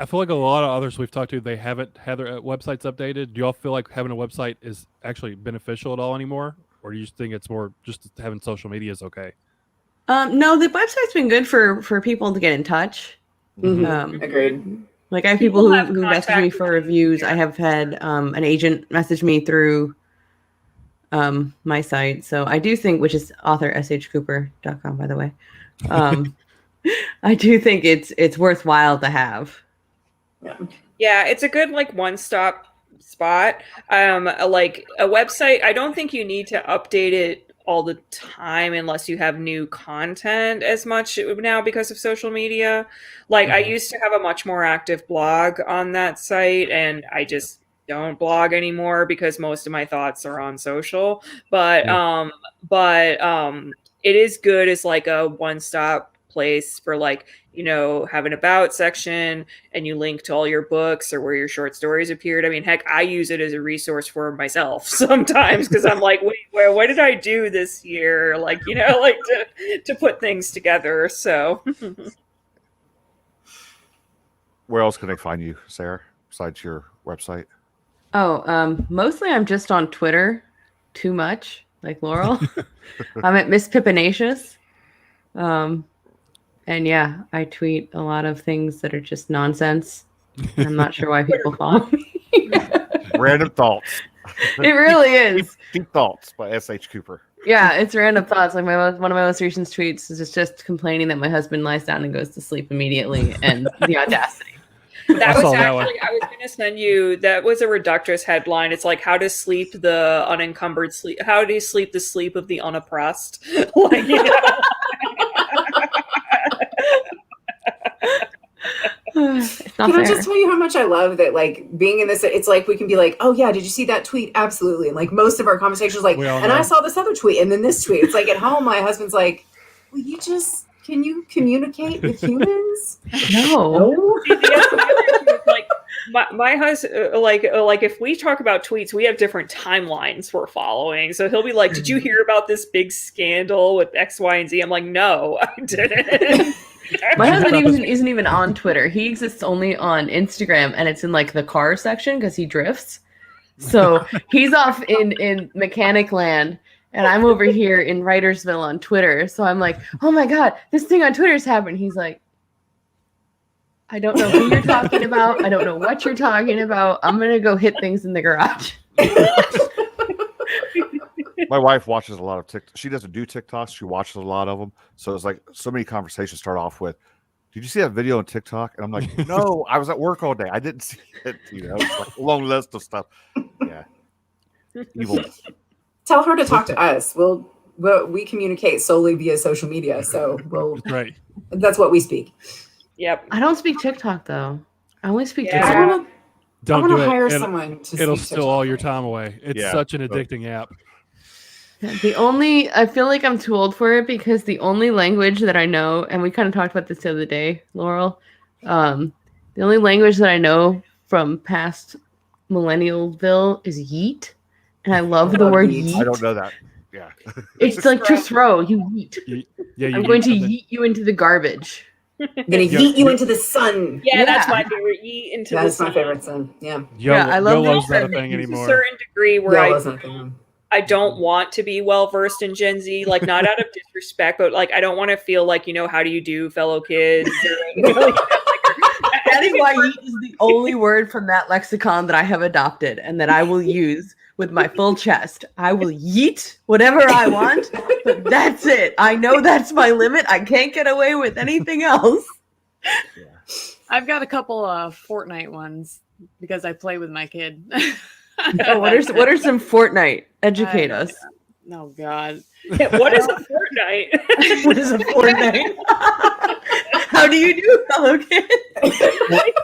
I feel like a lot of others we've talked to, they haven't had their websites updated. Do y'all feel like having a website is actually beneficial at all anymore? Or do you think it's more just having social media is okay? No, the website's been good for people to get in touch. Mm-hmm. Agreed. Like I have people who message me for reviews. I have had an agent message me through my site. So I do think, which is authorshcooper.com, by the way. I do think it's worthwhile to have. Yeah, it's a good like one-stop spot. Like a website, I don't think you need to update it all the time unless you have new content as much now because of social media. Like I used to have a much more active blog on that site, and I just don't blog anymore because most of my thoughts are on social. But it is good as like a one-stop place for like, you know, have an about section and you link to all your books or where your short stories appeared. I mean, heck, I use it as a resource for myself sometimes because I'm like, wait, what did I do this year? Like, you know, like to put things together. So Where else can they find you, Sarah, besides your website? Oh, mostly I'm just on Twitter too much, like Laurel. I'm at Miss Pippinacious. And yeah, I tweet a lot of things that are just nonsense. I'm not sure why people follow me. Random Thoughts. It really is. Deep Thoughts by S.H. Cooper. Yeah, it's random thoughts. Like one of my most recent tweets is just complaining that my husband lies down and goes to sleep immediately, and the audacity. That was actually, I was going to send you, that was a Reductress headline. It's like, how to sleep the unencumbered sleep, how do you sleep the sleep of the unoppressed? Like, you know. Can I just tell you how much I love that, like, being in this, it's like we can be like, oh yeah, did you see that tweet? Absolutely. And like most of our conversations, like, and I saw this other tweet and then this tweet. It's like at home, my husband's like, well, can you communicate with humans? No. Like my husband, like if we talk about tweets, we have different timelines we're following. So he'll be like, did you hear about this big scandal with X, Y, and Z? I'm like, no, I didn't. My husband isn't even on Twitter. He exists only on Instagram, and it's in like the car section because he drifts. So he's off in mechanic land, and I'm over here in Writersville on Twitter. So I'm like, oh my God, this thing on Twitter's happened. He's like, I don't know who you're talking about. I don't know what you're talking about. I'm going to go hit things in the garage. My wife watches a lot of TikTok. She doesn't do TikToks. She watches a lot of them. So it's like so many conversations start off with, did you see that video on TikTok? And I'm like, no, I was at work all day. I didn't see it. You know, it's like a long list of stuff. Yeah. Evil. Tell her to talk to us. We communicate solely via social media. So that's what we speak. Yep. I don't speak TikTok though. I only speak TikTok. Don't do it. Hire someone to it'll speak steal TikTok. all your time away. It's such an addicting app. I feel like I'm too old for it because the only language that I know, and we kind of talked about this the other day, Laurel, the only language that I know from past Millennialville is yeet. And I love the word yeet. I don't know that. Yeah. It's like to throw. You yeet. I'm going to yeet you into the garbage. I'm going to yeet you into the sun. Yeah, that's my favorite. Yeet into the sun. That's my favorite sun. Yeah. I love YOLO's not a thing anymore. To a certain degree where YOLO's I don't want to be well versed in Gen Z, like not out of disrespect, but like I don't want to feel like, you know, how do you do, fellow kids? That is why yeet is the only word from that lexicon that I have adopted and that I will use with my full chest. I will yeet whatever I want, but that's it. I know that's my limit. I can't get away with anything else. Yeah. I've got a couple of Fortnite ones because I play with my kid. Oh, what are some Fortnite? Educate us. Oh God. What is a Fortnite? What is a Fortnite? How do you do, fellow kid?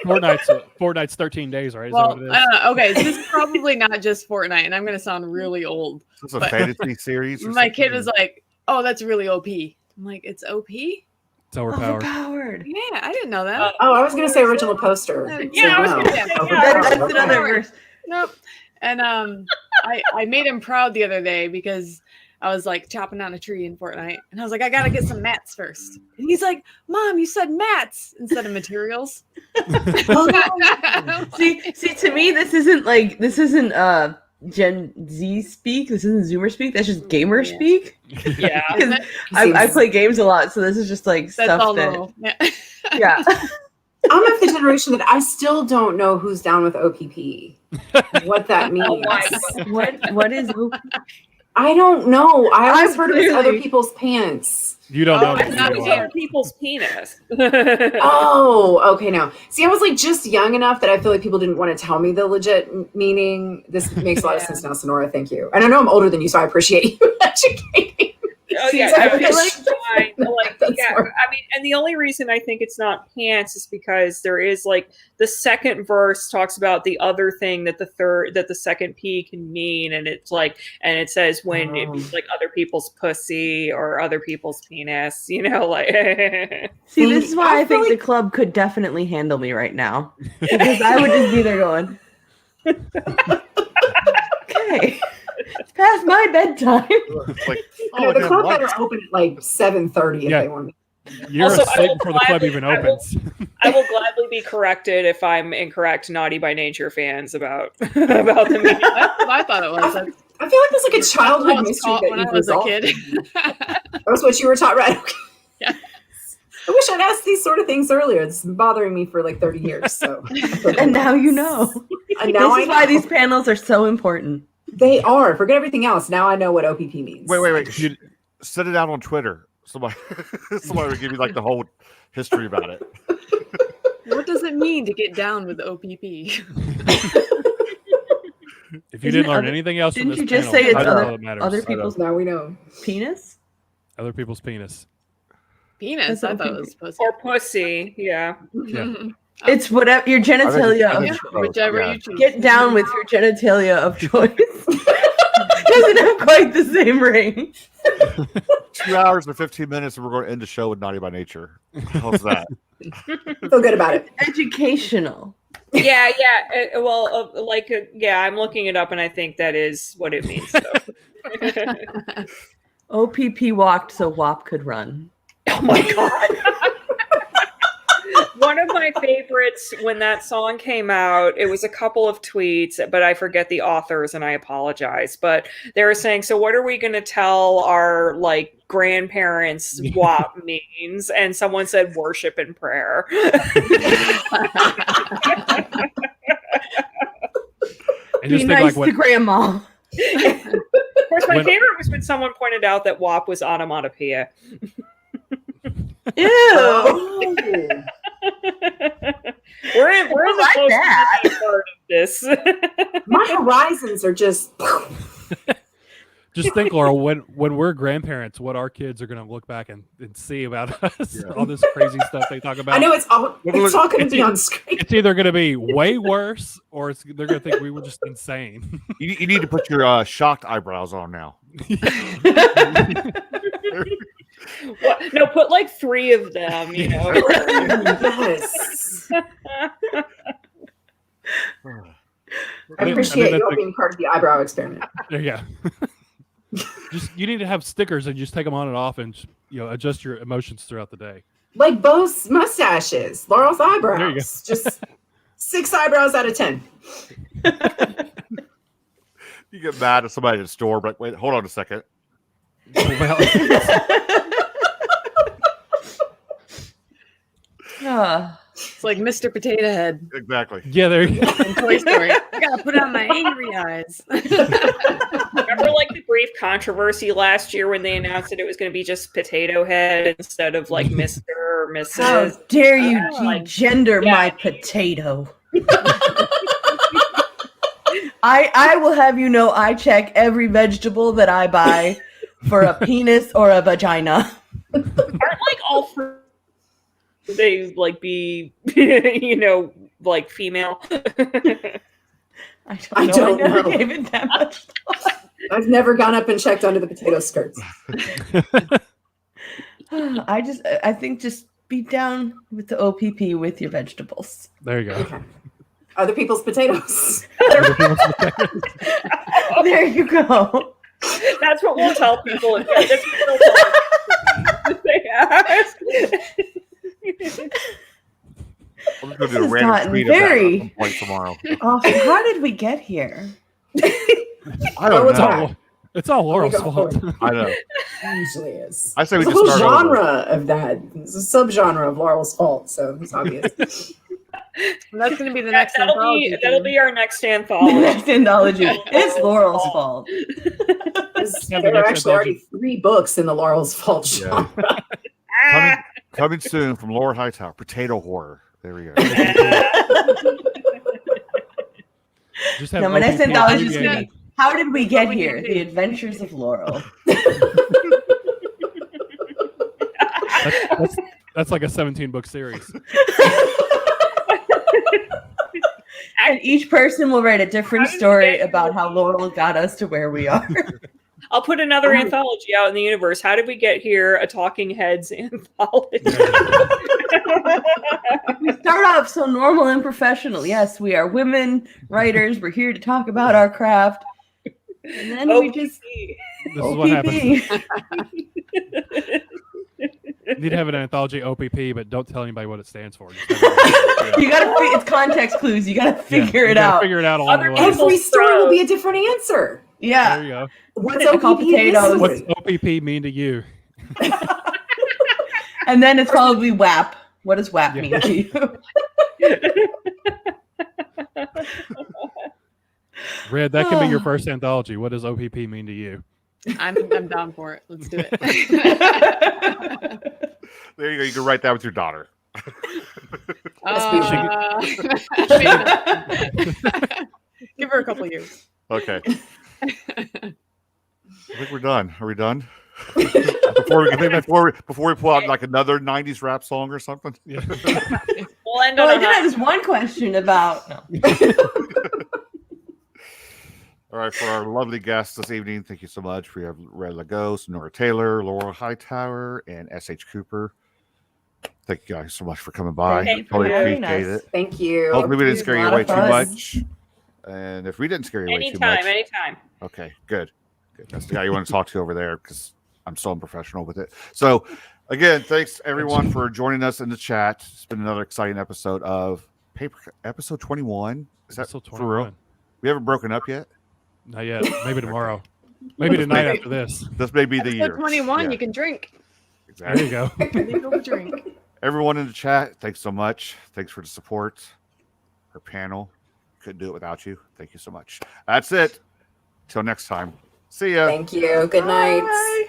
Fortnite's 13 days, right? Is Well, that what it is? okay, so this is probably not just Fortnite, and I'm going to sound really old. This is a fantasy series. My kid was like, "Oh, that's really OP." I'm like, "It's OP? It's overpowered. Yeah, I didn't know that. I was going to say original poster. Yeah, I was going to say that's another verse. Nope. And I made him proud the other day because I was like chopping down a tree in Fortnite, and I was like, I gotta get some mats first. And he's like, Mom, you said mats instead of materials. see, to me, this isn't Gen Z speak. This isn't Zoomer speak. That's just gamer speak. Yeah, I play games a lot, so this is just like that's stuff all that. normal. Yeah. I'm of the generation that I still don't know who's down with OPP. What that means. What is OPP? I don't know. I always heard it was other people's pants. You don't know. It's not other people's penis. Oh, okay. Now, see, I was like just young enough that I feel like people didn't want to tell me the legit meaning. This makes a lot of sense now, Sonora. Thank you. And I know I'm older than you, so I appreciate you educating. Oh yeah, I mean, and the only reason I think it's not pants is because there is like the second verse talks about the other thing that the second P can mean, and it's like, and it says when it means like other people's pussy or other people's penis, you know, like. See, this is why I think the club could definitely handle me right now, because I would just be there going, okay. It's past my bedtime. Like, the club better open at like 7:30 if they want me. You're Also, asleep before the club even opens. I will gladly be corrected if I'm incorrect. Naughty by Nature fans about the meaning. That's what I thought it was. I feel like there's like a childhood mystery that when you I was a resolved. kid. That was what you were taught, right? Okay. Yeah. I wish I'd asked these sort of things earlier. It's been bothering me for like 30 years. So, and now you know. And now this is why these panels are so important. They are. Forget everything else. Now I know what OPP means. Wait. You set it out on Twitter. Somebody will give you like the whole history about it. What does it mean to get down with OPP? If you didn't learn anything else from this didn't you just panel, say it's I don't know what matters. other people's? Now we know. Penis. Other people's penis. Penis. I thought it was pussy. Or pussy. Yeah. It's whatever your genitalia of choice. Whichever you choose. Get down with your genitalia of choice. Doesn't have quite the same ring. 2 hours and 15 minutes, and we're going to end the show with Naughty by Nature. How's that? Feel good about it. Educational. Yeah. I'm looking it up, and I think that is what it means. So. OPP walked so WAP could run. Oh my god. One of my favorites when that song came out, it was a couple of tweets, but I forget the authors and I apologize. But they were saying, so what are we going to tell our like grandparents WAP means? And someone said worship and prayer. Be nice to grandma. Of course, my favorite was when someone pointed out that WAP was onomatopoeia. Ew. We're in the like close that. part of this. My horizons are just. Just think, Laurel, when we're grandparents, what our kids are going to look back and see about us, all this crazy stuff they talk about. I know it's all going to be on screen. It's either going to be way worse, or they're going to think we were just insane. You need to put your shocked eyebrows on now. What? No, put like 3 of them, you know. Yes. I appreciate you being part of the eyebrow experiment. Yeah. You need to have stickers and just take them on and off, and adjust your emotions throughout the day. Like Bo's mustaches, Laurel's eyebrows. There you go. Just 6 eyebrows out of 10. You get mad at somebody at the store, but wait, hold on a second. Well, it's like Mr. Potato Head. Exactly. Yeah, there you go. In Toy Story. I gotta put on my angry eyes. Remember like the brief controversy last year when they announced that it was going to be just Potato Head instead of like Mr. or Mrs. How dare you gender my potato? I will have you know I check every vegetable that I buy for a penis or a vagina. Aren't like all fruit they like be like female? I don't know. I never gave it that much thought. I've never gone up and checked under the potato skirts. I think just be down with the OPP with your vegetables. There you go. Okay. Other people's potatoes. There you go. That's what we'll tell people. That's what they ask. I'm just going to do a random tweet of that at some point tomorrow. How did we get here? I don't know. It's all Laurel's fault. I know. It usually is. I say we There's just a whole start genre over. of that. It's a subgenre of Laurel's fault, so it's obvious. That's going to be the next that'll anthology. be our next anthology. The next anthology. It's Laurel's fault. because there are actually already 3 books in the Laurel's Fault genre. Coming soon from Laurel Hightower, Potato Horror. There we go. No, my next anthology is going to be How Did We Get Here? The Adventures of Laurel. That's like a 17-book series. And each person will write a different story about how Laurel got us to where we are. I'll put another anthology out in the universe. How did we get here? A Talking Heads anthology. We start off so normal and professional. Yes, we are women writers. We're here to talk about our craft. And then we just... This is what happens. You need to have an anthology OPP, but don't tell anybody what it stands for. You gotta. It's context clues. You gotta figure it out. Figure it out along the way. Every story will be a different answer. Yeah. There you go. What's OPP? Potatoes? What's OPP mean to you? And then it's probably WAP. What does WAP mean to you? Red, that can be your first anthology. What does OPP mean to you? I'm down for it. Let's do it. There you go. You can write that with your daughter. Give her a couple years. Okay. I think we're done. Are we done? Before we pull out like another 90s rap song or something? We'll end on I did have this one question about... All right, for our lovely guests this evening, thank you so much. We have Red Lagoe, Sonora Taylor, Laurel Hightower, and S.H. Cooper. Thank you guys so much for coming by. Thank Totally you. appreciate it. Thank you. Hopefully we didn't scare you away too fun. much. And if we didn't scare you away too much. Anytime. Okay, good. That's the guy you want to talk to over there because I'm so unprofessional with it. So, again, thanks everyone for joining us in the chat. It's been another exciting episode of episode 21. Is that Episode for real? 21. We haven't broken up yet? Not yet. Maybe tomorrow. Maybe tonight after this. This may be the year. 21, Yeah. you can drink. Exactly. There you go. Legal drink. Everyone in the chat, thanks so much. Thanks for the support. Our panel, couldn't do it without you. Thank you so much. That's it. Till next time. See ya. Thank you. Good night. Love you.